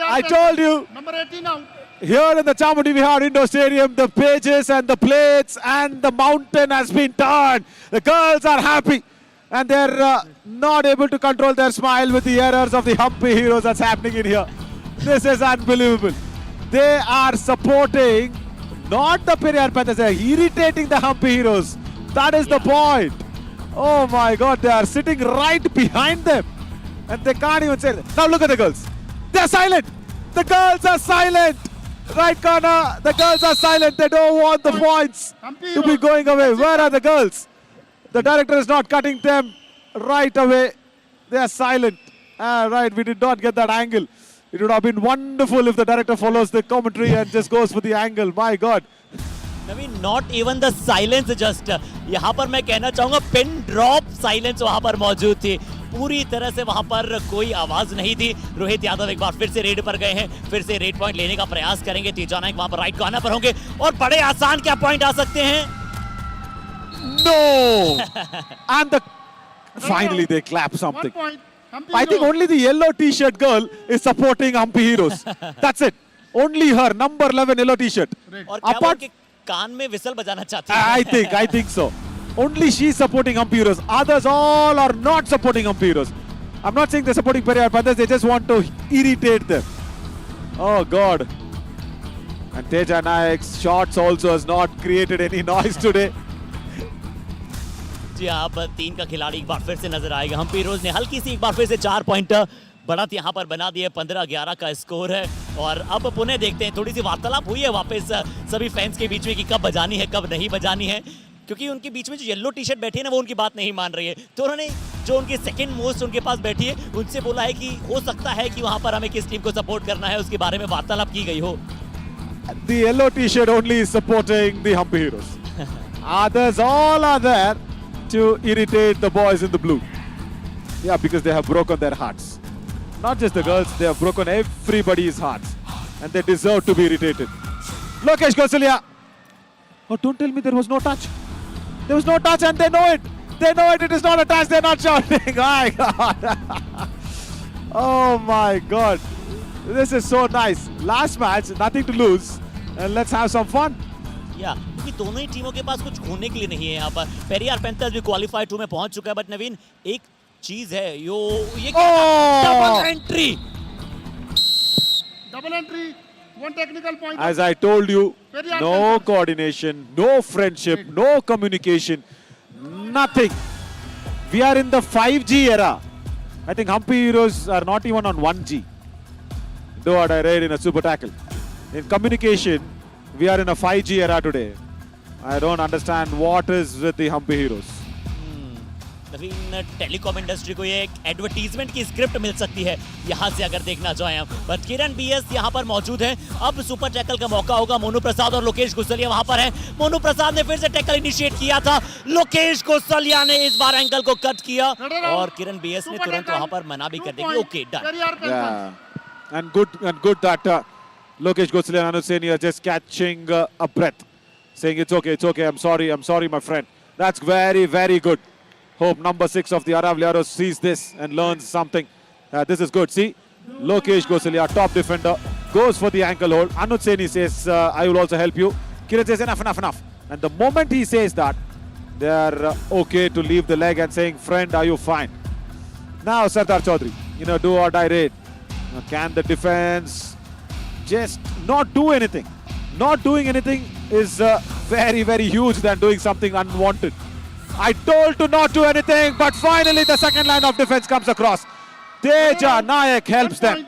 I told you. Number 18 out. Here in the Chamundi Vihar Indoor Stadium, the pages and the plates and the mountain has been turned. The girls are happy and they're not able to control their smile with the errors of the Hampi Heroes that's happening in here. This is unbelievable. They are supporting not the Periyar Panthers, they're irritating the Hampi Heroes. That is the point. Oh my God, they are sitting right behind them and they can't even say that. Now look at the girls. They're silent. The girls are silent. Right corner, the girls are silent. They don't want the points to be going away. Where are the girls? The director is not cutting them right away. They are silent. Right, we did not get that angle. It would have been wonderful if the director follows the commentary and just goes for the angle. My God. Naveen, not even the silence just. यहाँ पर मैं कहना चाहूंगा pin drop silence वहां पर मौजूद थी. पूरी तरह से वहां पर कोई आवाज नहीं थी. रोहित यादव एक बार फिर से रेड पर गए हैं, फिर से रेड पॉइंट लेने का प्रयास करेंगे. तेजा नायक वहां पर राइट कॉर्नर पर होंगे और बड़े आसान क्या पॉइंट आ सकते हैं. No! And finally they clap something. 1 point. Hampi I think Heroes. only the yellow t-shirt girl is supporting Hampi Heroes. That's it. Only her, number 11 yellow t-shirt. और क्या वो Apart, उनके कान में विसल बजाना चाहती है. I think so. Only she's supporting Hampi Heroes. Others all are not supporting Hampi Heroes. I'm not saying they're supporting Periyar Panthers, they just want to irritate them. Oh God. And Teja Nayak's shots also has not created any noise today. जी हाँ, अब 3 का खिलाड़ी एक बार फिर से नजर आएगा. Hampi heroes ने हल्की सी एक बार फिर से 4 पॉइंट बढ़त यहाँ पर बना दिए. 15-11 का स्कोर है. और अब पुनः देखते हैं, थोड़ी सी वार्तालाप हुई है वापस सभी फैंस के बीच में कि कब बजानी है कब नहीं बजानी है, क्योंकि उनके बीच में जो येलो टी शर्ट बैठी है ना, वो उनकी बात नहीं मान रही है. तो उन्होंने जो उनके सेकंड मोस्ट उनके पास बैठी है उनसे बोला है कि हो सकता है कि वहां पर हमें किस टीम को सपोर्ट करना है, उसके बारे में वार्तालाप की गई हो. The yellow t-shirt only is supporting the Hampi Heroes. Others all are there to irritate the boys in the blue. Yeah, because they have broken their hearts. Not just the girls, they have broken everybody's hearts. And they deserve to be irritated. Lokesh Gosalia. Oh, don't tell me there was no touch. There was no touch and they know it. They know it. It is not a touch. They're not shouting. My God. Oh my God. This is so nice. Last match, nothing to lose. And let's have some fun. या क्योंकि दोनों ही टीमों के पास कुछ खोने के लिए नहीं है. यहाँ पर पेरियार पैंथर्स भी क्वालिफाई 2 में पहुंच चुका है. बट नवीन, एक चीज है ये double entry. Double entry. 1 technical point. As I told you, no coordination, no friendship, no communication, nothing. We are in the 5G era. I think Hampi Heroes are not even on 1G. Do what I read in a super tackle. In communication, we are in a 5G era today. I don't understand what is with the Hampi Heroes. Naveen telecom industry को ये एक advertisement की script मिल सकती है यहाँ से अगर देखना चाहें हम। पर किरण बीएस यहाँ पर मौजूद है। अब सुपर टैकल का मौका होगा। मोनू प्रसाद और लोकेश गुसलिया वहां पर हैं। मोनू प्रसाद ने फिर से टैकल इनिशिएट किया था। लोकेश गुसलिया ने इस बार एंकल को कट किया और किरण बीएस ने तुरंत वहां पर मना भी कर दी कि okay done. And good that Lokesh Gusalia and Anuj Saini are just catching a breath, saying it's okay, I'm sorry, my friend. That's very, very good. Hope number 6 of the Aravliaros sees this and learns something. This is good. See, Lokesh Gusalia, top defender, goes for the ankle hold. Anuj Saini says, I will also help you. Kiran says, enough. And the moment he says that, they are okay to leave the leg and saying, friend, are you fine? Now, Sardar Chaudhary, do or die raid. Can the defense just not do anything? Not doing anything is very, very huge than doing something unwanted. I told to not do anything, but finally the second line of defense comes across. Teja Nayak helps them,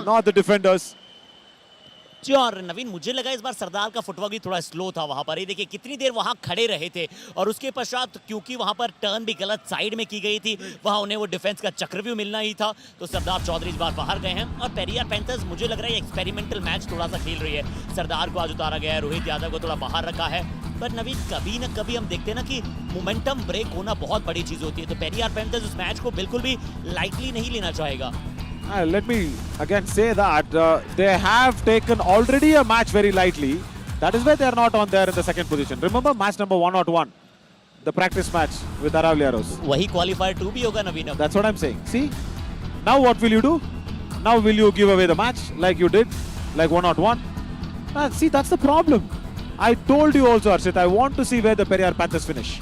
not the defenders. जी और नवीन मुझे लगा इस बार सरदार का footwork भी थोड़ा slow था वहां पर। ये देखिए कितनी देर वहां खड़े रहे थे और उसके पश्चात क्योंकि वहां पर टर्न भी गलत साइड में की गई थी, वहां उन्हें वो डिफेंस का चक्रव्यूह मिलना ही था। तो सरदार चौधरी इस बार बाहर गए हैं और पेरियार पैंथर्स मुझे लग रहा है एक्सपेरिमेंटल मैच थोड़ा सा खेल रही है। सरदार को आज उतारा गया है, रोहित यादव को थोड़ा बाहर रखा है। पर नवीन कभी ना कभी हम देखते हैं ना कि मोमेंटम ब्रेक होना बहुत बड़ी चीज होती है। तो पेरियार पैंथर्स उस मैच को बिल्कुल भी लाइटली नहीं लेना चाहेगा। Let me again say that they have taken already a match very lightly. That is why they are not on there in the second position. Remember match number 101, the practice match with Aravliaros. वही qualifier 2 भी होगा नवीन। That's what I'm saying. See, now what will you do? Now will you give away the match like you did, like 101? See, that's the problem. I told you also, Arshit, I want to see where the Periyar Panthers finish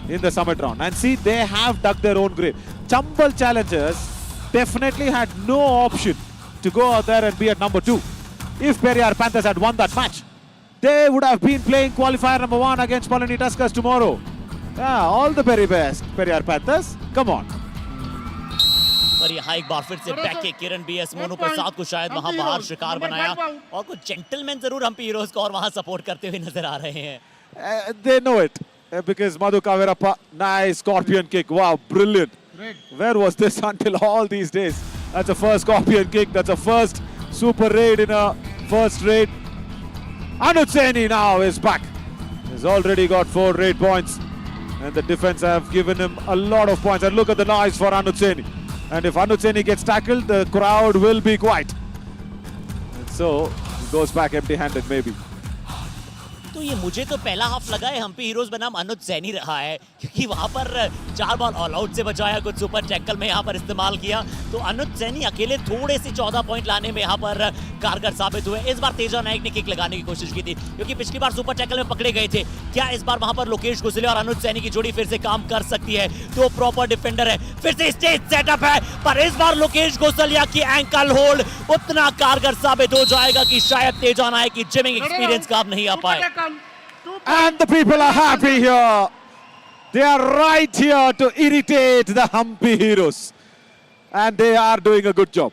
in the summit round. And see, they have dug their own grave. Chambal challengers definitely had no option to go out there and be at number 2. If Periyar Panthers had won that match, they would have been playing qualifier number 1 against Palani Tuskers tomorrow. Yeah, all the very best, Periyar Panthers. Come on. पर यहाँ एक बार फिर से back के किरण BS Monu प्रसाद को शायद वहां बाहर शिकार बनाया और कुछ जेंटलमैन जरूर हम्पी हीरोज को और वहां सपोर्ट करते हुए नजर आ रहे हैं। They know it because Madhu Kavirappa, nice scorpion kick. Wow, brilliant. Where was this until all these days? That's a first scorpion kick. That's a first super raid in a first raid. Anuj Saini now is back. He's already got 4 raid points. And the defense have given him a lot of points. And look at the noise for Anuj Saini. And if Anuj Saini gets tackled, the crowd will be quiet. And so, he goes back empty-handed maybe. तो ये मुझे तो पहला half लगा है Hampi heroes बनाम अनुज सैनी रहा है क्योंकि वहां पर 4 बॉल ऑल आउट से बचाया, कुछ सुपर टैकल में यहां पर इस्तेमाल किया। तो अनुज सैनी अकेले थोड़े से 14 पॉइंट लाने में यहां पर कारगर साबित हुए। इस बार तेजा नायक ने किक लगाने की कोशिश की थी क्योंकि पिछली बार सुपर टैकल में पकड़े गए थे। क्या इस बार वहां पर लोकेश गुसलिया और अनुज सैनी की जोड़ी फिर से काम कर सकती है? तो प्रॉपर डिफेंडर है, फिर से स्टेज सेटअप है, पर इस बार लोकेश गुसलिया की एंकल होल्ड उतना कारगर साबित हो जाएगा कि शायद तेजा नायक की जिमिंग एक्सपीरियंस काम नहीं आ पाए। And the people are happy here. They are right here to irritate the Humpy Heroes. And they are doing a good job.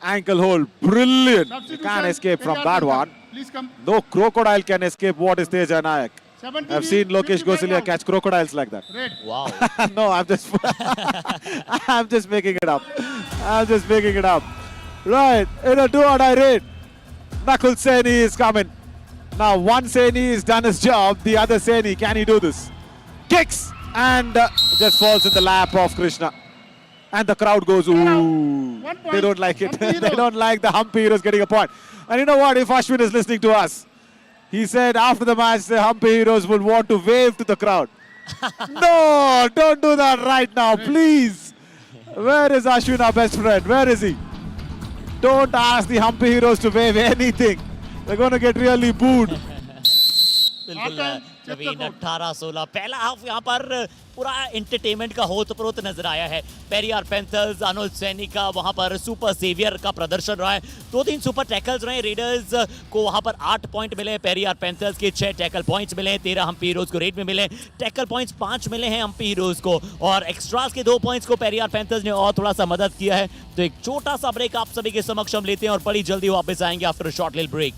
Ankle hold, brilliant. You can't escape from that one. No crocodile can escape what is Teja Nayak. I've seen Lokesh Gusalia catch crocodiles like that. Wow. No, I'm just making it up. I'm just making it up. Right, in a do-or-die raid, Nakul Saini is coming. Now one Saini has done his job, the other Saini, can he do this? Kicks and just falls in the lap of Krishna. And the crowd goes, ooh. They don't like it. They don't like the Humpy Heroes getting a point. And you know what, if Ashwin is listening to us, he said after the match the Humpy Heroes would want to wave to the crowd. No, don't do that right now, please. Where is Ashwin, our best friend? Where is he? Don't ask the Humpy Heroes to wave anything. They're going to get really booed. बिल्कुल नवीन 18-16 पहला half यहाँ पर पूरा entertainment का होत-प्रोत नजर आया है। Periyar panthers अनुज सैनी का वहां पर सुपर सेवियर का प्रदर्शन रहा है। 2-3 सुपर टैकल्स रहे। रेडर्स को वहां पर 8 पॉइंट मिले, पेरियार पैंथर्स के 6 टैकल पॉइंट्स मिले, 13 हम्पी हीरोज को रेड में मिले, टैकल पॉइंट्स 5 मिले हैं हम्पी हीरोज को और एक्स्ट्रास के 2 पॉइंट्स को पेरियार पैंथर्स ने और थोड़ा सा मदद किया है। तो एक छोटा सा ब्रेक आप सभी के समक्ष हम लेते हैं और बड़ी जल्दी वापस आएंगे after a short little break.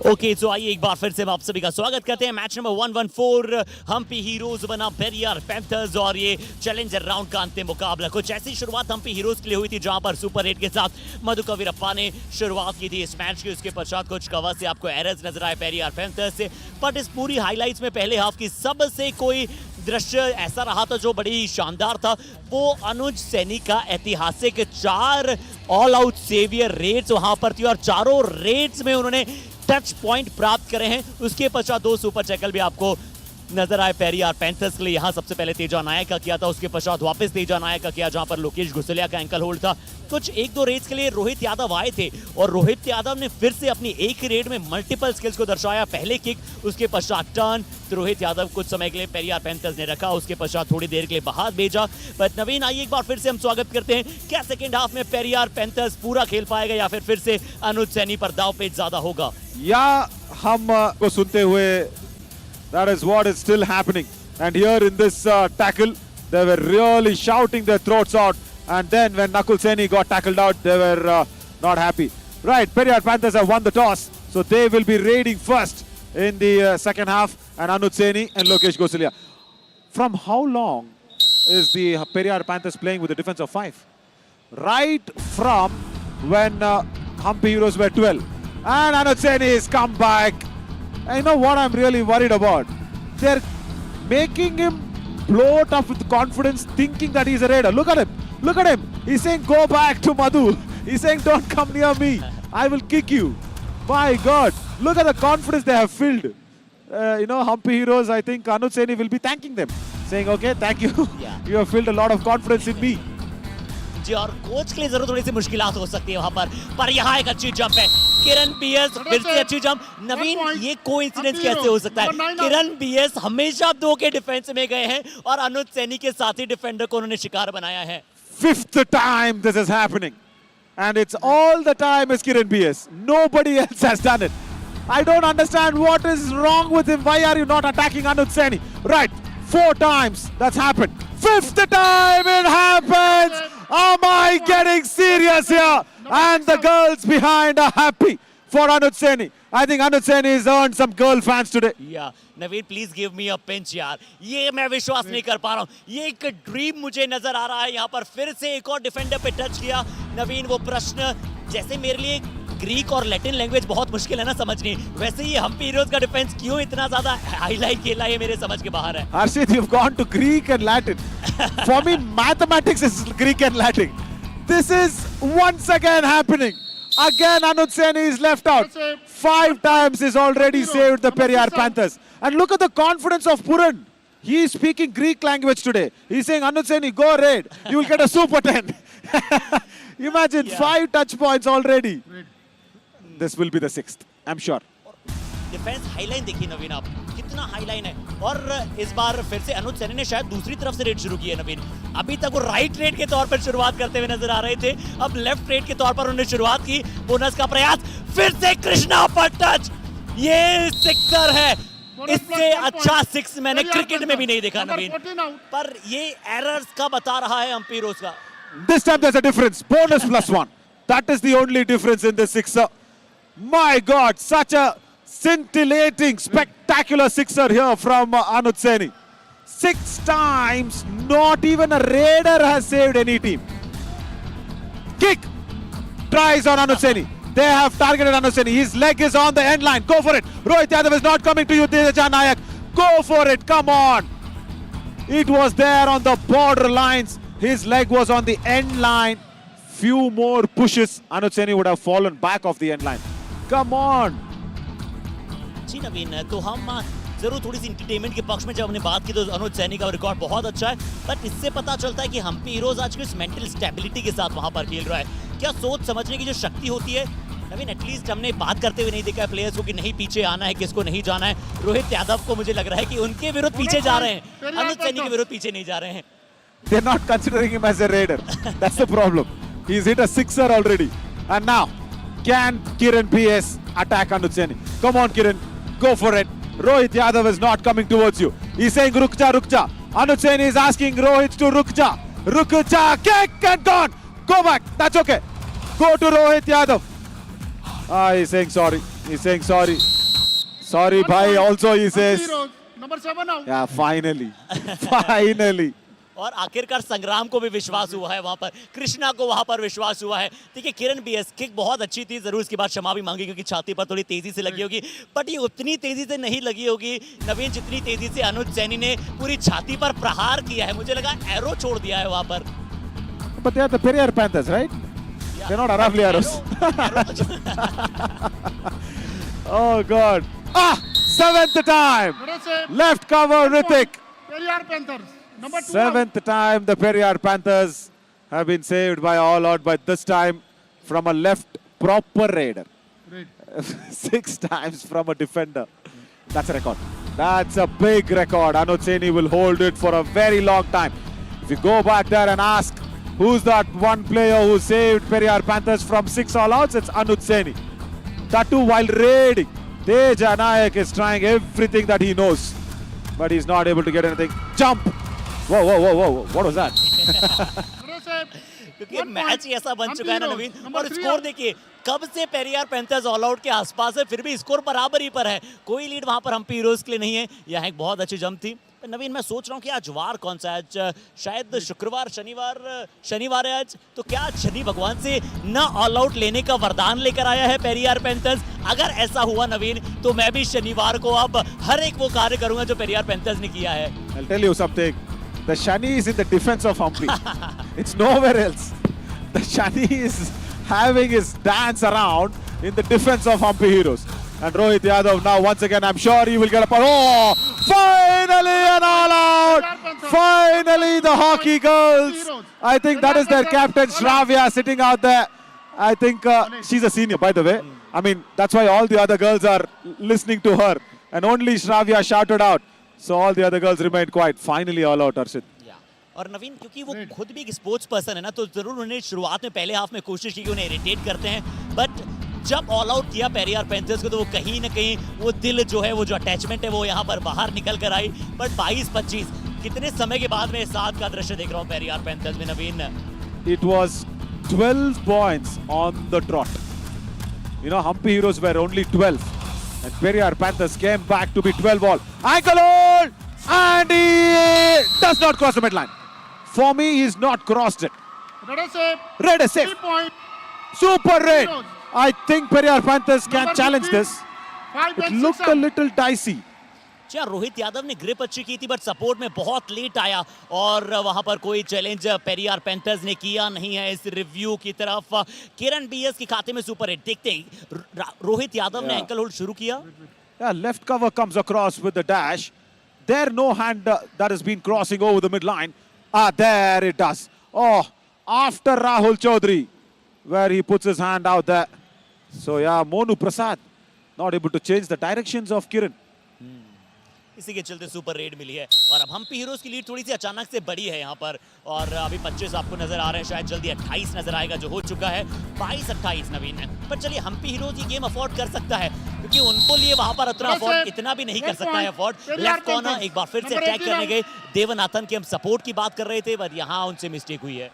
Okay तो आइए एक बार फिर से हम आप सभी का स्वागत करते हैं। मैच नंबर 114 हम्पी हीरोज बना पेरियार पैंथर्स और ये चैलेंजर राउंड का अंतिम मुकाबला। कुछ ऐसी शुरुआत हम्पी हीरोज के लिए हुई थी जहां पर सुपर 8 के साथ मधु कवीरप्पा ने शुरुआत की थी इस मैच की। उसके पश्चात कुछ कवर से आपको एरर्स नजर आए पेरियार पैंथर्स से, बट इस पूरी हाईलाइट्स में पहले हाफ की सबसे कोई दृश्य ऐसा रहा था जो बड़ी शानदार था, वो अनुज सैनी का ऐतिहासिक 4 ऑल आउट सेवियर रेड्स वहां पर थी और चारों रेड्स में उन्होंने टच पॉइंट प्राप्त करे हैं। उसके पश्चात 2 सुपर टैकल भी आपको नजर आए पेरियार पैंथर्स के लिए। यहां सबसे पहले तेजा नायक का किया था, उसके पश्चात वापस तेजा नायक का किया जहां पर लोकेश घुसलिया का एंकल होल्ड था। कुछ 1-2 रेड्स के लिए रोहित यादव आए थे और रोहित यादव ने फिर से अपनी एक ही रेड में मल्टीपल स्किल्स को दर्शाया। पहले किक, उसके पश्चात टर्न, तो रोहित यादव कुछ समय के लिए पेरियार पैंथर्स ने रखा, उसके पश्चात थोड़ी देर के लिए बाहर भेजा। बट नवीन आइए एक बार फिर से हम स्वागत करते हैं, क्या सेकेंड हाफ में पेरियार पैंथर्स पूरा खेल पाएगा या फिर से अनुज सैनी पर दाव पेच ज्यादा होगा? या हम को सुनते हुए that is what is still happening, and here in this tackle they were really shouting their throats out, and then when Nakul Seni got tackled out they were not happy. Right, Periyar Panthers have won the toss, so they will be raiding first in the second half, and Anuj Seni and Lokesh Gosalia. From how long is the Periyar Panthers playing with a defense of 5? Right from when Hampi Heroes were 12, and Anuj Seni has come back. And you know what I'm really worried about? They're making him bloat up with confidence, thinking that he's a raider. Look at him. Look at him. He's saying, go back to Madhu. He's saying, don't come near me. I will kick you. My God. Look at the confidence they have filled. Hampi Heroes, I think Anuj Seni will be thanking them. Saying, okay, thank you. Yeah. You have filled a lot of confidence in me. जी, और coach के लिए जरूर थोड़ी सी मुश्किलात हो सकती है वहां पर यहाँ एक अच्छी जंप है। किरण बीएस फिर से अच्छी जंप। नवीन, ये कोइंसिडेंस कैसे हो सकता है? किरण बीएस हमेशा 2 के डिफेंस में गए हैं और अनुज सैनी के साथी डिफेंडर को उन्होंने शिकार बनाया है। 5th time this is happening, and it's all the time is Kiran BS. Nobody else has done it. I don't understand what is wrong with him. Why are you not attacking Anuj Seni? Right, 4 times that's happened. 5th time it happens. Am I getting serious here? And the girls behind are happy for Anuj Seni. I think Anuj Seni has earned some girl fans today. Yeah, Naveen please give me a pinch यार, ये मैं विश्वास नहीं कर पा रहा हूँ। ये एक ड्रीम मुझे नजर आ रहा है। यहाँ पर फिर से एक और डिफेंडर पे टच किया नवीन। वो प्रश्न जैसे मेरे लिए ग्रीक और लैटिन लैंग्वेज बहुत मुश्किल है ना समझनी, वैसे ही हम्पी हीरोज का डिफेंस क्यों इतना ज्यादा हाईलाइट खेला है मेरे समझ के बाहर है। Harshit, you've gone to Greek and Latin. For me, mathematics is Greek and Latin. This is once again happening. Again, Anuj Seni is left out. 5 times he's already saved the Periyar Panthers. And look at the confidence of Puran. He is speaking Greek language today. He's saying, Anuj Seni, go raid. You will get a super 10. Imagine 5 touch points already. This will be the 6th, I'm sure. Defence highline देखिए नवीन, आप कितना highline है। और इस बार फिर से अनुज सैनी ने शायद दूसरी तरफ से रेड शुरू की है नवीन। अभी तक वो राइट रेड के तौर पर शुरुआत करते हुए नजर आ रहे थे, अब लेफ्ट रेड के तौर पर उन्होंने शुरुआत की। बोनस का प्रयास, फिर से कृष्णा पर टच, ये सिक्सर है। इससे अच्छा 6 मैंने क्रिकेट में भी नहीं देखा नवीन, पर ये एरर्स का बता रहा है हम्पी हीरोज का। This time there's a difference. Bonus +1. That is the only difference in this sixer. My God, such a scintillating, spectacular sixer here from Anuj Seni. 6 times, not even a raider has saved any team. Kick, tries on Anuj Seni. They have targeted Anuj Seni. His leg is on the end line. Go for it. Rohit Yadav is not coming to you, Teja Nayak. Go for it, come on. It was there on the border lines. His leg was on the end line. Few more pushes, Anuj Seni would have fallen back off the end line. Come on. जी नवीन, तो हम जरूर थोड़ी सी entertainment के पक्ष में जब हमने बात की तो अनुज सैनी का रिकॉर्ड बहुत अच्छा है, बट इससे पता चलता है कि हम्पी हीरोज आज किस मेंटल स्टेबिलिटी के साथ वहां पर खेल रहा है। क्या सोच समझने की जो शक्ति होती है नवीन, एटलीस्ट हमने बात करते हुए नहीं देखा है प्लेयर्स को कि नहीं पीछे आना है, किसको नहीं जाना है। रोहित यादव को मुझे लग रहा है कि उनके विरुद्ध पीछे जा रहे हैं, अनुज सैनी के विरुद्ध पीछे नहीं जा रहे हैं। They're not considering him as a raider. That's the problem. He's hit a sixer already. And now, can Kiran PS attack Anuj Seni? Come on, Kiran. Go for it. Rohit Yadav is not coming towards you. He's saying rukja, rukja. Anuj Seni is asking Rohit to rukja. Rukja, kick and gone. Go back. That's okay. Go to Rohit Yadav. He's saying sorry. He's saying sorry. Sorry, bhai. Also, he Hampi says. Heroes. Number 7 out. Yeah, finally. Finally. और आखिरकार संग्राम को भी विश्वास हुआ है वहां पर, कृष्णा को वहां पर विश्वास हुआ है। देखिए किरण बीएस किक बहुत अच्छी थी, जरूर इसके बाद क्षमा भी मांगी क्योंकि छाती पर थोड़ी तेजी से लगी होगी, बट ये उतनी तेजी से नहीं लगी होगी नवीन जितनी तेजी से अनुज सैनी ने पूरी छाती पर प्रहार किया है। मुझे लगा एरो छोड़ दिया है वहां पर। But they are the Periyar Panthers, right? They're not Aravali arrows. Oh God. Seventh time. Let us say Left cover, Ritik. Periyar Panthers. Number 2 out. Seventh time the Periyar Panthers have been saved by All Out, but this time from a left proper raider. Great. 6 times from a defender. That's a record. That's a big record. Anuj Saini will hold it for a very long time. If you go back there and ask who's that one player who saved Periyar Panthers from 6 all outs, it's Anuj Saini. That too while raiding. Teja Nayak is trying everything that he knows, but he's not able to get anything. Jump! Whoa, whoa, whoa, whoa. What was that? Let us say क्योंकि match ही ऐसा बन चुका है ना नवीन, Number और 3 score out. देखिए कब से पेरियार पैंथर्स ऑल आउट के आसपास है, फिर भी स्कोर बराबर ही पर है, कोई लीड वहां पर हम्पी हीरोज के लिए नहीं है। यह एक बहुत अच्छी जंप थी। नवीन मैं सोच रहा हूँ कि आज वार कौन सा है, आज शायद शुक्रवार शनिवार है आज, तो क्या आज शनि भगवान से ना ऑल आउट लेने का वरदान लेकर आया है पेरियार पैंथर्स? अगर ऐसा हुआ नवीन तो मैं भी शनिवार को अब हर एक वो कार्य करूंगा जो पेरियार पैंथर्स ने किया है। I'll tell you something. The Shani is in the defense of Hampi. It's nowhere else. The Shani is having his dance around in the defense of Hampi Heroes. And Rohit Yadav now once again, I'm sure he will get a point. Oh! Finally an all out! Finally the hockey girls! I think that is their captain Shravya sitting out there. I think she's a senior, by the way. I mean, that's why all the other girls are listening to her. And only Shravya shouted out. So all the other girls remained quiet. Finally all out, Arshit. और नवीन क्योंकि वो खुद भी एक sports person है ना, तो जरूर उन्होंने शुरुआत में पहले हाफ में कोशिश की कि उन्हें इरिटेट करते हैं, बट जब ऑल आउट किया पेरियार पैंथर्स को तो वो कहीं ना कहीं वो दिल जो है, वो जो अटैचमेंट है वो यहाँ पर बाहर निकल कर आई। बट 22-25 कितने समय के बाद मैं इस साथ का दृश्य देख रहा हूँ पेरियार पैंथर्स में नवीन। It was 12 points on the trot. You know, Hampi Heroes were only 12. And Periyar Panthers came back to be 12 all. Ankle hold! And he does not cross the midline. For me, he's not crossed it. Let us say Red is safe. 3 point. Super red. I think Periyar Panthers can Number challenge 15, this. 5 It and 6 looked a out. little dicey. अच्छा रोहित यादव ने grip अच्छी की थी but support में बहुत late आया और वहां पर कोई चैलेंज पेरियार पैंथर्स ने किया नहीं है। इस रिव्यू की तरफ किरण बीएस के खाते में सुपर हिट। देखते हैं रोहित यादव ने एंकल होल्ड शुरू किया। Yeah, left cover comes across with the dash. There no hand that has been crossing over the midline. There it does. Oh, after Rahul Chaudhary, where he puts his hand out there. So yeah, Monu Prasad not able to change the directions of Kiran. इसी के चलते super red मिली है और अब Hampi heroes की lead थोड़ी सी अचानक से बड़ी है यहाँ पर और अभी 25 आपको नजर आ रहे हैं, शायद जल्दी 28 नजर आएगा जो हो चुका है 22-28 नवीन है। पर चलिए हम्पी हीरोज ये गेम अफोर्ड कर सकता है क्योंकि उनको लिए वहां पर उतना अफोर्ड इतना भी नहीं कर सकता है अफोर्ड। लेफ्ट कॉर्नर एक बार फिर से अटैक करने गए देवनाथन की, हम सपोर्ट की बात कर रहे थे पर यहाँ उनसे मिस्टेक हुई है।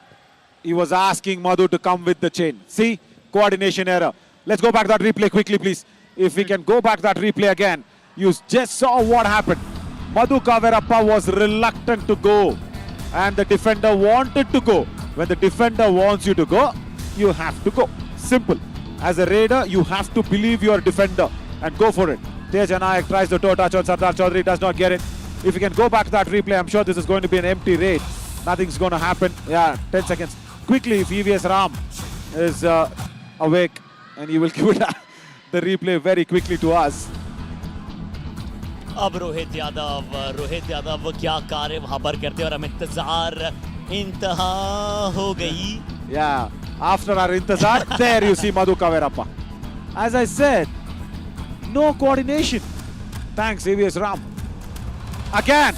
He was asking Madhu to come with the chain. See, coordination error. Let's go back that replay quickly, please. If we can go back that replay again. You just saw what happened. Madhu Kaverappa was reluctant to go and the defender wanted to go. When the defender wants you to go, you have to go. Simple. As a raider, you have to believe your defender and go for it. Teja Nayak tries the toe touch on Sardar Chaudhary, does not get it. If you can go back to that replay, I'm sure this is going to be an empty raid. Nothing's going to happen. Yeah, 10 seconds. Quickly, if EVS Ram is awake and he will give it the replay very quickly to us. अब रोहित यादव क्या कार्य वहां पर करते और हम इंतहा हो गई। Yeah, after our intezar, there you see Madhu Kaverappa. As I said, no coordination. Thanks, EVS Ram. Again,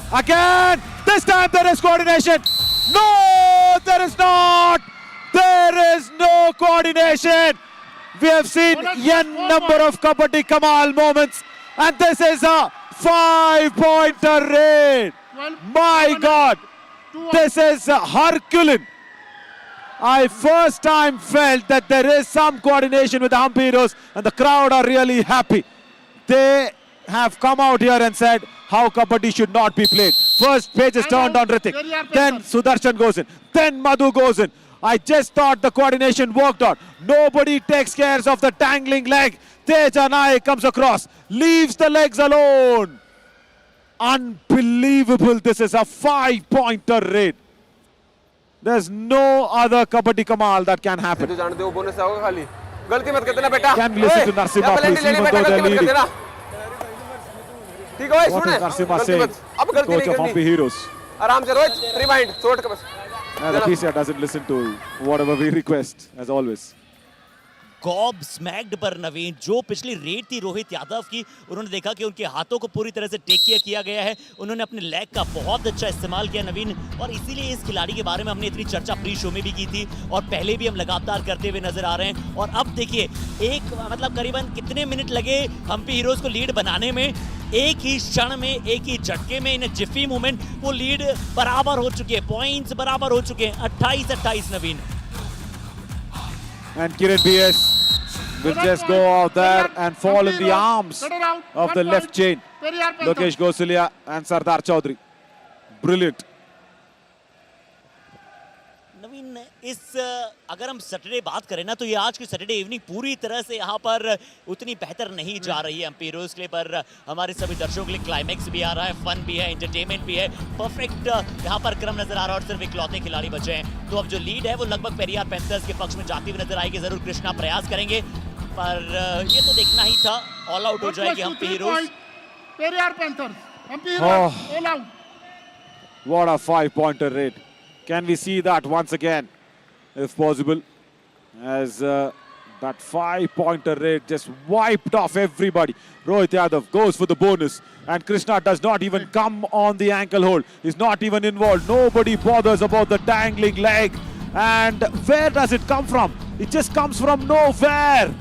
this time there is coordination. No, there is not. There is no coordination. We have seen n number of Kabaddi Kamal moments and this is a 5-pointer raid. My God, this is Herculean. I first time felt that there is some coordination with the Hampi Heroes and the crowd are really happy. They have come out here and said how Kabaddi should not be played. First page is turned on Ritik. Then Sudarshan goes in. Then Madhu goes in. I just thought the coordination worked out. Nobody takes care of the dangling leg. Teja Naik comes across. Leaves the legs alone. Unbelievable. This is a 5-pointer raid. There's no other Kabaddi Kamal that can happen. Can we listen to Narsimha please, even though they're leading? What is Narsimha saying? Coach of Hampi Heroes. The PCR doesn't listen to whatever we request, as always. Gob smacked पर नवीन जो पिछली red थी रोहित यादव की, उन्होंने देखा कि उनके हाथों को पूरी तरह से टेक केयर किया गया है, उन्होंने अपने लेग का बहुत अच्छा इस्तेमाल किया नवीन, और इसीलिए इस खिलाड़ी के बारे में हमने इतनी चर्चा प्री शो में भी की थी और पहले भी हम लगातार करते हुए नजर आ रहे हैं। और अब देखिए एक मतलब करीबन कितने मिनट लगे हम्पी हीरोज को लीड बनाने में, एक ही क्षण में, एक ही झटके में, इन जिफी मूवमेंट वो लीड बराबर हो चुकी है, पॉइंट्स बराबर हो चुके हैं, 28-28 नवीन। And Kiran BS will just go out there and fall in the arms of the left chain. Lokesh Gosalia and Sardar Chaudhary. Brilliant. नवीन इस अगर हम सैटरडे बात करें ना, तो ये आज की सैटरडे इवनिंग पूरी तरह से यहाँ पर उतनी बेहतर नहीं जा रही है एमपी हीरोज के लिए, पर हमारे सभी दर्शकों के लिए क्लाइमैक्स भी आ रहा है, फन भी है, एंटरटेनमेंट भी है, परफेक्ट यहाँ पर क्रम नजर आ रहा है और सिर्फ इकलौते खिलाड़ी बचे हैं। तो अब जो लीड है वो लगभग पेरियार पैंथर्स के पक्ष में जाती हुई नजर आएगी, जरूर कृष्णा प्रयास करेंगे, पर ये तो देखना ही था, ऑल आउट हो जाएगी MP heroes. Periyar panthers, MP heroes all out. What a 5-pointer raid. Can we see that once again, if possible? As that 5-pointer raid just wiped off everybody. Rohit Yadav goes for the bonus, and Krishna does not even come on the ankle hold. He's not even involved. Nobody bothers about the dangling leg. And where does it come from? It just comes from nowhere.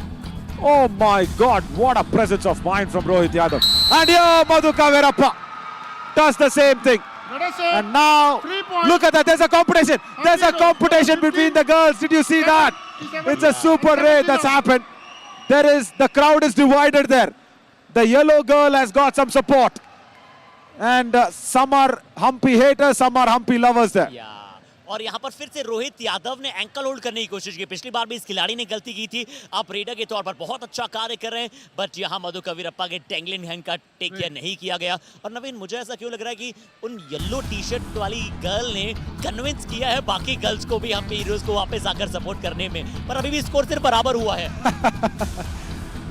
Oh my God, what a presence of mind from Rohit Yadav. And here Madhu Kaverappa does the same thing. And now, look at that, there's a competition. There's a competition between the girls. Did you see that? It's a super raid that's happened. The crowd is divided there. The yellow girl has got some support. And some are Hampi haters, some are Hampi lovers there. और यहाँ पर फिर से रोहित यादव ने ankle hold करने की कोशिश की, पिछली बार भी इस खिलाड़ी ने गलती की थी, आप रेडर के तौर पर बहुत अच्छा कार्य कर रहे हैं, बट यहाँ मधु कवीरप्पा के टेंगलिन हैंड का टेक केयर नहीं किया गया। और नवीन मुझे ऐसा क्यों लग रहा है कि उन येलो टी शर्ट वाली गर्ल ने कन्विंस किया है बाकी गर्ल्स को भी हम हीरोज को वापस आकर सपोर्ट करने में, पर अभी भी स्कोर सिर्फ बराबर हुआ है।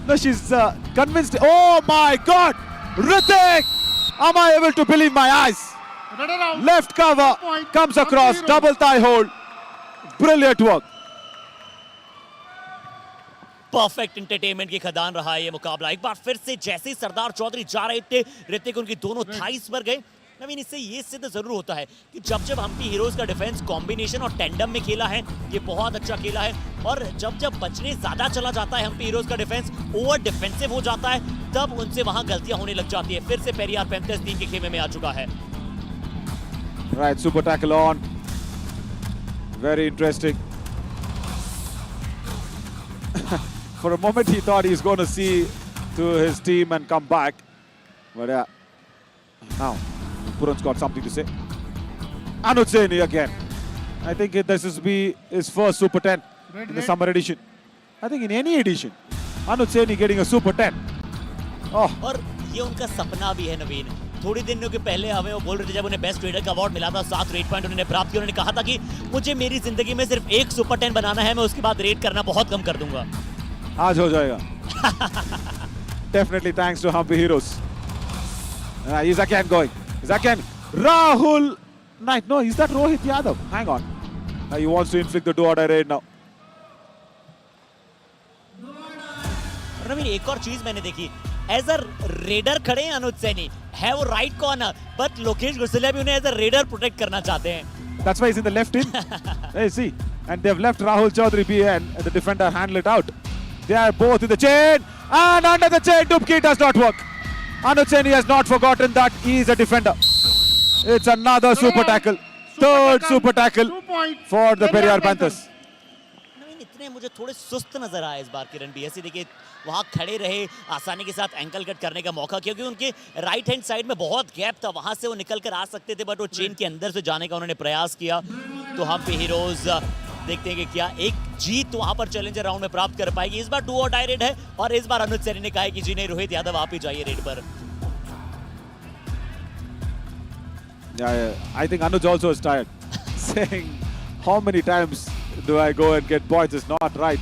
No, she's convinced. Oh my God, Ritik! Am I able to believe my eyes? Left cover comes across, double thigh hold. Brilliant work. Perfect entertainment की खदान रहा है ये मुकाबला। एक बार फिर से जैसे ही सरदार चौधरी जा रहे थे, ऋतिक उनकी दोनों थाइस पर गए। नवीन इससे ये सिद्ध जरूर होता है कि जब जब हम्पी हीरोज का डिफेंस कॉम्बिनेशन और टेंडम में खेला है, ये बहुत अच्छा खेला है, और जब जब बचने ज्यादा चला जाता है हम्पी हीरोज का डिफेंस, ओवर डिफेंसिव हो जाता है, तब उनसे वहां गलतियां होने लग जाती है। फिर से पेरियार पैंथर्स टीम के खेमे में आ चुका है। Right, super tackle on. Very interesting. For a moment he thought he's going to see to his team and come back. But yeah, now Puran's got something to say. Anuj Saini again. I think this will be his first Super 10 in the summer edition. I think in any edition. Anuj Saini getting a Super 10. Oh. और ये उनका सपना भी है नवीन। थोड़ी दिनों के पहले हमें वो बोल रहे थे, जब उन्हें बेस्ट रेडर का अवार्ड मिला था, 7 रेड पॉइंट उन्होंने प्राप्त किया, उन्होंने कहा था कि मुझे मेरी जिंदगी में सिर्फ एक सुपर 10 बनाना है, मैं उसके बाद रेड करना बहुत कम कर दूंगा। आज हो जाएगा। Definitely thanks to Hampi Heroes. He's again going. He's again. Rahul Knight. No, is that Rohit Yadav? Hang on. He wants to inflict the do-or-die raid now. नवीन एक और चीज मैंने देखी, एज अ रेडर खड़े हैं अनुज सैनी, है वो राइट कॉर्नर, बट लोकेश गुरसलिया भी उन्हें एज अ रेडर प्रोटेक्ट करना चाहते हैं। That's why he's in the left in. Hey, see, and they've left Rahul Chaudhary BN and the defender handle it out. They are both in the chain, and under the chain, Dubki does not work. Anuj Saini has not forgotten that he is a defender. It's another super tackle, third super tackle for the Periyar Panthers. कितने मुझे थोड़े सुस्त नजर आए इस बार किरण भी। ऐसे देखिए वहाँ खड़े रहे, आसानी के साथ एंकल कट करने का मौका, क्योंकि उनके राइट हैंड साइड में बहुत गैप था, वहाँ से वो निकल कर आ सकते थे, बट वो चेन के अंदर से जाने का उन्होंने प्रयास किया। तो हम्पी हीरोज देखते हैं कि क्या एक जीत वहाँ पर चैलेंजर राउंड में प्राप्त कर पाएगी। इस बार डू और डाई रेड है, और इस बार अनुज सैनी ने कहा है कि जी नहीं रोहित यादव आप ही जाइए रेड पर। Yeah, I think Anuj also is tired. Saying how many times do I go and get points is not right.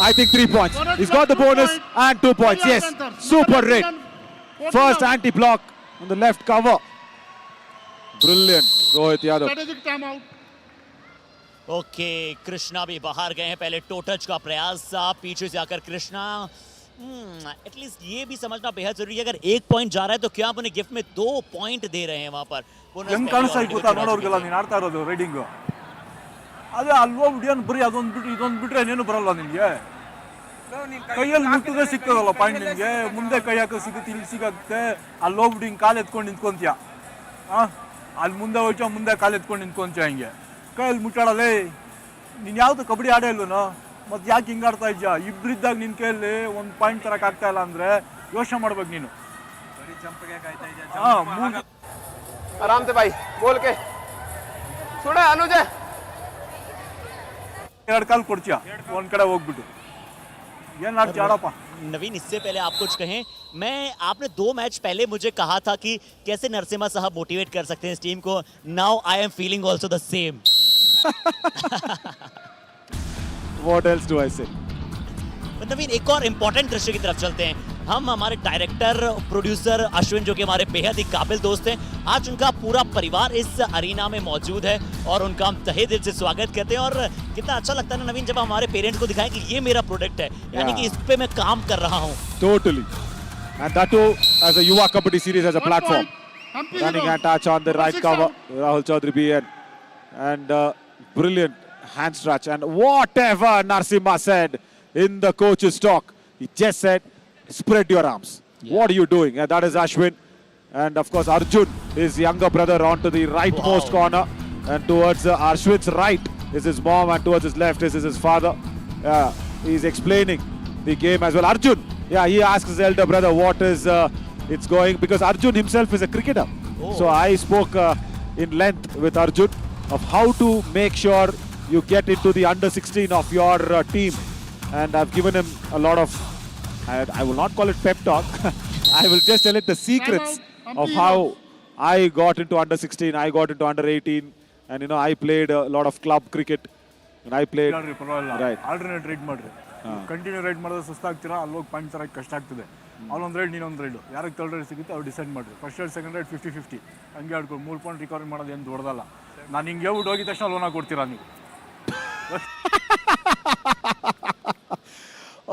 I think 3 points. He's got the bonus and 2 points. Yes, super red. First anti-block on the left cover. Brilliant, Rohit Yadav. Strategic timeout. Okay, Krishna भी बाहर गए हैं। पहले to touch का प्रयास था, पीछे से आकर कृष्णा। एटलीस्ट ये भी समझना बेहद जरूरी है, अगर 1 पॉइंट जा रहा है तो क्या आप उन्हें गिफ्ट में 2 पॉइंट दे रहे हैं वहां पर। ಹೆಂಗ್ ಕಾಣಿಸ್ತಾ ಗೊತ್ತಾ ನೋಡೋರ್ಗೆಲ್ಲ ನೀನು ಆಡ್ತಾ ಇರೋದು ರೈಡಿಂಗು. ಅದೇ ಅಲ್ಲಿ ಹೋಗ್ಬಿಟ್ಟು ಏನು ಬರೀ ಅದೊಂದು ಬಿಟ್ಟು ಇದೊಂದು ಬಿಟ್ರೆ ಏನೇನು ಬರಲ್ಲ ನಿನಗೆ. ಕೈಯಲ್ಲಿ ಮುಟ್ಟಿದ್ರೆ ಸಿಗ್ತದಲ್ಲ ಪಾಯಿಂಟ್ ನಿನಗೆ, ಮುಂದೆ ಕೈ ಹಾಕೋ ಸಿಗುತ್ತೆ, ಇಲ್ಲಿ ಸಿಗುತ್ತೆ, ಅಲ್ಲಿ ಹೋಗ್ಬಿಟ್ಟು ಹಿಂಗೆ ಕಾಲು ಎತ್ಕೊಂಡು ನಿಂತ್ಕೊಂತೀಯ. ಅಲ್ಲಿ ಮುಂದೆ ಹೋಯ್ತು, ಮುಂದೆ ಕಾಲು ಎತ್ಕೊಂಡು ನಿಂತ್ಕೊಂತೀಯ, ಹಿಂಗೆ ಕೈಯಲ್ಲಿ ಮುಟ್ಟಾಡಲೇ. ನೀನು ಯಾವುದು ಕಬಡ್ಡಿ ಆಡೇ ಇಲ್ವೋ, ಮತ್ತೆ ಯಾಕೆ ಹಿಂಗೆ ಆಡ್ತಾ ಇದ್ಯಾ? ಇಬ್ಬರಿದ್ದಾಗ ನಿನ್ನ ಕೈಯಲ್ಲಿ ಒಂದು ಪಾಯಿಂಟ್ ತರಕ್ಕೆ ಆಗ್ತಾ ಇಲ್ಲ ಅಂದರೆ ಯೋಚನೆ ಮಾಡ್ಬೇಕು ನೀನು. आराम से भाई बोल के सुना अनुज ಎರಡು ಕಾಲು ಕೊಡ್ತೀಯ ಒಂದು ಕಡೆ ಹೋಗ್ಬಿಟ್ಟು ಏನು ಆಡ್ತೀಯ ಆಡಪ್ಪ. नवीन, इससे पहले आप कुछ कहें। मैं आपने 2 मैच पहले मुझे कहा था कि कैसे नरसिम्हा साहब मोटिवेट कर सकते हैं इस टीम को। Now I am feeling also the same. What else do I say? नवीन, एक और इम्पोर्टेंट दृश्य की तरफ चलते हैं। हम हमारे डायरेक्टर प्रोड्यूसर अश्विन, जो कि हमारे बेहद ही काबिल दोस्त हैं, आज उनका पूरा परिवार इस अरीना में मौजूद है और उनका हम तहे दिल से स्वागत करते हैं। और कितना अच्छा लगता है ना नवीन, जब हमारे पेरेंट्स को दिखाएं कि ये मेरा प्रोडक्ट है, यानी कि इस पे मैं काम कर रहा हूँ। Totally. And that too as a Yuva Kabaddi series as a platform. Running and touch on the right cover, Rahul Chaudhary BN. And brilliant hand stretch. And whatever Narasimha said in the coach's talk, he just said, spread your arms. Yeah. What are you doing? And that is Ashwin. And of course Arjun, his younger brother, onto the rightmost corner. And towards Ashwin's right is his mom, and towards his left is his father. He's explaining the game as well. Arjun, he asks his elder brother what is it's going, because Arjun himself is a cricketer. So I spoke in length with Arjun of how to make sure you get into the under 16 of your team. And I've given him a lot of, I will not call it pep talk, I will just tell it the secrets of how I got into under 16, I got into under 18, and you know, I played a lot of club cricket. And I played, right. Alternate raid ಮಾಡ್ರಿ, continue raid ಮಾಡಿದ್ರೆ ಸುಸ್ತಾಗ್ತೀರಾ, ಅಲ್ಲಿ ಹೋಗಿ point ತರಕ್ಕೆ ಕಷ್ಟ ಆಗ್ತದೆ. ಅಲ್ಲೊಂದು ride ನೀನೊಂದು ರೈಡು, ಯಾರಿಗೆ ಥರ್ಡ್ ರೈಡ್ ಸಿಗುತ್ತೆ ಅವ್ರು ಡಿಸೈಡ್ ಮಾಡಿರಿ. ಫಸ್ಟ್ ರೈಡ್ ಸೆಕೆಂಡ್ ರೈಡ್ 50-50 ಹಂಗೆ ಆಡ್ಕೊಂಡು 3 ಪಾಯಿಂಟ್ ರಿಕವರಿ ಮಾಡೋದು ಏನು ದೊಡ್ಡದಲ್ಲ. ನಾನು ಹಿಂಗೆ ಹೇಳ್ಬಿಟ್ಟು ಹೋಗಿದ ತಕ್ಷಣ ಲೋನ ಕೊಡ್ತೀರಾ ನೀವು.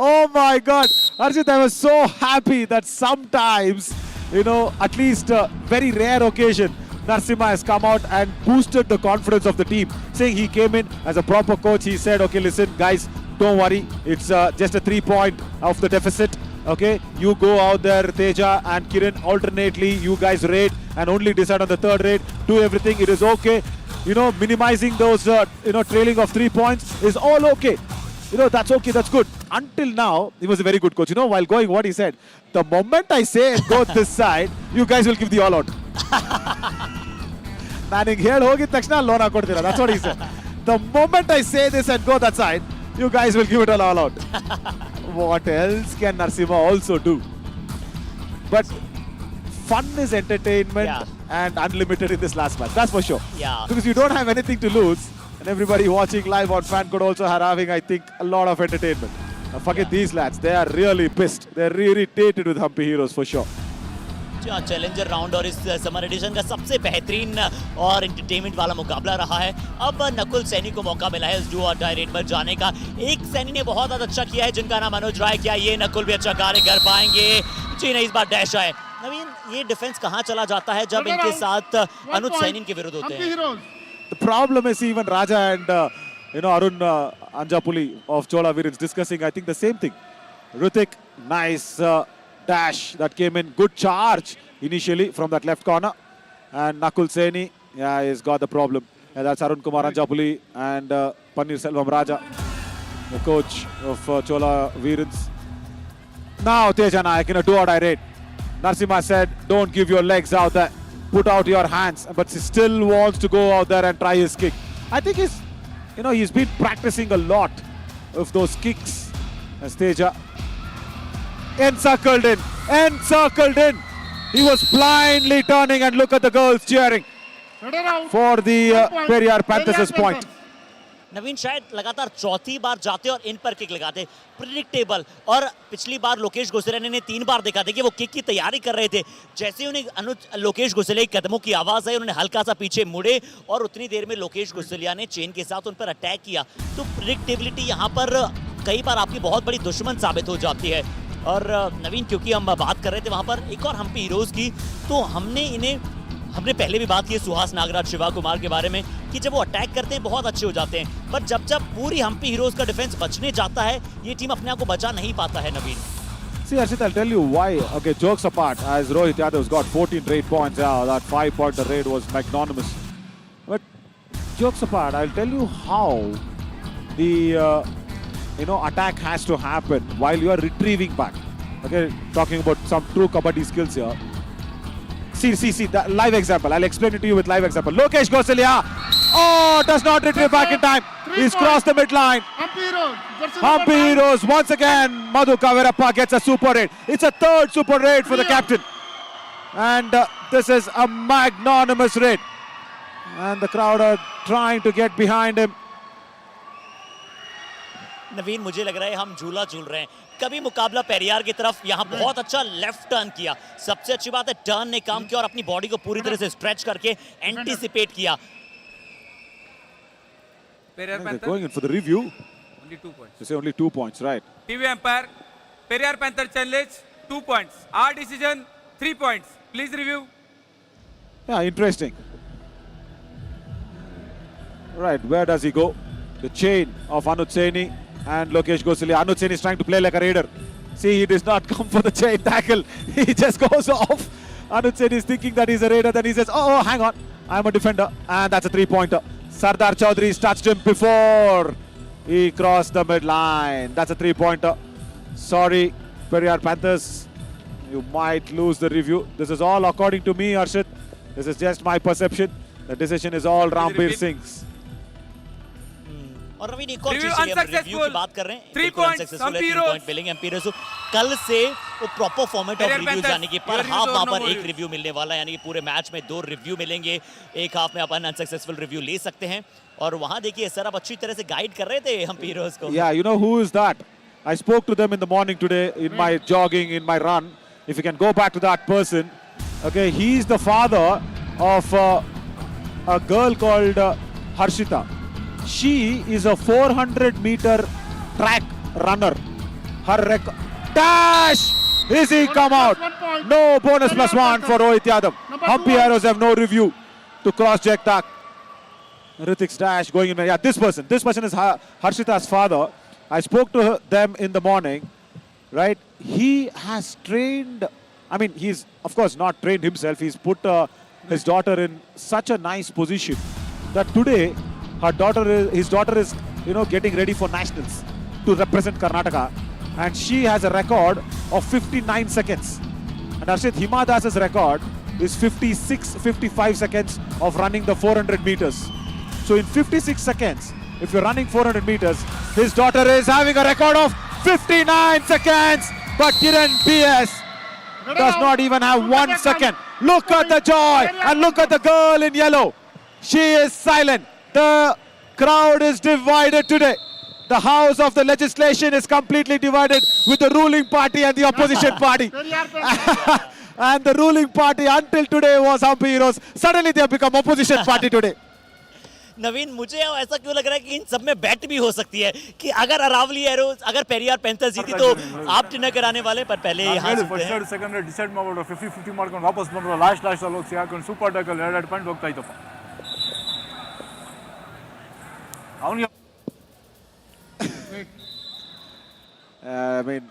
Oh my God, Arjit, I was so happy that sometimes, you know, at least a very rare occasion, Narasimha has come out and boosted the confidence of the team, saying he came in as a proper coach. He said, okay, listen, guys, don't worry. It's just a 3 point of the deficit. Okay, you go out there, Teja and Kiran, alternately, you guys raid and only decide on the third raid. Do everything. It is okay. You know, minimizing those, trailing of 3 points is all okay. You know, that's okay, that's good. Until now, he was a very good coach. You know, while going, what he said, the moment I say go this side, you guys will give the all out. Manning here, hogi takshna lona kodtira. That's what he said. The moment I say this and go that side, you guys will give it all out. What else can Narasimha also do? But fun is entertainment and unlimited in this last match. That's for sure. Yeah. Because you don't have anything to lose. And everybody watching live on fan could also having, I think, a lot of entertainment. Now forget these lads. They are really pissed. They're irritated with Humpy Heroes for sure. Challenger round और इस summer addition का सबसे बेहतरीन और entertainment वाला मुकाबला रहा है। अब नकुल सैनी को मौका मिला है इस डू और डाई रेड पर जाने का। एक सैनी ने बहुत अच्छा किया है, जिनका नाम मनोज राय। क्या ये नकुल भी अच्छा कार्य कर पाएंगे? जी नहीं, इस बार डैश आए। नवीन, ये डिफेंस कहाँ चला जाता है जब इनके साथ अनुज सैनी के विरुद्ध होते हैं? The problem is even Raja and Arun Anjapuli of Chola Virins discussing, I think, the same thing. Rutik, nice dash that came in. Good charge initially from that left corner. And Nakul Saini, he's got the problem. That's Arun Kumar Anjapuli and Panir Selvam Raja, the coach of Chola Virens. Now Teja Nayak in a do-or-die raid. Narasimha said, don't give your legs out there, put out your hands, but he still wants to go out there and try his kick. I think he's been practicing a lot of those kicks. As Teja encircled in. He was blindly turning, and look at the girls cheering for the Periyar Panthers' point. नवीन शायद लगातार चौथी बार जाते और इन पर kick लगाते, predictable. और पिछली बार लोकेश गोसलिया ने 3 बार देखा था कि वो किक की तैयारी कर रहे थे, जैसे ही उन्हें लोकेश गोसलिया के कदमों की आवाज़ आई, उन्होंने हल्का सा पीछे मुड़े और उतनी देर में लोकेश गोसलिया ने चेन के साथ उन पर अटैक किया। तो प्रिडिक्टेबिलिटी यहाँ पर कई बार आपकी बहुत बड़ी दुश्मन साबित हो जाती है। और नवीन, क्योंकि हम बात कर रहे थे वहाँ पर एक और हम्पी हीरोज़ की, तो हमने पहले भी बात की सुहास नागराज, शिवा कुमार के बारे में कि जब वो अटैक करते हैं बहुत अच्छे हो जाते हैं, पर जब पूरी हम्पी हीरोज़ का डिफेंस बचने जाता है, ये टीम अपने आप को बचा नहीं पाता है। नवीन, See, Arshit, I'll tell you why. Okay, jokes apart, as Rohit Yadav's got 14 raid points, that 5-point raid was magnanimous. But jokes apart, I'll tell you how the attack has to happen while you are retrieving back. Okay, talking about some true kabaddi skills here. See, that live example. I'll explain it to you with live example. Lokesh Gosalia, does not retrieve back in time. He's crossed the midline. Humpy Heroes once again. Madhu Kavirappa gets a super raid. It's a third super raid for the captain. And this is a magnanimous raid. And the crowd are trying to get behind him. नवीन, मुझे लग रहा है हम झूला झूल रहे हैं। कभी मुकाबला पेरियार की तरफ, यहाँ बहुत अच्छा लेफ्ट टर्न किया। सबसे अच्छी बात है टर्न ने काम किया और अपनी बॉडी को पूरी तरह से स्ट्रेच करके एंटीसिपेट किया। They're going in for the review. Only 2 points. You say only 2 points, right? TV umpire, Periyar Panther challenge 2 points. Our decision 3 points. Please review. Yeah, interesting. Right, where does he go? The chain of Anuj Saini and Lokesh Gosalia. Anuj Saini is trying to play like a raider. See, he does not come for the chain tackle. He just goes off. Anuj Saini is thinking that he's a raider. Then he says, oh, hang on. I'm a defender. And that's a 3-pointer. Sardar Chaudhary's touched him before he crossed the midline. That's a 3-pointer. Sorry, Periyar Panthers. You might lose the review. This is all according to me, Arshit. This is just my perception. The decision is all Rambir Singh's. और नवीन, एक और चीज हम review की बात कर रहे हैं। 3 points, 3 पॉइंट मिलेंगे एमपी हीरोज। कल से वो प्रॉपर फॉर्मेट ऑफ रिव्यू यानी कि पर हाफ वहां पर एक रिव्यू मिलने वाला है, यानी कि पूरे मैच में 2 रिव्यू मिलेंगे। एक हाफ में अपन अनसक्सेसफुल रिव्यू ले सकते हैं। और वहां देखिए सर अब अच्छी तरह से गाइड कर रहे थे एमपी हीरोज को। Yeah, you know who is that? I spoke to them in the morning today in my jogging, in my run. If you can go back to that person, okay, he's the father of a girl called Harshita. She is a 400-meter track runner. Her record dash! Is he come out? No bonus +1 for Rohit Yadav. Humpy Heroes have no review to cross-check that. Ritik's dash going in. Yeah, this person is Harshita's father. I spoke to them in the morning, right? He has trained, I mean, he's of course not trained himself. He's put his daughter in such a nice position that today his daughter is, getting ready for nationals to represent Karnataka, and she has a record of 59 seconds. And Arshit, Hima Das's record is 55 seconds of running the 400 meters. So in 56 seconds, if you're running 400 meters, his daughter is having a record of 59 seconds. But Kiran PS does not even have 1 second. Look at the joy and look at the girl in yellow. She is silent. The crowd is divided today. The house of the legislation is completely divided with the ruling party and the opposition party. And the ruling party until today was Humpy Heroes. Suddenly they have become opposition party today. नवीन, मुझे ऐसा क्यों लग रहा है कि इन सब में bat भी हो सकती है कि अगर अरावली एरोज, अगर पेरियार पैंथर्स जीती तो आप डिनर कराने वाले, पर पहले यहाँ ಫಸ್ಟ್ ಸೆಕೆಂಡ್ ಡಿಸೈಡ್ ಮಾಡ್ಬಿಟ್ಟು 50-50 ಮಾಡ್ಕೊಂಡು ವಾಪಸ್ ಬಂದ್ರು. ಲಾಸ್ಟ್ ಅಲ್ಲಿ ಹೋಗಿ ಸಿಗಾಕೊಂಡು ಸೂಪರ್ ಟೈಕಲ್ 2 ಪಾಯಿಂಟ್ ಹೋಗ್ತಾ ಇತ್ತಪ್ಪ ಅವನಿಗೆ. I mean,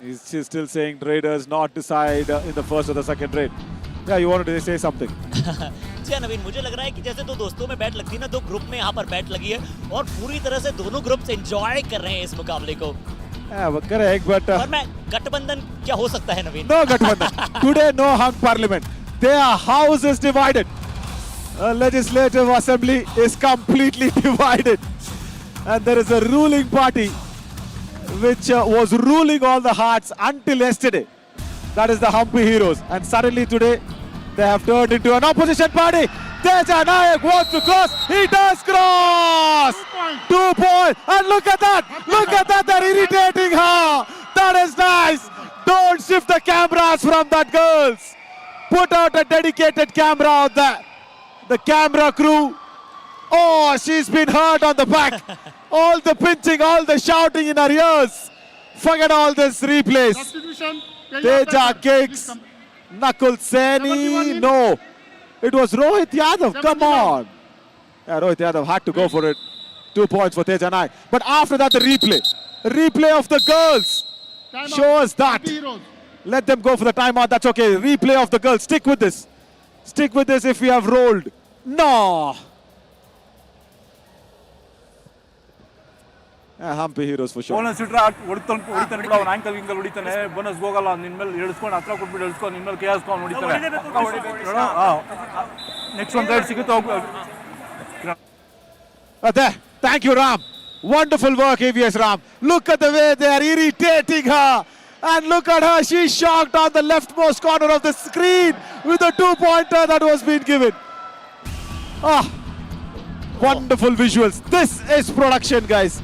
he's still saying Raiders not decide in the first or the second raid. Yeah, you wanted to say something. जी नवीन, मुझे लग रहा है कि जैसे दो दोस्तों में बैट लगती है ना, दो ग्रुप में यहाँ पर बैट लगी है और पूरी तरह से दोनों ग्रुप्स एंजॉय कर रहे हैं इस मुकाबले को। Correct, but और मैं गठबंधन क्या हो सकता है नवीन? no Ghathbandhan. Today no hung parliament. Their house is divided. Legislative assembly is completely divided. And there is a ruling party which was ruling all the hearts until yesterday. That is the Humpy Heroes. And suddenly today they have turned into an opposition party. Teja Nayak wants to cross. He does cross. 2 points. And look at that. Look at that. They're irritating her. That is nice. Don't shift the cameras from that, girls. Put out a dedicated camera out there. The camera crew. Oh, she's been hurt on the back. All the pinching, all the shouting in her ears. Forget all this replays. Substitution. Teja kicks. Nakul Seni. No. It was Rohit Yadav. Come on. Yeah, Rohit Yadav had to go for it. 2 points for Teja Nayak. But after that, the replay. Replay of the girls. Show us that. Let them go for the timeout. That's okay. Replay of the girls. Stick with this. Stick with this if we have rolled. No. Yeah, Humpy Heroes for sure. ಅವನ ಸಿಟ್ರ ಹೊಡಿತಾನೆ ಬಿಡು, ಅವನ ankle ಗಿಂಕಲ್ ಹೊಡಿತಾನೆ, bonus ಹೋಗಲ್ಲ, ನಿನ್ನ ಮೇಲೆ ಇಳಿಸ್ಕೊಂಡು ಹತ್ರ ಕೊಟ್ಬಿಟ್ಟು ಇಳಿಸ್ಕೊಂಡು ನಿನ್ನ ಮೇಲೆ ಕೇಳಿಸ್ಕೊಂಡು ಹೊಡಿತಾನೆ. ನೆಕ್ಸ್ಟ್ ಒಂದು ರೈಡ್ ಸಿಗುತ್ತೆ ಹೋಗು. There. Thank you, Ram. Wonderful work, AVS Ram. Look at the way they are irritating her. And look at her. She's shocked on the leftmost corner of the screen with a 2-pointer that was being given. Wonderful visuals. This is production, guys.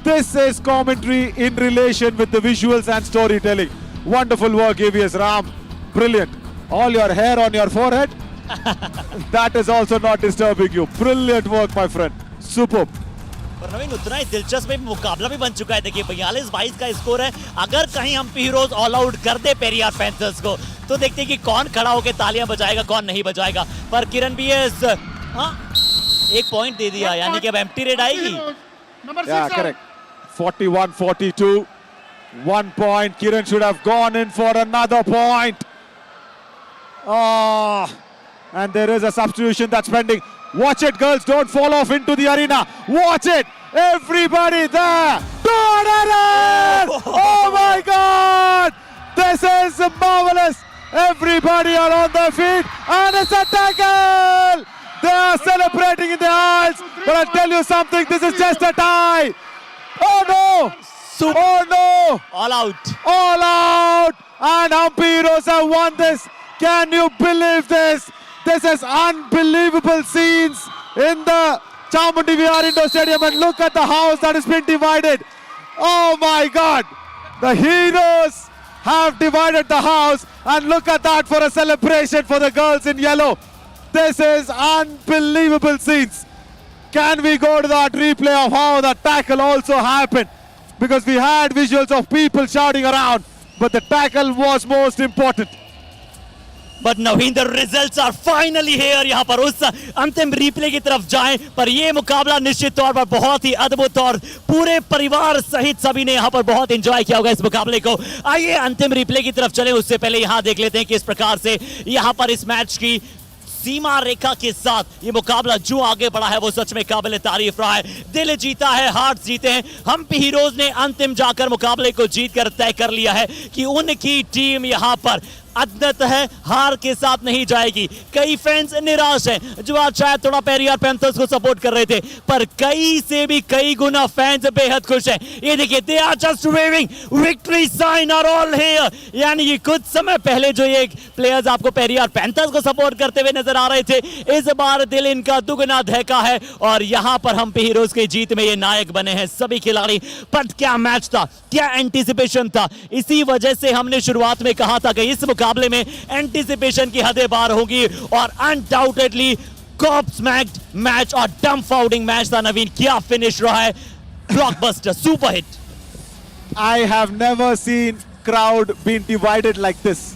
This is commentary in relation with the visuals and storytelling. Wonderful work, AVS Ram. Brilliant. All your hair on your forehead, that is also not disturbing you. Brilliant work, my friend. Superb. और नवीन, उतना ही दिलचस्प मुकाबला भी बन चुका है। देखिए 42-22 का स्कोर है। अगर कहीं हम्पी हीरोज ऑल आउट कर दे पेरियार पैंथर्स को, तो देखते हैं कि कौन खड़ा होकर तालियां बजाएगा, कौन नहीं बजाएगा। पर किरण भी एक पॉइंट दे दिया, यानी कि अब एम्प्टी रेड आएगी। Yeah, correct. 41-42. 1 point. Kiran should have gone in for another point. And there is a substitution that's pending. Watch it, girls. Don't fall off into the arena. Watch it. Everybody there. Oh my God. This is marvelous. Everybody are on their feet. And it's a tackle. They are celebrating in the aisles. But I'll tell you something. This is just a tie. Oh no. Oh no. All out. All out. And Humpy Heroes have won this. Can you believe this? This is unbelievable scenes in the Chamundi Vihar Indoor Stadium, and look at the house that has been divided. Oh my God! The Heroes have divided the house, and look at that for a celebration for the girls in yellow. This is unbelievable scenes. Can we go to that replay of how the tackle also happened? Because we had visuals of people shouting around, but the tackle was most important. But Naveen, the results are finally here। यहाँ पर उस अंतिम replay की तरफ जाएं, पर ये मुकाबला निश्चित तौर पर बहुत ही अद्भुत और पूरे परिवार सहित सभी ने यहाँ पर बहुत एंजॉय किया होगा इस मुकाबले को। आइए अंतिम रिप्ले की तरफ चलें, उससे पहले यहाँ देख लेते हैं कि इस प्रकार से यहाँ पर इस मैच की सीमा रेखा के साथ ये मुकाबला जो आगे बढ़ा है वो सच में काबिल तारीफ रहा है। दिल जीता है, हार्ट जीते हैं। हम्पी हीरोज ने अंतिम जाकर मुकाबले को जीतकर तय कर लिया है कि उनकी टीम यहाँ पर अद्यत है, हार के साथ नहीं जाएगी। कई फैंस निराश हैं जो आज शायद थोड़ा पेरियार पैंथर्स को सपोर्ट कर रहे थे, पर कई से भी कई गुना फैंस बेहद खुश हैं। ये देखिए, they are just waving victory sign are all here. यानी कि कुछ समय पहले जो ये प्लेयर्स आपको पेरियार पैंथर्स को सपोर्ट करते हुए नजर आ रहे थे, इस बार दिल इनका दुगना दहका है और यहाँ पर हम्पी हीरोज की जीत में ये नायक बने हैं सभी खिलाड़ी। पर क्या मैच था, क्या एंटीसिपेशन था। इसी वजह से हमने शुरुआत में कहा था कि इस मुकाबले में एंटीसिपेशन की हदें पार होगी और अनडाउटेडली गॉबस्मैक्ड मैच और डंफाउडिंग मैच था। नवीन, क्या फिनिश रहा है, blockbuster, super hit. I have never seen crowd being divided like this.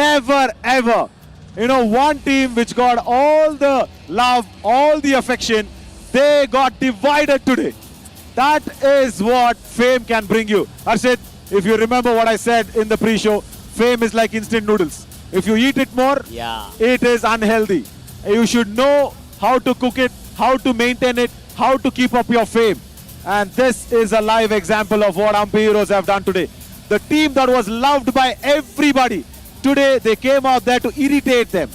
Never ever. You know, one team which got all the love, all the affection, they got divided today. That is what fame can bring you. Arshit, if you remember what I said in the pre-show, fame is like instant noodles. If you eat it more, yeah, it is unhealthy. You should know how to cook it, how to maintain it, how to keep up your fame. And this is a live example of what Hampi Heroes have done today. The team that was loved by everybody, today they came out there to irritate them.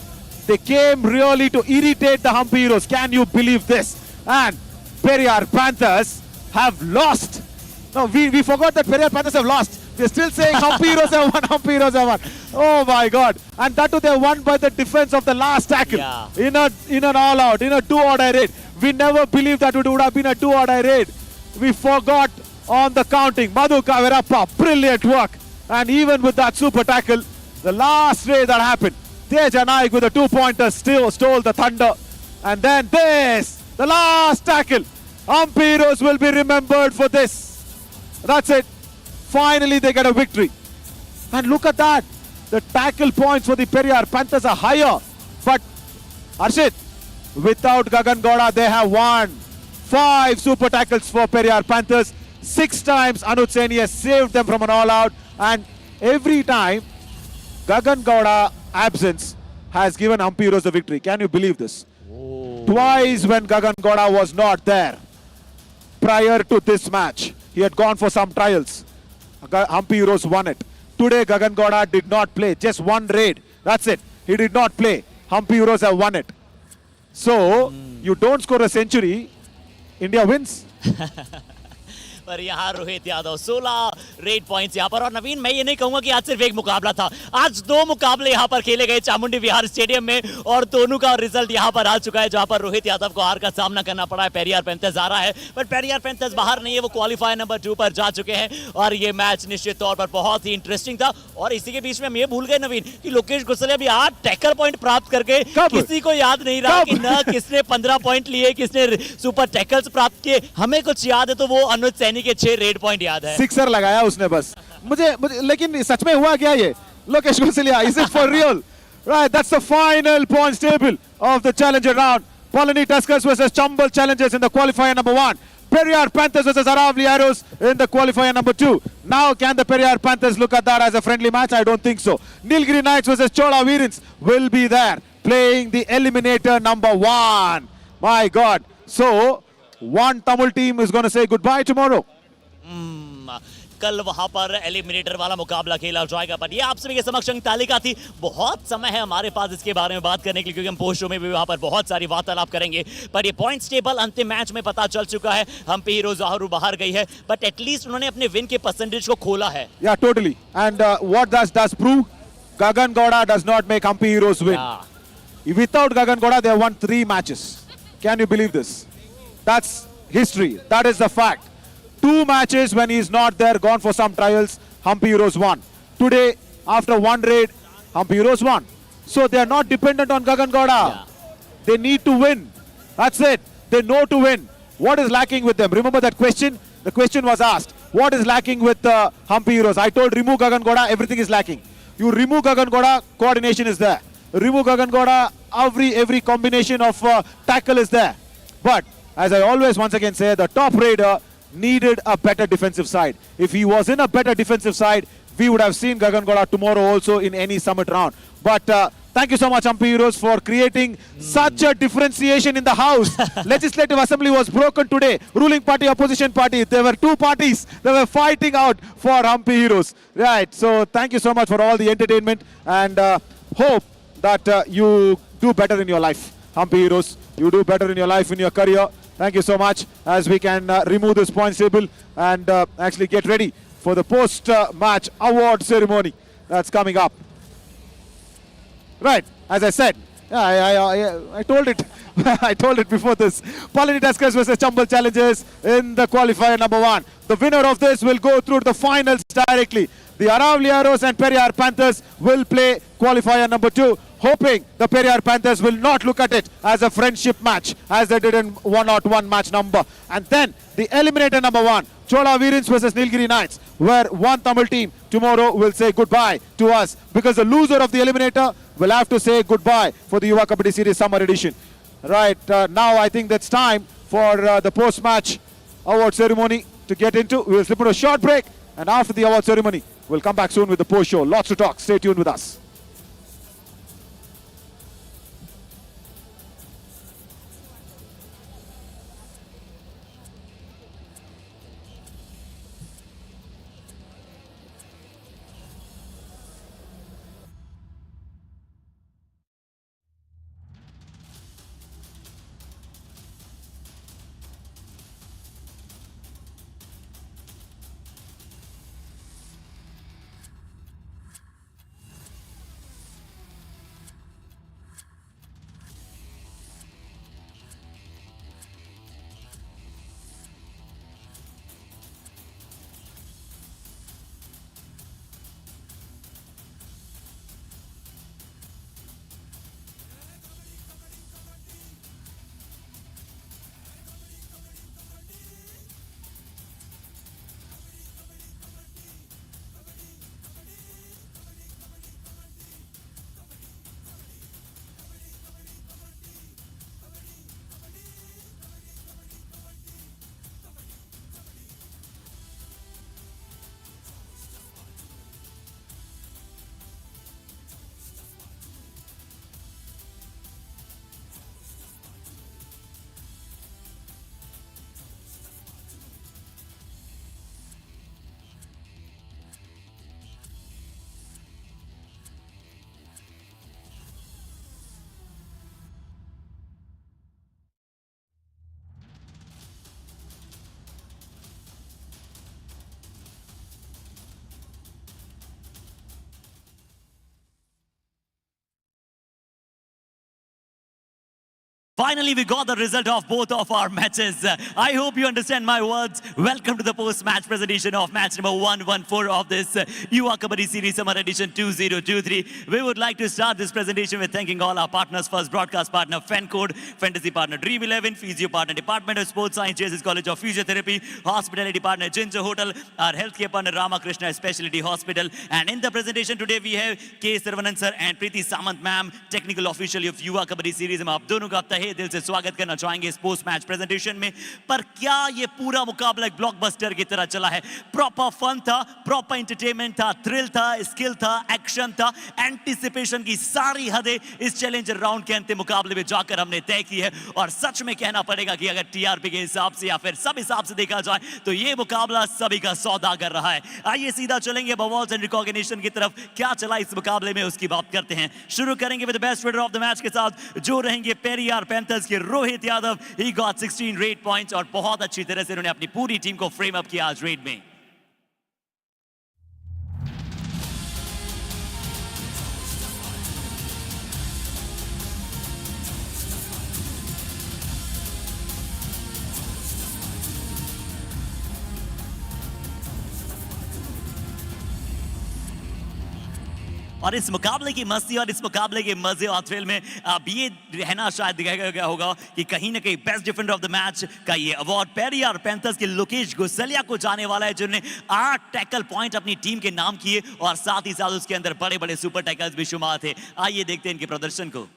They came really to irritate the Hampi Heroes. Can you believe this? And Periyar Panthers have lost. No, we forgot that Periyar Panthers have lost. They're still saying Hampi Heroes have won, Hampi Heroes have won. Oh my God. And that too they won by the defense of the last tackle. Yeah. In an all-out, in a two-order raid. We never believed that it would have been a two-order raid. We forgot on the counting. Madhu Kavirappa, brilliant work. And even with that super tackle, the last raid that happened, Teja Naik with a two-pointer still stole the thunder. And then this, the last tackle. Hampi Heroes will be remembered for this. That's it. Finally, they get a victory. And look at that. The tackle points for the Periyar Panthers are higher. But, Arshit, without Gagan Gowda, they have won. 5 super tackles for Periyar Panthers. 6 times Anuj Saini has saved them from an all-out. And every time, Gagan Gowda absence has given Hampi Heroes the victory. Can you believe this? Oh. Twice when Gagan Gowda was not there. Prior to this match, he had gone for some trials. Hampi Heroes won it. Today, Gagan Gowda did not play. Just one raid. That's it. He did not play. Hampi Heroes have won it. So, you don't score a century, India wins. पर यहाँ Rohit Yadav 16 red points यहाँ पर। और नवीन, मैं ये नहीं कहूंगा कि आज सिर्फ एक मुकाबला था, आज 2 मुकाबले यहाँ पर खेले गए चामुंडी विहार स्टेडियम में और दोनों का रिजल्ट यहाँ पर आ चुका है, जहाँ पर रोहित यादव को हार का सामना करना पड़ा है। पेरियार पैंथर्स आ रहा है, पर पेरियार पैंथर्स बाहर नहीं है, वो क्वालिफायर नंबर 2 पर जा चुके हैं। और ये मैच निश्चित तौर पर बहुत ही इंटरेस्टिंग था। और इसी के बीच में हम ये भूल गए नवीन कि लोकेश गुसले भी 8 टैकल पॉइंट प्राप्त करके किसी को याद नहीं रहा कि न किसने 15 पॉइंट लिए, किसने सुपर टैकल्स प्राप्त किए। हमें कुछ याद है तो वो अनुज सैनी के 6 रेड पॉइंट याद है। सिक्सर लगाया उसने बस। मुझे लेकिन सच में हुआ क्या ये? Lokesh गुसलिया, is it for real? Right, that's the final points table of the challenger round. Polani Tuskers versus Chambal Challengers in the qualifier number 1. Periyar Panthers versus Aravali Arrows in the qualifier number 2. Now, can the Periyar Panthers look at that as a friendly match? I don't think so. Nilgiri Knights versus Chola Virins will be there, playing the eliminator number 1. My God. So, one Tamil team is going to say goodbye tomorrow. कल वहां पर eliminator वाला मुकाबला खेला जाएगा। पर ये आप सभी के समक्ष अंक तालिका थी। बहुत समय है हमारे पास इसके बारे में बात करने के लिए, क्योंकि हम पोस्ट शो में भी वहां पर बहुत सारी वार्तालाप करेंगे। पर ये पॉइंट्स टेबल अंतिम मैच में पता चल चुका है। हम्पी हीरोज बाहर गई है, बट एटलीस्ट उन्होंने अपने विन के परसेंटेज को खोला है। Yeah, totally. And what does prove? Gagan Gowda does not make Hampi Heroes win. Yeah. Without Gagan Gowda, they have won 3 matches. Can you believe this? That's history. That is the fact. 2 matches when he is not there, gone for some trials, Hampi Heroes won. Today, after 1 raid, Hampi Heroes won. So they are not dependent on Gagan Gowda. Yeah. They need to win. That's it. They know to win. What is lacking with them? Remember that question? The question was asked. What is lacking with Hampi Heroes? I told remove Gagan Gowda, everything is lacking. You remove Gagan Gowda, coordination is there. Remove Gagan Gowda, every combination of tackle is there. But, as I always once again say, the top raider needed a better defensive side. If he was in a better defensive side, we would have seen Gagan Gowda tomorrow also in any summit round. But thank you so much, Hampi Heroes, for creating such a differentiation in the house. Legislative Assembly was broken today. Ruling party, opposition party. There were 2 parties that were fighting out for Hampi Heroes. Right. So thank you so much for all the entertainment, and hope that you do better in your life. Hampi Heroes, you do better in your life, in your career. Thank you so much, as we can remove this points table and actually get ready for the post-match award ceremony that's coming up. Right, as I said, I told it. I told it before this. Polani Tuskers versus Chambal Challengers in the qualifier number 1. The winner of this will go through to the finals directly. The Aravali Arrows and Periyar Panthers will play qualifier number 2. Hoping the Periyar Panthers will not look at it as a friendship match as they did in 101 match number. And then the eliminator number 1, Chola Virins versus Nilgiri Knights, where one Tamil team tomorrow will say goodbye to us, because the loser of the eliminator will have to say goodbye for the Yuva Kabaddi Series Summer Edition. Right, now I think that's time for the post-match award ceremony to get into. We will slip into a short break, and after the award ceremony, we'll come back soon with the post-show. Lots to talk. Stay tuned with us. Finally, we got the result of both of our matches. I hope you understand my words. Welcome to the post-match presentation of match number 114 of this Yuva Kabaddi Series Summer Edition 2023. We would like to start this presentation with thanking all our partners. First, broadcast partner FanCode, fantasy partner Dream 11, physio partner Department of Sports Science, JSS College of Physiotherapy, hospitality partner Ginger Hotel, our healthcare partner Ramakrishna Specialty Hospital. And in the presentation today, we have K. Saravanan sir and Preeti Samant ma'am, technical official of Yuva Kabaddi Series. हम आप दोनों का दिल से स्वागत करना चाहेंगे इस पोस्ट मैच प्रेजेंटेशन में। पर क्या ये पूरा मुकाबला एक ब्लॉकबस्टर की तरह चला है? प्रॉपर फन था, प्रॉपर एंटरटेनमेंट था, थ्रिल था, स्किल था, एक्शन था, एंटिसिपेशन की सारी हदें इस चैलेंजर राउंड के अंतिम मुकाबले में जाकर हमने तय की है। और सच में कहना पड़ेगा कि अगर टीआरपी के हिसाब से या फिर सब हिसाब से देखा जाए तो ये मुकाबला सभी का सौदा कर रहा है। आइए सीधा चलेंगे अवार्ड्स एंड रिकॉग्निशन की तरफ। क्या चला इस मुकाबले में उसकी बात करते हैं। शुरू करेंगे with best raider of the match के साथ जो रहेंगे पेरियार पैंथर्स के Rohit Yadav. He got 16 red points और बहुत अच्छी तरह से उन्होंने अपनी पूरी टीम को फ्रेम अप किया आज रेड में। और इस मुकाबले की मस्ती और इस मुकाबले के मजे और थ्रिल में अब ये रहना शायद दिखाया गया होगा कि कहीं ना कहीं best defender of the match का ये अवार्ड पेरियार पैंथर्स के लोकेश गुसलिया को जाने वाला है, जिन्होंने 8 टैकल पॉइंट अपनी टीम के नाम किए और साथ ही साथ उसके अंदर बड़े बड़े सुपर टैकल्स भी शुमार थे। आइए देखते हैं इनके प्रदर्शन को।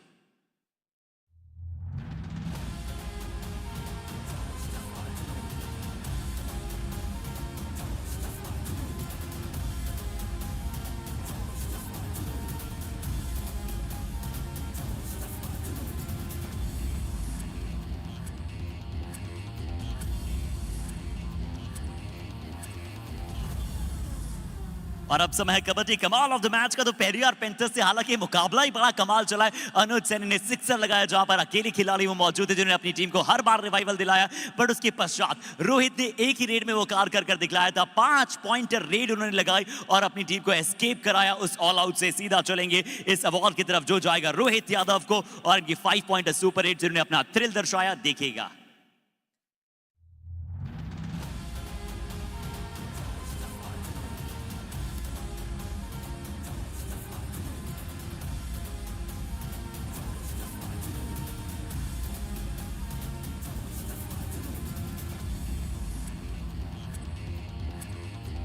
और अब समय है कबड्डी कमाल ऑफ द मैच का। तो पेरियार पैंथर्स से हालांकि मुकाबला ही बड़ा कमाल चला है। अनुज सैनी ने सिक्सर लगाया जहां पर अकेले खिलाड़ी वो मौजूद है जिन्होंने अपनी टीम को हर बार रिवाइवल दिलाया। बट उसके पश्चात रोहित ने एक ही रेड में वो कार कर दिखलाया था। 5 पॉइंटर रेड उन्होंने लगाई और अपनी टीम को एस्केप कराया उस ऑल आउट से। सीधा चलेंगे इस अवार्ड की तरफ जो जाएगा रोहित यादव को और इनकी 5 पॉइंटर सुपर रेड जिन्होंने अपना थ्रिल दर्शाया। देखेगा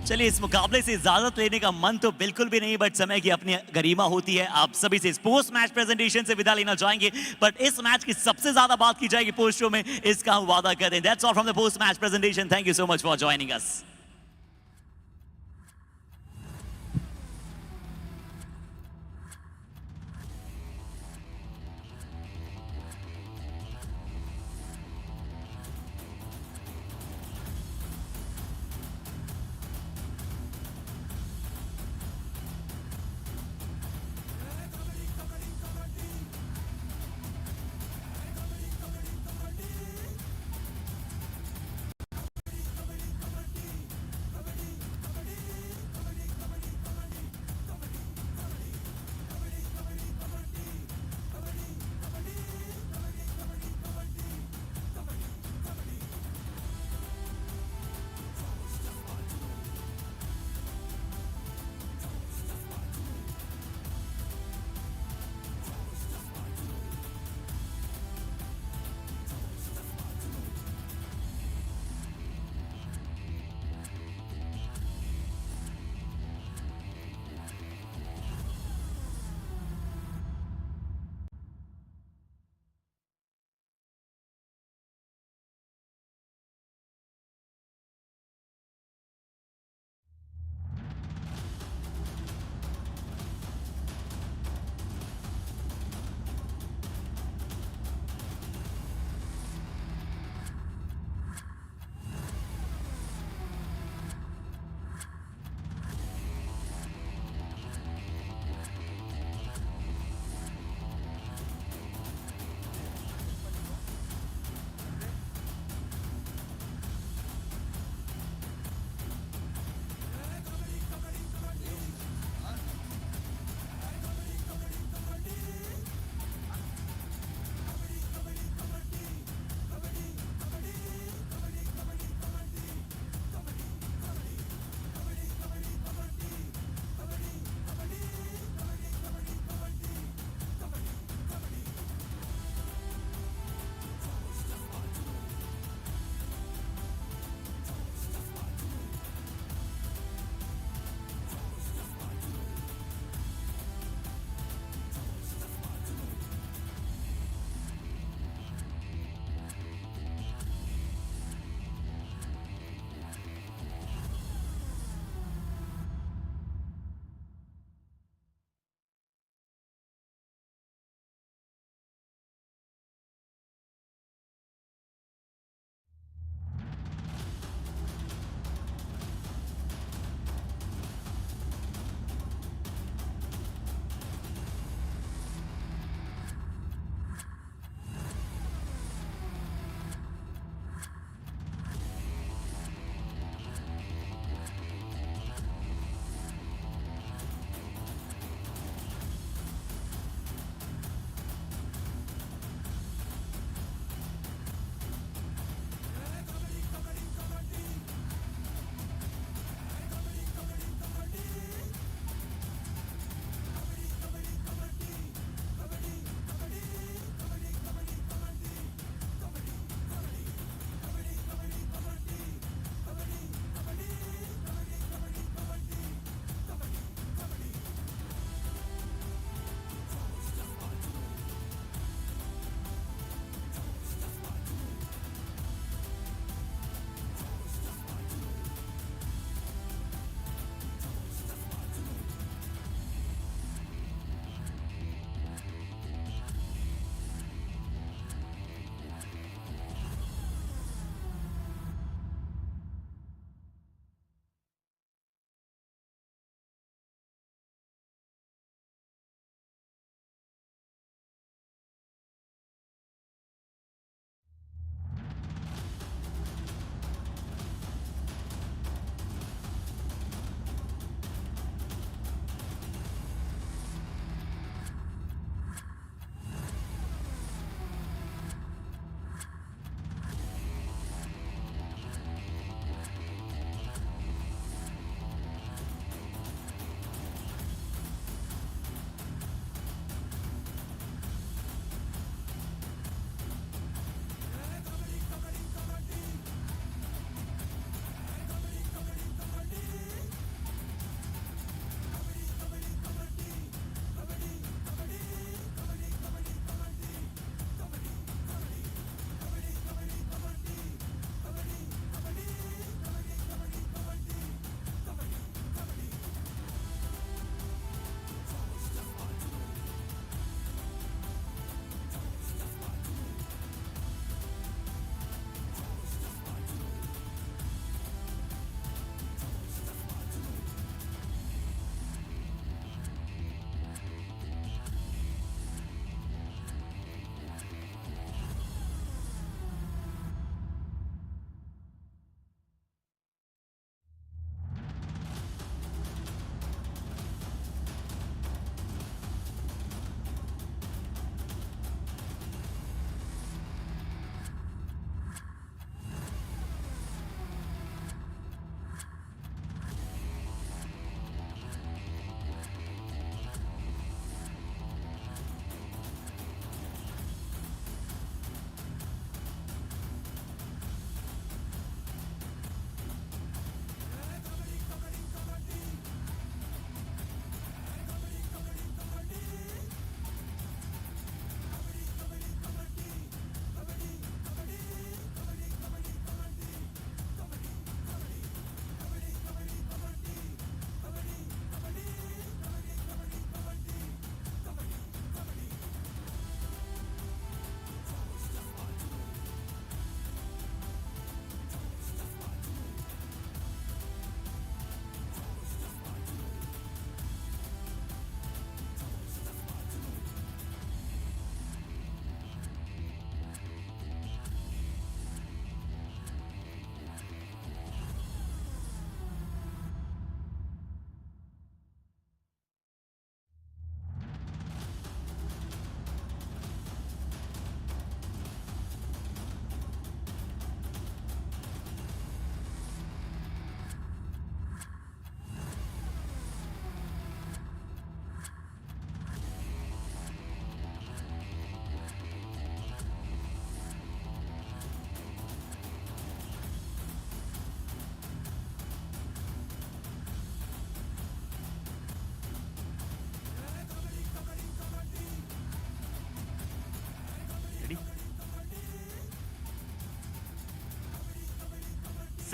चलिए इस मुकाबले से इजाजत लेने का मन तो बिल्कुल भी नहीं, बट समय की अपनी गरिमा होती है। आप सभी से इस पोस्ट मैच प्रेजेंटेशन से विदा लेना चाहेंगे, बट इस मैच की सबसे ज्यादा बात की जाएगी पोस्ट शो में, इसका हम वादा करते हैं। That's all from the post match presentation. Thank you so much for joining us.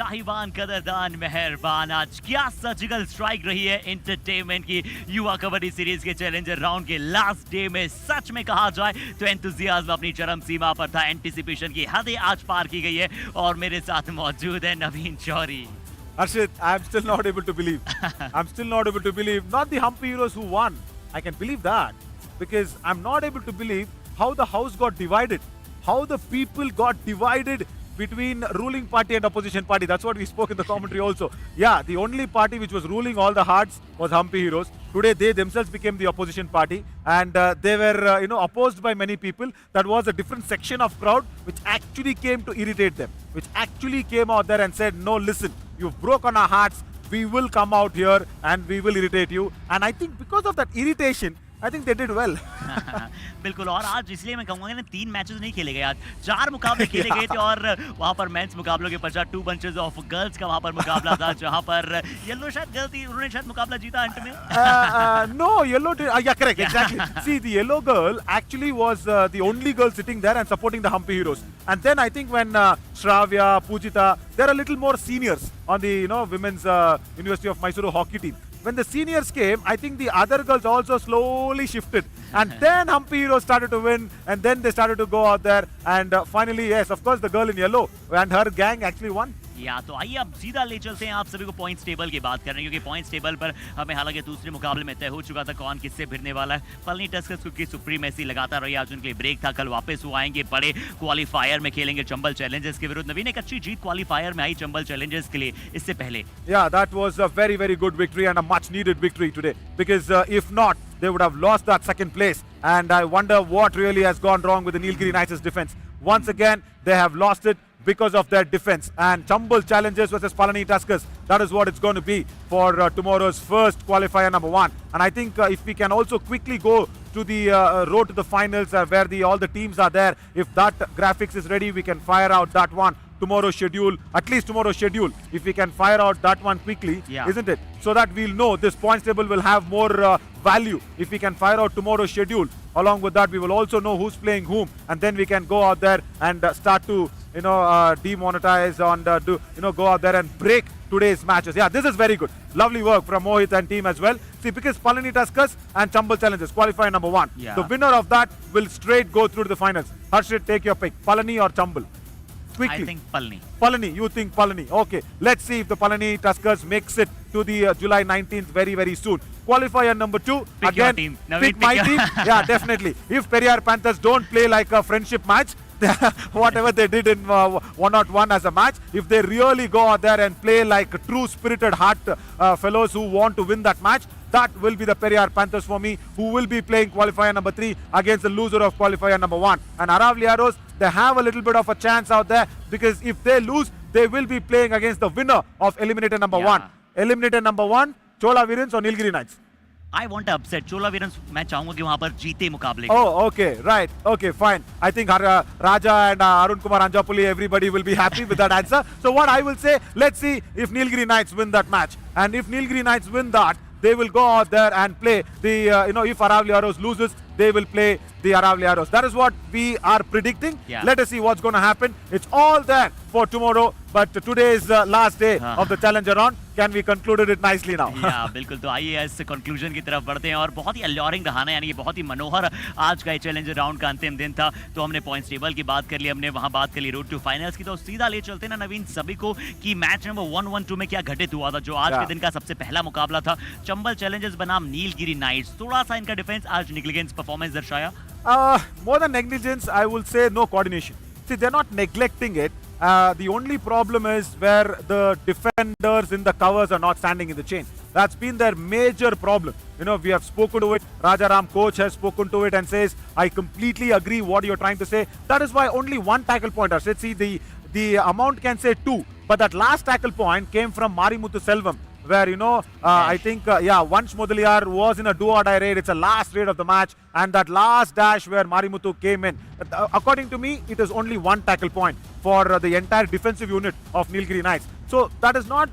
साहिबान कदरदान मेहरबान, आज क्या सर्जिकल स्ट्राइक रही है एंटरटेनमेंट की युवा कबड्डी सीरीज के चैलेंजर राउंड के लास्ट डे में। सच में कहा जाए तो एंथुसियाज्म अपनी चरम सीमा पर था, एंटिसिपेशन की हदें आज पार की गई है और मेरे साथ मौजूद है नवीन Chauri. Arshit, I'm still not able to believe. I'm still not able to believe. Not the Humpy Heroes who won. I can believe that. Because I'm not able to believe how the house got divided. How the people got divided between ruling party and opposition party. That's what we spoke in the commentary also. Yeah, the only party which was ruling all the hearts was Humpy Heroes. Today they themselves became the opposition party, and they were opposed by many people. That was a different section of crowd which actually came to irritate them, which actually came out there and said, no, listen, you've broken our hearts, we will come out here and we will irritate you. And I think because of that irritation, I think they did well. बिल्कुल, और आज इसलिए मैं कहूँगा ना 3 matches नहीं खेले गए, आज 4 मुकाबले खेले गए थे और वहाँ पर मेंस मुकाबलों के पश्चात 2 बंचेस ऑफ गर्ल्स का वहाँ पर मुकाबला था, जहाँ पर येलो शायद गलती उन्होंने शायद मुकाबला जीता अंत में। No, yellow did. Yeah, correct, exactly. See, the yellow girl actually was the only girl sitting there and supporting the Humpy Heroes. And then I think when Shravya, Pujita, they're a little more seniors on the women's University of Mysuru hockey team. When the seniors came, I think the other girls also slowly shifted. And then Humpy Heroes started to win, and then they started to go out there. And finally, yes, of course, the girl in yellow and her gang actually won. या तो आइए अब सीधा ले चलते हैं आप सभी को पॉइंट्स टेबल की बात कर रहे हैं, क्योंकि पॉइंट्स टेबल पर हमें हालांकि दूसरे मुकाबले में तय हो चुका था कौन किससे भिड़ने वाला है। पलनी टस्कर्स की सुप्रीमेसी लगातार रही, आज उनके लिए ब्रेक था, कल वापस वो आएंगे, बड़े क्वालिफायर में खेलेंगे चंबल चैलेंजर्स के विरुद्ध। नवीन, एक अच्छी जीत क्वालिफायर में आई चंबल चैलेंजर्स के लिए इससे पहले। Yeah, that was a very, very good victory and a much needed victory today, because if not, they would have lost that second place. And I wonder what really has gone wrong with the Nilgiri Knights' defense. Once again, they have lost it because of their defense. And Chambal Challengers versus Palani Tuskers, that is what it's going to be for tomorrow's first qualifier number 1. And I think if we can also quickly go to the road to the finals where all the teams are there, if that graphics is ready, we can fire out that one. Tomorrow's schedule, at least tomorrow's schedule, if we can fire out that one quickly, isn't it? So that we'll know this points table will have more value if we can fire out tomorrow's schedule. Along with that, we will also know who's playing whom, and then we can go out there and start to demonetize and go out there and break today's matches. Yeah, this is very good. Lovely work from Mohit and team as well. See, because Palani Tuskers and Chambal Challengers qualifier number 1. Yeah. The winner of that will straight go through to the finals. Harshit, take your pick. Palani or Chambal? Quickly. I think Palani. Palani, you think Palani. Okay, let's see if the Palani Tuskers makes it to the July 19th very, very soon. Qualifier number 2. Pick again, your team. Naveen, pick my team. Yeah, definitely. If Periyar Panthers don't play like a friendship match, whatever they did in 1-on-1 as a match, if they really go out there and play like true spirited heart fellows who want to win that match, that will be the Periyar Panthers for me, who will be playing qualifier number 3 against the loser of qualifier number 1. And Aravali Arrows, they have a little bit of a chance out there, because if they lose, they will be playing against the winner of eliminator number 1. Eliminator number 1, Chola Virens or Nilgiri Knights? I want to upset Chola Virens. मैं चाहूंगा कि वहां पर जीते मुकाबले। Oh, okay, right. Okay, fine. I think Raja and Arun Kumar Anjapuli, everybody will be happy with that answer. So what I will say, let's see if Nilgiri Knights win that match. And if Nilgiri Knights win that, they will go out there and play the, if Aravali Arrows loses, they will play the Aravali Arrows. That is what we are predicting. Yeah. Let us see what's going to happen. It's all there for tomorrow, but today is the last day of the challenger round. Can we conclude it nicely now? या बिल्कुल, तो आइए इस conclusion की तरफ बढ़ते हैं। और बहुत ही अल्योरिंग रहा ना, यानी कि बहुत ही मनोहर आज का ये चैलेंजर राउंड का अंतिम दिन था। तो हमने पॉइंट्स टेबल की बात कर ली, हमने वहां बात कर ली रोड टू फाइनल्स की, तो सीधा ले चलते हैं ना नवीन सभी को कि मैच नंबर 1-1-2 में क्या घटित हुआ था, जो आज के दिन का सबसे पहला मुकाबला था। चंबल चैलेंजर्स बनाम नीलगिरी नाइट्स, थोड़ा सा इनका डिफेंस आज नेग्लिजेंस परफॉर्मेंस दर्शाया। More than negligence, I will say no coordination. See, they're not neglecting it. The only problem is where the defenders in the covers are not standing in the chain. That's been their major problem. We have spoken to it. Rajaram coach has spoken to it and says, I completely agree what you're trying to say. That is why only 1 tackle point. See, the amount can say 2, but that last tackle point came from Marimuthu Selvam, where I think Vansh Mudaliyar was in a do-or-die raid. It's a last raid of the match, and that last dash where Marimuthu came in, according to me, it is only one tackle point for the entire defensive unit of Nilgiri Knights. So that is not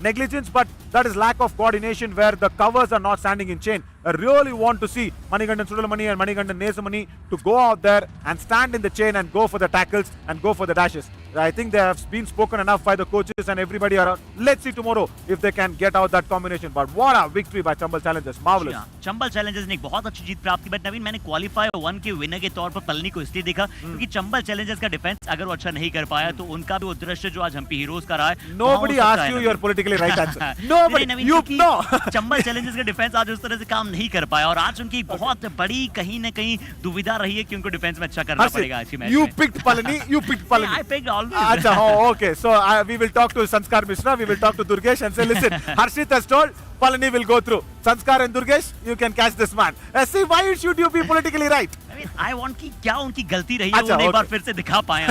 negligence, but that is lack of coordination where the covers are not standing in chain. I really want to see Manigandan Sudalamani and Manigandan Nesamani to go out there and stand in the chain and go for the tackles and go for the dashes. I think they have been spoken enough by the coaches and everybody around. Let's see tomorrow if they can get out that combination. But what a victory by Chambal Challengers. Marvelous. Chambal Challengers ने एक बहुत अच्छी जीत प्राप्त की, but नवीन मैंने qualifier 1 के winner के तौर पर पलनी को इसलिए देखा क्योंकि चंबल चैलेंजर्स का डिफेंस अगर वो अच्छा नहीं कर पाया तो उनका भी वो दृश्य जो आज हम्पी हीरोज का रहा है. Nobody asked you your politically right answer. Nobody. You know. Chambal Challengers का डिफेंस आज उस तरह से काम नहीं कर पाया और आज उनकी बहुत बड़ी कहीं ना कहीं दुविधा रही है कि उनको डिफेंस में अच्छा करना पड़ेगा आज की मैच में. You picked Palani. You picked Palani. I picked all. Oh, okay. So we will talk to Sanskar Mishra. We will talk to Durgesh and say, listen, Harshit has told Palani will go through. Sanskar and Durgesh, you can catch this man. See, why should you be politically right? I mean, I want कि क्या उनकी गलती रही है वो एक बार फिर से दिखा पाए.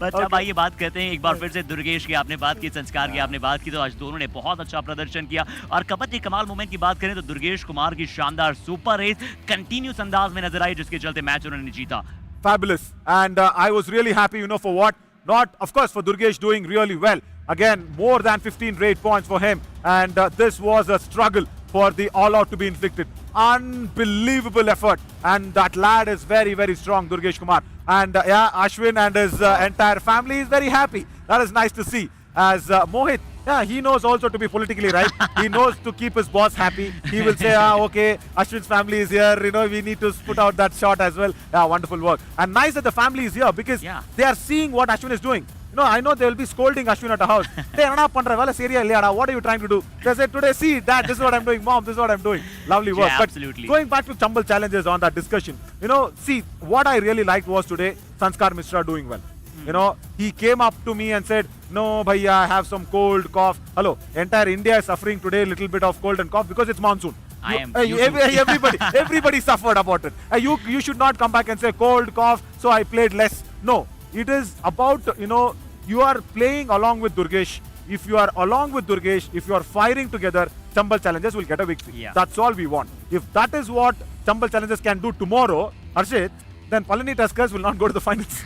बट अब आइए बात करते हैं एक बार फिर से दुर्गेश की आपने बात की, संस्कार की आपने बात की, तो आज दोनों ने बहुत अच्छा प्रदर्शन किया. और कबड्डी कमाल मोमेंट की बात करें तो दुर्गेश कुमार की शानदार सुपर रेस कंटिन्यूस अंदाज में नजर आई जिसके चलते मैच उन्होंने जीता. Fabulous. And I was really happy, you know, for what? Not, of course, for Durgesh doing really well. Again, more than 15 rate points for him. And this was a struggle for the all-out to be inflicted. Unbelievable effort. And that lad is very, very strong, Durgesh Kumar. And yeah, Ashwin and his entire family is very happy. That is nice to see. As Mohit, yeah, he knows also to be politically right. He knows to keep his boss happy. He will say, okay, Ashwin's family is here. You know, we need to put out that shot as well. Yeah, wonderful work. And nice that the family is here because they are seeing what Ashwin is doing. You know, I know they will be scolding Ashwin at the house. Hey, what are you trying to do? They say, today, see, Dad, this is what I'm doing. Mom, this is what I'm doing. Lovely work. Yeah, absolutely. But going back to Chambal Challenges on that discussion, you know, see, what I really liked was today, Sanskar Mishra doing well. You know, he came up to me and said, no, bhaiya, I have some cold, cough. Hello, entire India is suffering today a little bit of cold and cough because it's monsoon. Everybody suffered about it. You should not come back and say cold, cough, so I played less. No, it is about, you know, you are playing along with Durgesh. If you are along with Durgesh, if you are firing together, Chambal Challengers will get a victory. Yeah. That's all we want. If that is what Chambal Challengers can do tomorrow, Harshit, then Palani Tuskers will not go to the finals.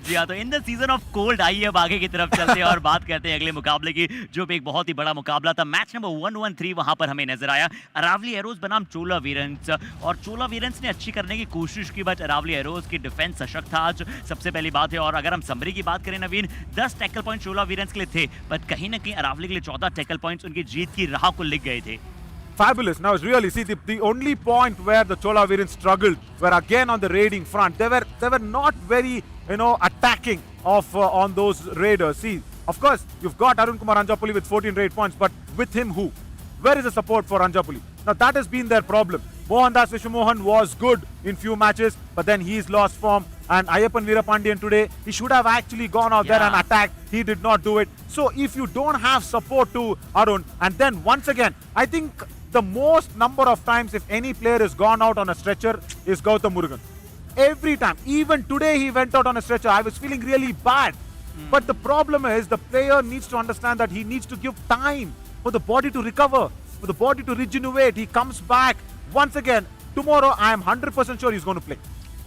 जी हाँ, तो in the season of cold आइए अब आगे की तरफ चलते हैं और बात करते हैं अगले मुकाबले की जो भी एक बहुत ही बड़ा मुकाबला था. मैच नंबर 113 वहां पर हमें नजर आया. अरावली एरोज बनाम चोला वीरन्स और चोला वीरन्स ने अच्छी करने की कोशिश की बट अरावली एरोज की डिफेंस सशक्त था आज सबसे पहली बात है. और अगर हम समरी की बात करें नवीन, 10 टैकल पॉइंट चोला वीरन्स के लिए थे बट कहीं ना कहीं अरावली के लिए 14 टैकल पॉइंट्स उनकी जीत की राह को लिख गए थे. Fabulous. Now, really, see, the only point where the Chola Virans struggled were again on the raiding front. They were not very, you know, attacking on those raiders. See, of course, you've got Arun Kumar Anjapuli with 14 raid points, but with him, who? Where is the support for Anjapuli? Now, that has been their problem. Mohandas Vishwamohan was good in few matches, but then he's lost form. And Ayappan Veerapandiyan today, he should have actually gone out there and attacked. He did not do it. So, if you don't have support to Arun, and then once again, I think the most number of times if any player has gone out on a stretcher is Gautam Murugan. Every time. Even today he went out on a stretcher. I was feeling really bad. But the problem is the player needs to understand that he needs to give time for the body to recover, for the body to regenerate. He comes back. Once again, tomorrow I am 100% sure he's going to play.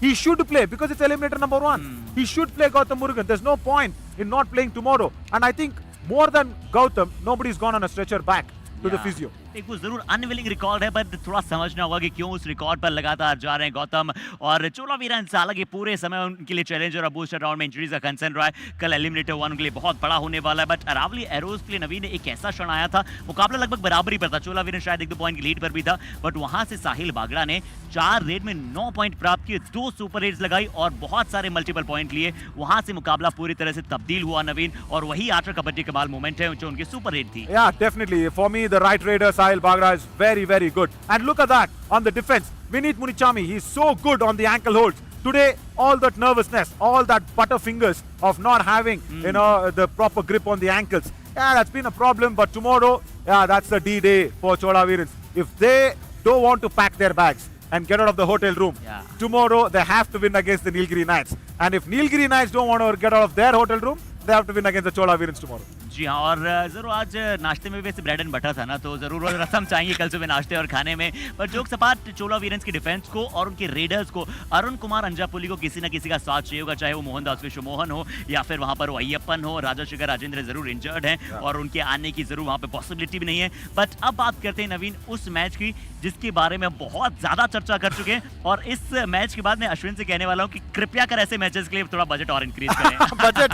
He should play because it's eliminator number 1. He should play Gautam Murugan. There's no point in not playing tomorrow. And I think more than Gautam, nobody's gone on a stretcher back to the physio. एक वो जरूर unwilling record है but थोड़ा समझना होगा कि क्यों उस रिकॉर्ड पर लगातार जा रहे हैं गौतम. और चोला वीरन्स हालांकि पूरे समय उनके लिए चैलेंजर और बूस्टर राउंड में इंजरीज का कंसर्न रहा है. कल एलिमिनेटर 1 उनके लिए बहुत बड़ा होने वाला है बट अरावली एरोज के लिए नवीन एक ऐसा क्षण आया था, मुकाबला लगभग बराबरी पर था. चोला वीरन्स शायद 1-2 पॉइंट की लीड पर भी था बट वहां से साहिल बागड़ा ने 4 रेड में 9 पॉइंट प्राप्त किए, 2 सुपर रेड्स लगाई और बहुत सारे मल्टीपल पॉइंट लिए. वहां से मुकाबला पूरी तरह से तब्दील हुआ नवीन और वही आटर कबड्डी कमाल मोमेंट है जो उनकी सुपर रेड थी. Yeah, definitely. For me, the right raider Sahil Bagra is very, very good. And look at that on the defense. Vineet Munichami, he's so good on the ankle holds. Today, all that nervousness, all that butter fingers of not having, you know, the proper grip on the ankles. Yeah, that's been a problem. But tomorrow, yeah, that's the D-day for Chola Virans. If they don't want to pack their bags and get out of the hotel room, tomorrow they have to win against the Nilgiri Knights. And if Nilgiri Knights don't want to get out of their hotel room, they have to win against the Chola Virans tomorrow. जी हाँ, और ज़रूर आज नाश्ते में वैसे bread and butter था ना, तो ज़रूर वो रसम चाहिए कल सुबह नाश्ते और खाने में। पर जोक सपाट, चोला वीरेंस की डिफेंस को और उनके रेडर्स को, अरुण कुमार अंजापुली को किसी ना किसी का साथ चाहिए होगा, चाहे वो मोहनदास विश्वमोहन हो या फिर वहाँ पर वो अय्यप्पन हो। राजाशेखर राजेंद्र जरूर इंजर्ड हैं और उनके आने की जरूर वहाँ पे पॉसिबिलिटी भी नहीं है। बट अब बात करते हैं नवीन उस मैच की जिसके बारे में बहुत ज्यादा चर्चा कर चुके हैं, और इस मैच के बाद मैं अश्विन से कहने वाला हूँ कि कृपया कर ऐसे मैचेस के लिए थोड़ा बजट और इंक्रीज करें। Budget.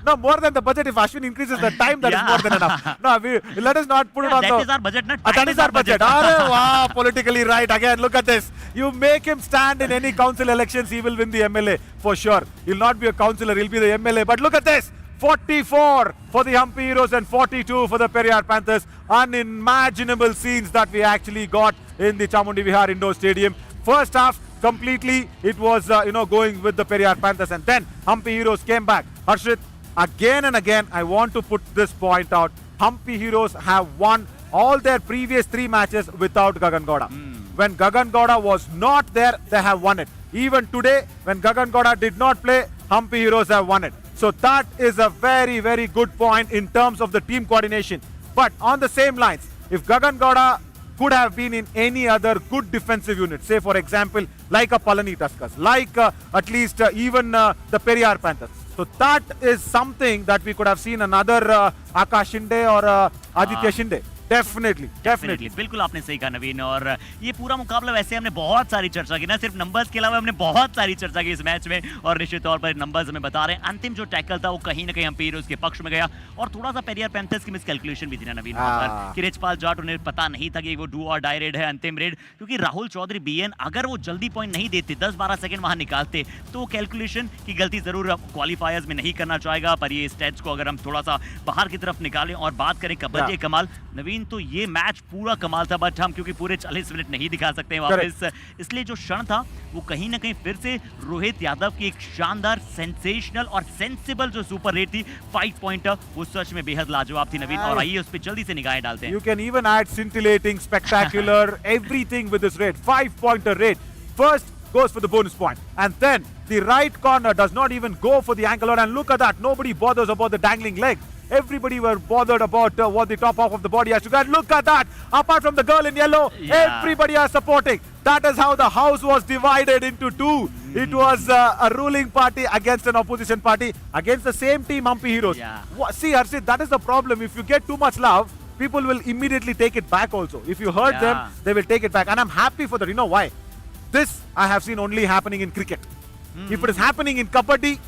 No, more than the budget. If Ashwin increases the time, that is more than enough. No, let us not put it on that the. is our budget, na? That Time is our budget. Arre, wow, politically right. Again, look at this. You make him stand in any council elections, he will win the MLA for sure. He'll not be a councillor, he'll be the MLA. But look at this. 44 for the Hampi Heroes and 42 for the Periyar Panthers. Unimaginable scenes that we actually got in the Chamundi Vihar Indoor Stadium. First half, completely it was going with the Periyar Panthers, and then Hampi Heroes came back. Harshit, again and again, I want to put this point out. Hampi Heroes have won all their previous 3 matches without Gagan Gowda. When Gagan Gowda was not there, they have won it. Even today, when Gagan Gowda did not play, Hampi Heroes have won it. So that is a very, very good point in terms of the team coordination. But on the same lines, if Gagan Gowda could have been in any other good defensive unit, say for example, like a Palani Tuskers, like at least even the Periyar Panthers. So that is something that we could have seen another Akash Shinde or Aditya Shinde. Definitely बिल्कुल आपने सही कहा नवीन। और ये पूरा मुकाबला वैसे हमने बहुत सारी चर्चा की ना, सिर्फ नंबर्स के अलावा हमने बहुत सारी चर्चा की इस मैच में, और निश्चित तौर पर नंबर्स हमें बता रहे हैं अंतिम जो टैकल था वो कहीं ना कहीं हम्पी हीरोज के पक्ष में गया, और थोड़ा सा पेरियर पैंथर्स की मिसकैलकुलेशन भी थी ना नवीन वहां पर कि रिचपाल जाट उन्हें पता नहीं था कि वो डू और डाई रेड है, अंतिम रेड, क्योंकि राहुल चौधरी बीएन अगर वो जल्दी पॉइंट नहीं देते, 10-12 सेकंड वहां निकालते, तो कैलकुलेशन की गलती जरूर क्वालिफायर्स में नहीं करना चाहेगा। पर ये स्टेट्स को अगर हम थोड़ा सा बाहर की तरफ निकालें और बात करें कबड्डी कमाल नवीन, तो ये मैच पूरा कमाल था, बट हम क्योंकि पूरे 40 मिनट नहीं दिखा सकते हैं वापस, इसलिए जो क्षण था वो कहीं ना कहीं फिर से रोहित यादव की एक शानदार, सेंसेशनल और सेंसिबल जो सुपर रेड थी 5 पॉइंटर, वो सच में बेहद लाजवाब थी नवीन। और आइए उस पर जल्दी से निगाहें डालते हैं। You can even add scintillating, spectacular, everything with this raid. 5-pointer raid. First goes for the bonus point, and then the right corner does not even go for the ankle, and look at that. Nobody bothers about the dangling leg. Everybody were bothered about what the top half of the body has to get. Look at that. Apart from the girl in yellow, everybody are supporting. That is how the house was divided into 2. It was a ruling party against an opposition party, against the same team, Hampi Heroes. See, Harshit, that is the problem. If you get too much love, people will immediately take it back also. If you hurt them, they will take it back. And I'm happy for that. You know why? This I have seen only happening in cricket. If it is happening in Kabaddi,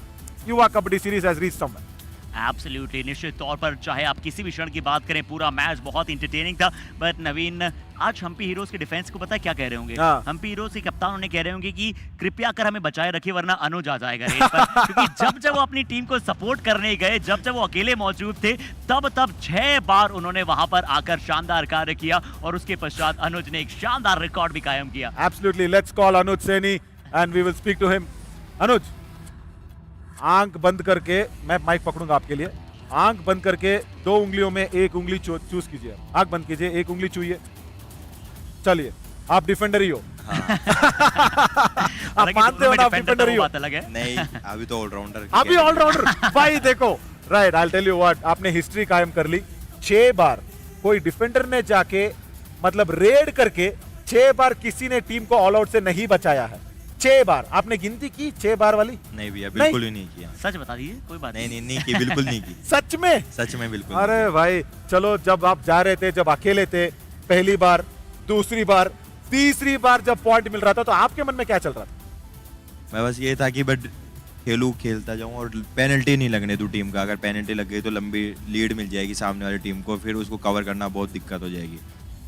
Yuva Kabaddi series has reached somewhere. Absolutely, निश्चित तौर पर चाहे आप किसी भी क्षण की बात करें, पूरा मैच बहुत इंटरटेनिंग था। बट नवीन, आज हम्पी हीरोज के डिफेंस को पता है क्या कह रहे होंगे? हम्पी हीरोज के कप्तान उन्हें कह रहे होंगे कि कृपया कर हमें बचाए रखिए वरना अनुज आ जाएगा रेड पर। क्योंकि जब जब वो अपनी टीम को सपोर्ट करने गए, जब जब वो अकेले मौजूद थे, तब 6 बार उन्होंने वहां पर आकर शानदार कार्य किया, और उसके पश्चात अनुज ने एक शानदार रिकॉर्ड भी कायम किया। Absolutely, let's call Anuj Saini and we will speak to him. Anuj, आंख बंद करके, मैं माइक पकड़ूंगा आपके लिए, आंख बंद करके 2 उंगलियों में 1 उंगली चूज कीजिए। आंख बंद कीजिए, 1 उंगली छूइए। चलिए, आप डिफेंडर ही हो। आप मानते हो ना आप डिफेंडर ही हो? नहीं, अभी तो ऑलराउंडर। अभी ऑलराउंडर भाई देखो, right, I will tell you what, आपने हिस्ट्री कायम कर ली। 6 बार कोई डिफेंडर ने जाके मतलब रेड करके 6 बार किसी ने टीम को ऑल आउट से नहीं बचाया है। 6 बार आपने गिनती की? 6 बार वाली? नहीं भैया, बिल्कुल ही नहीं किया। सच बता दीजिए, कोई बात नहीं की, बिल्कुल नहीं की। सच में? सच में बिल्कुल। अरे भाई चलो, जब आप जा रहे थे, जब अकेले थे, पहली बार, दूसरी बार, तीसरी बार जब पॉइंट मिल रहा था, तो आपके मन में क्या चल रहा था? मैं बस ये था कि बट खेलता जाऊं और पेनल्टी नहीं लगने दूं टीम का। अगर पेनल्टी लग गई तो लंबी लीड मिल जाएगी सामने वाली टीम को, फिर उसको कवर करना बहुत दिक्कत हो जाएगी।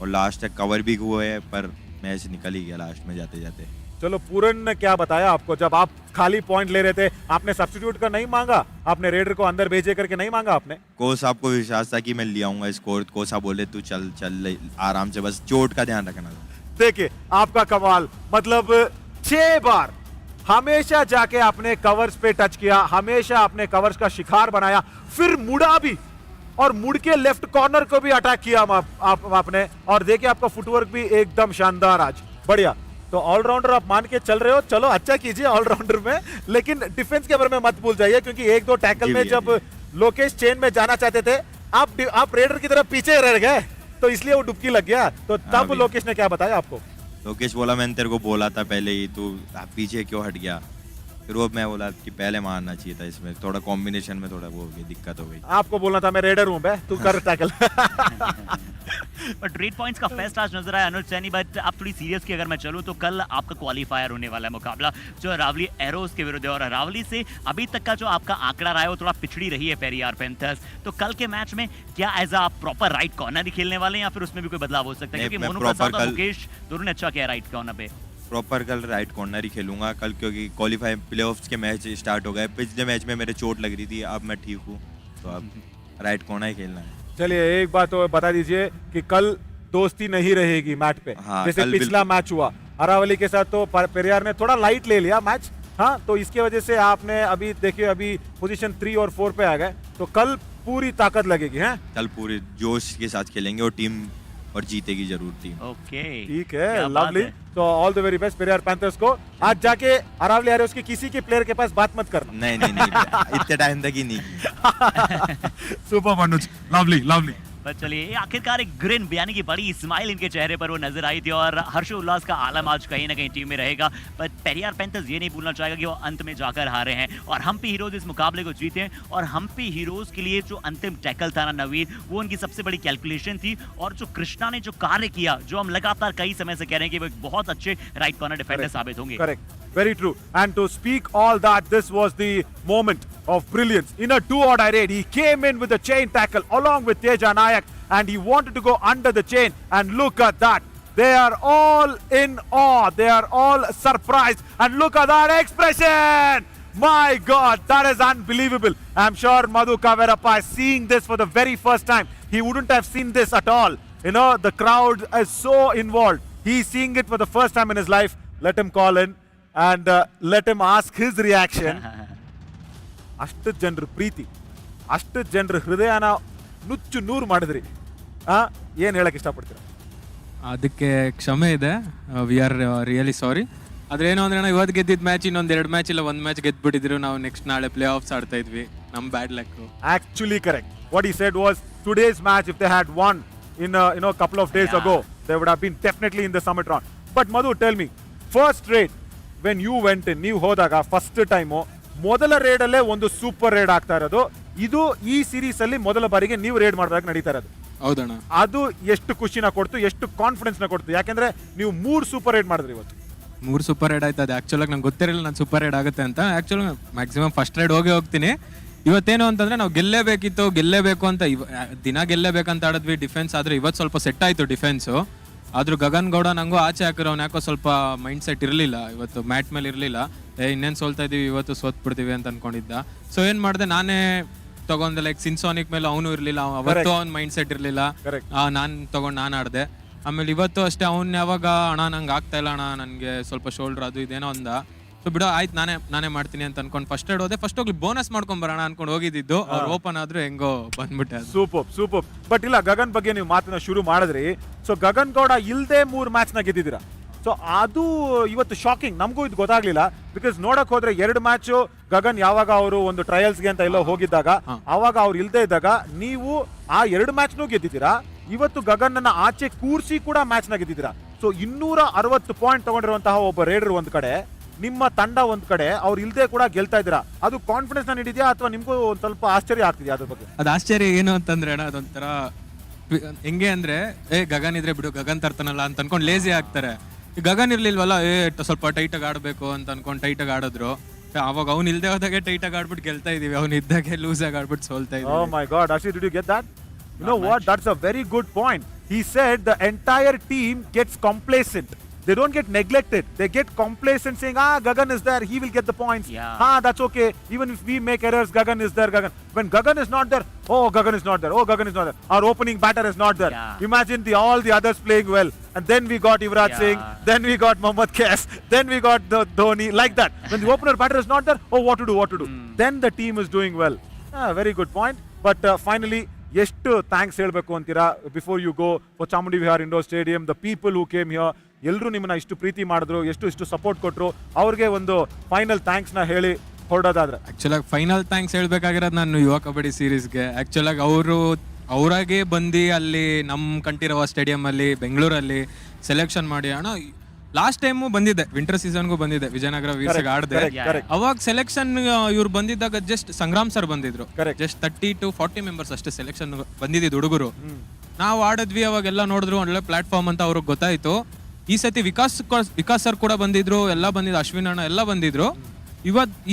और लास्ट तक कवर भी हुए है, पर मैच निकल ही गया लास्ट में जाते जाते। चलो, पूरन ने क्या बताया आपको जब आप खाली पॉइंट ले रहे थे? आपने सब्स्टिट्यूट का नहीं मांगा, आपने रेडर को अंदर भेजे करके नहीं मांगा आपने? कोच साहब को विश्वास था कि मैं ले आऊंगा स्कोर। कोच साहब बोले तू चल आराम से, बस चोट का ध्यान रखना। देखिए आपका कमाल, मतलब 6 बार हमेशा जाके आपने कवर्स पे टच किया, हमेशा आपने कवर्स का शिकार बनाया, फिर मुड़ा भी, और मुड़ के लेफ्ट कॉर्नर को भी अटैक किया आपने। और देखिए आपका फुटवर्क भी एकदम शानदार आज, बढ़िया। तो ऑलराउंडर आप मान के चल रहे हो, चलो अच्छा कीजिए ऑलराउंडर में, लेकिन डिफेंस के बारे में मत भूल जाइए, क्योंकि 1-2 टैकल में जब लोकेश चेन में जाना चाहते थे आप रेडर की तरफ पीछे रह गए तो इसलिए वो डुबकी लग गया। तो तब अभी- लोकेश ने क्या बताया आपको? लोकेश बोला मैंने तेरे को बोला था पहले ही, तू पीछे क्यों हट गया? फिर वो मैं बोला कि पहले मारना चाहिए था, इसमें थोड़ा कॉम्बिनेशन में थोड़ा वो हो गई, दिक्कत हो गई। आपको बोलना था मैं रेडर हूँ बे, तू कर टैकल। बट रेड पॉइंट्स का फेस्ट आज नजर आया अनुज सैनी। बट अब थोड़ी सीरियस की अगर मैं चलूं तो कल आपका क्वालिफायर होने वाला है मुकाबला जो रावली एरोस के विरुद्ध है, और रावली से अभी तक का जो आपका आंकड़ा रहा है वो थोड़ा पिछड़ी रही है पेरियार पैंथर्स। तो कल के मैच में क्या एज आप प्रॉपर राइट कॉर्नर ही खेलने वाले हैं या फिर उसमें भी कोई बदलाव हो सकता है? नहीं, क्योंकि मैं मोनू प्रसाद proper और कल- मुकेश दोनों ने अच्छा किया राइट कॉर्नर पे। प्रॉपर कल राइट कॉर्नर ही खेलूंगा कल, क्योंकि क्वालिफाई प्लेऑफ्स के मैच स्टार्ट हो गए। पिछले मैच में मेरे चोट लग रही थी, अब मैं ठीक हूँ, तो अब राइट कॉर्नर ही खेलना है। चलिए एक बात तो बता दीजिए कि कल दोस्ती नहीं रहेगी मैच पे, हाँ, जैसे कल पिछला मैच हुआ अरावली के साथ, तो पेरियार ने थोड़ा लाइट ले लिया मैच। हाँ, तो इसकी वजह से आपने अभी देखिए अभी पोजीशन 3 और 4 पे आ गए, तो कल पूरी ताकत लगेगी है। कल पूरे जोश के साथ खेलेंगे और टीम और जीतेगी जरूर टीम। ओके ठीक है, लवली। तो all the very best Periyar panthers को। आज जाके अरावली आ रहे उसके किसी के प्लेयर के पास बात मत करना। नहीं नहीं नहीं इतने टाइम तक ही नहीं की। Super Manoj, lovely lovely. पर चलिए आखिरकार एक ग्रिन यानी कि बड़ी स्माइल इनके चेहरे पर वो नजर आई थी और हर्षोल्लास का आलम आज कहीं ना कहीं टीम में रहेगा। पर पेरियार पैंथर्स ये नहीं भूलना चाहेगा कि वो अंत में जाकर हारे हैं और हम्पी हीरोज इस मुकाबले को जीते हैं। और हम्पी हीरोज के लिए जो अंतिम टैकल था ना नवीन, वो उनकी सबसे बड़ी कैलकुलेशन थी। और जो कृष्णा ने जो कार्य किया, जो हम लगातार कई समय से कह रहे हैं कि वो एक बहुत अच्छे राइट कॉर्नर डिफेंडर साबित होंगे। Correct. Very true. And to speak all that, this was the moment of brilliance. In a do-or-die raid, he came in with a chain tackle along with Teja Nayak, and he wanted to go under the chain. And look at that. They are all in awe. They are all surprised. And look at that expression. My God, that is unbelievable. I'm sure Madhu Kaverappa is seeing this for the very first time. He wouldn't have seen this at all. You know, the crowd is so involved. He's seeing it for the first time in his life. Let him call in. And let him ask his reaction. ಅಷ್ಟು ಜನರ ಪ್ರೀತಿ, ಅಷ್ಟು ಜನರ ಹೃದಯನ ನುಚ್ಚು ನೂರು ಮಾಡಿದ್ರಿ. ಏನು ಹೇಳಕ್ ಇಷ್ಟಪಡ್ತೀರಾ? ಅದಕ್ಕೆ ಕ್ಷಮೆ ಇದೆ, ವಿ ಆರ್ ರಿಯಲಿ ಸಾರಿ. ಆದ್ರೆ ಏನು ಅಂದ್ರೆ ನಾವು ಇವತ್ತು ಗೆದ್ದಿದ್ದ ಮ್ಯಾಚ್ ಇನ್ನೊಂದು 2 ಮ್ಯಾಚ್ ಇಲ್ಲ 1 ಮ್ಯಾಚ್ ಗೆದ್ಬಿಟ್ಟಿದ್ರು, ನಾವು ನೆಕ್ಸ್ಟ್ ನಾಳೆ ಪ್ಲೇ ಆಫ್ಸ್ ಆಡ್ತಾ ಇದ್ವಿ. ನಮ್ಮ bad luck. Actually correct. What he said was today's match, if they had won in a couple of days ago, they would have been definitely in the summit round. But Madhu, tell me, first raid when you went in, ನೀವು ಹೋದಾಗ first time ಮೊದಲ raid ಅಲ್ಲೇ ಒಂದು super raid ಆಗ್ತಾ ಇರೋದು. ಇದು ಈ series ಅಲ್ಲಿ ಮೊದಲ ಬಾರಿಗೆ ನೀವು ರೇಡ್ ಮಾಡಿದಾಗ ನಡೀತಾ ಇರೋದು. ಹೌದಣ್ಣ. ಅದು ಎಷ್ಟು ಖುಷಿನ ಕೊಡ್ತು, ಎಷ್ಟು ಕಾನ್ಫಿಡೆನ್ಸ್ ನ ಕೊಡ್ತು? ಯಾಕಂದ್ರೆ ನೀವು 3 ಸೂಪರ್ ರೇಡ್ ಮಾಡಿದ್ರಿ ಇವತ್ತು. 3 ಸೂಪರ್ ರೈಡ್ ಆಯ್ತು. ಅದು ಆಕ್ಚುಲಾಗಿ ನಂಗೆ ಗೊತ್ತಿರಲಿಲ್ಲ ನಾನು ಸೂಪರ್ ರೈಡ್ ಆಗುತ್ತೆ ಅಂತ. ಆಕ್ಚುಲಿ ಮ್ಯಾಕ್ಸಿಮಮ್ ಫಸ್ಟ್ ರೈಡ್ ಹೋಗ್ತೀನಿ. ಇವತ್ತೇನು ಅಂತಂದ್ರೆ ನಾವು ಗೆಲ್ಲೇಬೇಕು ಅಂತ ದಿನ ಗೆಲ್ಲೇಬೇಕಂತ ಆಡಿದ್ವಿ ಡಿಫೆನ್ಸ್. ಆದ್ರೆ ಇವತ್ತು ಸ್ವಲ್ಪ ಸೆಟ್ ಆಯ್ತು ಡಿಫೆನ್ಸು. ಆದ್ರೂ ಗಗನ್ ಗೌಡ ನಂಗೂ ಆಚೆ ಹಾಕಿರೋ ಅವ್ನು ಯಾಕೋ ಸ್ವಲ್ಪ ಮೈಂಡ್ ಸೆಟ್ ಇರಲಿಲ್ಲ ಇವತ್ತು, ಮ್ಯಾಟ್ ಮೇಲೆ ಇರಲಿಲ್ಲ. ಇನ್ನೇನು ಸೋಲ್ತಾ ಇದೀವಿ ಇವತ್ತು, ಸೋತ್ಬಿಡ್ತೀವಿ ಅಂತ ಅನ್ಕೊಂಡಿದ್ದ. ಸೊ ಏನು ಮಾಡಿದೆ, ನಾನೇ ತಗೊಂಡೆ. ಲೈಕ್ ಸಿನ್ಸೋನಿಕ್ ಮೇಲೆ ಅವನು ಇರಲಿಲ್ಲ, ಅವತ್ತು ಅವ್ನ ಮೈಂಡ್ ಸೆಟ್ ಇರಲಿಲ್ಲ. ನಾನು ತಗೊಂಡು ನಾನು ಆಡಿದೆ. ಆಮೇಲೆ ಇವತ್ತು ಅಷ್ಟೇ ಅವ್ನು ಯಾವಾಗ ಅಣ್ಣ ನಂಗೆ ಆಗ್ತಾ ಇಲ್ಲ ಅಣ್ಣ, ನನಗೆ ಸ್ವಲ್ಪ ಶೋಲ್ಡ್ರ್ ಅದು ಇದೇನೋ ಅಂದ. ಸೊ ಬಿಡೋ ಆಯ್ತು ನಾನೇ ಮಾಡ್ತೀನಿ ಅಂತ ಅನ್ಕೊಂಡು ಫಸ್ಟ್ ರೈಡ್ ಹೋದೆ. ಫಸ್ಟ್ ಹೋಗ್ಲಿ ಬೋನಸ್ ಮಾಡ್ಕೊಂಡ್ ಬರೋಣ ಅನ್ಕೊಂಡು ಹೋಗಿದ್ದು, ಅವ್ರು ಓಪನ್ ಆದ್ರೂ ಹೆಂಗೋ ಬಂದ್ಬಿಟ್ಟೆ. ಸೂಪರ್. ಬಟ್ ಇಲ್ಲ, ಗಗನ್ ಬಗ್ಗೆ ನೀವು ಮಾತನ್ನ ಶುರು ಮಾಡಿದ್ರಿ. ಸೊ ಗಗನ್ ಗೌಡ ಇಲ್ದೆ 3 ಮ್ಯಾಚ್ ನ ಗೆದ್ದಿದ್ದೀರಾ. ಸೊ ಅದು ಇವತ್ತು ಶಾಕಿಂಗ್. ನಮಗೂ ಇದು ಗೊತ್ತಾಗ್ಲಿಲ್ಲ. ಬಿಕಾಸ್ ನೋಡಕ್ ಹೋದ್ರೆ 2 ಮ್ಯಾಚ್ ಗಗನ್ ಯಾವಾಗ ಅವರು ಒಂದು ಟ್ರಯಲ್ಸ್ಗೆ ಅಂತ ಎಲ್ಲೋ ಹೋಗಿದ್ದಾಗ, ಅವಾಗ ಅವ್ರು ಇಲ್ದೇ ಇದ್ದಾಗ ನೀವು ಆ 2 ಮ್ಯಾಚ್ನೂ ಗೆದ್ದಿದ್ದೀರಾ. ಇವತ್ತು ಗಗನ್ ನನ್ನ ಆಚೆ ಕೂರ್ಸಿ ಕೂಡ ಮ್ಯಾಚ್ ನ ಗೆದ್ದಿದ್ದೀರಾ. ಸೊ 260 ಪಾಯಿಂಟ್ ತಗೊಂಡಿರುವಂತಹ ಒಬ್ಬ ರೇಡರ್ ಒಂದ್ ಕಡೆ, ನಿಮ್ಮ ತಂಡ ಒಂದ್ ಕಡೆ, ಅವ್ರು ಇಲ್ದೇ ಕೂಡ ಗೆಲ್ತಾ ಇದ್ದೀರಾ. ಅದು ಕಾನ್ಫಿಡೆನ್ಸ್ ನ ನೀಡಿದ್ಯಾ ಅಥವಾ ನಿಮ್ಗೂ ಒಂದ್ ಸ್ವಲ್ಪ ಆಶ್ಚರ್ಯ ಆಗ್ತಿದ್ಯಾ ಅದ್ರ ಬಗ್ಗೆ? ಅದು ಆಶ್ಚರ್ಯ ಏನು ಅಂತಂದ್ರೆ ಅಣ್ಣ, ಅದೊಂಥರ ಹೆಂಗೆ ಅಂದ್ರೆ ಗಗನ್ ಇದ್ರೆ ಬಿಡು ಗಗನ್ ತರ್ತಾನಲ್ಲ ಅಂತ ಅನ್ಕೊಂಡು ಲೇಜಿ ಆಗ್ತಾರೆ. ಗಗನ್ ಇರ್ಲಿಲ್ವಲ್ಲ, ಸ್ವಲ್ಪ ಟೈಟಾಗಿ ಆಡ್ಬೇಕು ಅಂತ ಅನ್ಕೊಂಡು ಟೈಟಾಗಿ ಆಡಿದ್ರು. ಅವಾಗ ಅವ್ನು ಇಲ್ದೇ ಹೋದಾಗೆ ಟೈಟಾಗಿ ಆಡ್ಬಿಟ್ಟು ಗೆಲ್ತಾ ಇದೀವಿ, ಅವ್ನು ಇದ್ದಾಗೆ ಲೂಸ್ ಆಗಿ ಆಡ್ಬಿಟ್ಟು ಸೋಲ್ತಾ ಇದೀವಿ. Oh my God, Ashit, did you get that? You know what? That's a very good point. He said the entire team gets complacent. They don't get neglected. They get complacent, saying, Gagan is there, he will get the points. That's okay. Even if we make errors, Gagan is there. When Gagan is not there, Gagan is not there. Gagan is not there. Our opening batter is not there. Imagine all the others playing well. And then we got Yuvraj Singh, then we got Mohammad Kaif, then we got the Dhoni, like that. When the opener batter is not there, what to do? Then the team is doing well. Very good point. But finally, ಎಷ್ಟು thanks ಹೇಳಬೇಕು ಅಂತೀರಾ before you go for Chamundi Vihar indoor stadium, the people who came here, ಎಲ್ಲರೂ ನಿಮ್ಮನ್ನ ಇಷ್ಟು ಪ್ರೀತಿ ಮಾಡಿದ್ರು, ಎಷ್ಟು support ಕೊಟ್ಟರು, ಅವ್ರಿಗೆ ಒಂದು ಫೈನಲ್ ಥ್ಯಾಂಕ್ಸ್ನ ಹೇಳಿ ಹೊರಡೋದಾದ್ರೆ? ಆಕ್ಚುಲಾಗಿ ಫೈನಲ್ ಥ್ಯಾಂಕ್ಸ್ ಹೇಳ್ಬೇಕಾಗಿರೋದು ನಾನು ಯುವ ಕಬಡ್ಡಿ ಸೀರೀಸ್ಗೆ. ಆಕ್ಚುಲಾಗಿ ಅವರು ಅವರಾಗೆ ಬಂದು ಅಲ್ಲಿ ನಮ್ಮ ಕಂಠೀರವ ಸ್ಟೇಡಿಯಮಲ್ಲಿ ಬೆಂಗಳೂರಲ್ಲಿ ಸೆಲೆಕ್ಷನ್ ಮಾಡಿ ಅಣ್ಣ ಲಾಸ್ಟ್ ಟೈಮು ಬಂದಿದ್ದೆ, ವಿಂಟರ್ ಸೀಸನ್ಗೂ ಬಂದಿದ್ದೆ, ವಿಜಯನಗರ ವೀರ್ಸ್ಗೆ ಆಡಿದೆ. ಅವಾಗ ಸೆಲೆಕ್ಷನ್ ಇವ್ರು ಬಂದಿದ್ದಾಗ ಜಸ್ಟ್ ಸಂಗ್ರಾಮ್ ಸರ್ ಬಂದಿದ್ರು, ಜಸ್ಟ್ 30 to 40 ಮೆಂಬರ್ಸ್ ಅಷ್ಟೇ ಸೆಲೆಕ್ಷನ್ ಬಂದಿದ್ದು ಹುಡುಗರು. ನಾವು ಆಡಿದ್ವಿ, ಅವಾಗೆಲ್ಲ ನೋಡಿದ್ರು ಒಳ್ಳೆ ಪ್ಲಾಟ್ಫಾರ್ಮ್ ಅಂತ ಅವ್ರಿಗೆ ಗೊತ್ತಾಯ್ತು. ಈ ಸತಿ ವಿಕಾಸ್ ಸರ್ ಕೂಡ ಬಂದಿದ್ರು, ಎಲ್ಲ ಬಂದಿದ್ರು, ಅಶ್ವಿನ್ ಅಣ್ಣ ಎಲ್ಲ ಬಂದಿದ್ರು.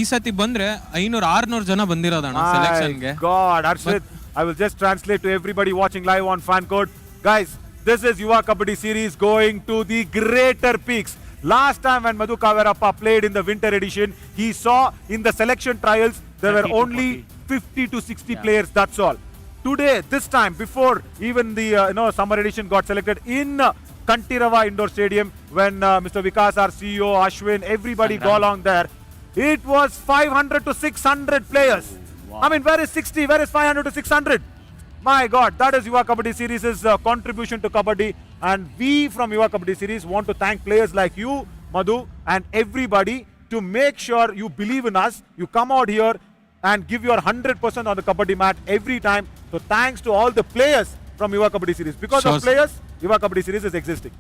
ಈ ಸತಿ ಬಂದ್ರೆ 500-600 ಜನ ಬಂದಿರೋದಣ್ಣ ಸೆಲೆಕ್ಷನ್ಗೆ. God, Arshit, I will just translate to everybody watching live on fan code. Guys, this is Yuva Kabaddi series going to the greater peaks. Last time when Madhu Kavirappa played in the winter edition, he saw in the selection trials there were only 50 to 60 players, that's all. Today, this time, before even the summer edition got selected in Kantirava Indoor Stadium, when Mr. Vikas, our CEO, Ashwin, everybody go along there, it was 500 to 600 players. I mean, where is 60? Where is 500 to 600? My God, that is Yuva Kabaddi series' contribution to Kabaddi. And we from Yuva Kabaddi series want to thank players like you, Madhu, and everybody to make sure you believe in us. You come out here and give your 100% on the Kabaddi mat every time. So thanks to all the players from Yuva Kabaddi series. Because of players, Yuva Kabaddi series is existing.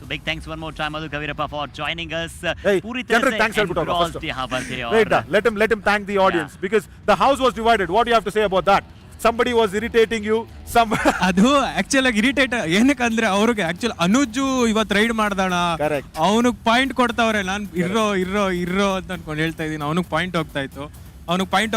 So big thanks one more time Madhu Kavirappa for joining us. Hey, पूरी तरह से thanks engrossed यहाँ पर थे. Wait, let him thank the audience because the house was divided. What do you have to say about that? Somebody was irritating you. ಅದು actual ಆಗಿ irritate ಏನಕ್ಕಂದ್ರೆ ಅವ್ರಿಗೆ actual ಅನುಜು ಇವತ್ತು ರೈಡ್ ಮಾಡ್ದಾಣ, ಅವನಿಗೆ ಪಾಯಿಂಟ್ ಕೊಡ್ತಾವ್ರೆ. ನಾನು ಇರೋ ಅಂತ ಅನ್ಕೊಂಡು ಹೇಳ್ತಾ ಇದ್ದೀನಿ, ಅವನಿಗೆ ಪಾಯಿಂಟ್ ಹೋಗ್ತಾ ಇತ್ತು, ಅವನಿಗೆ ಪಾಯಿಂಟ್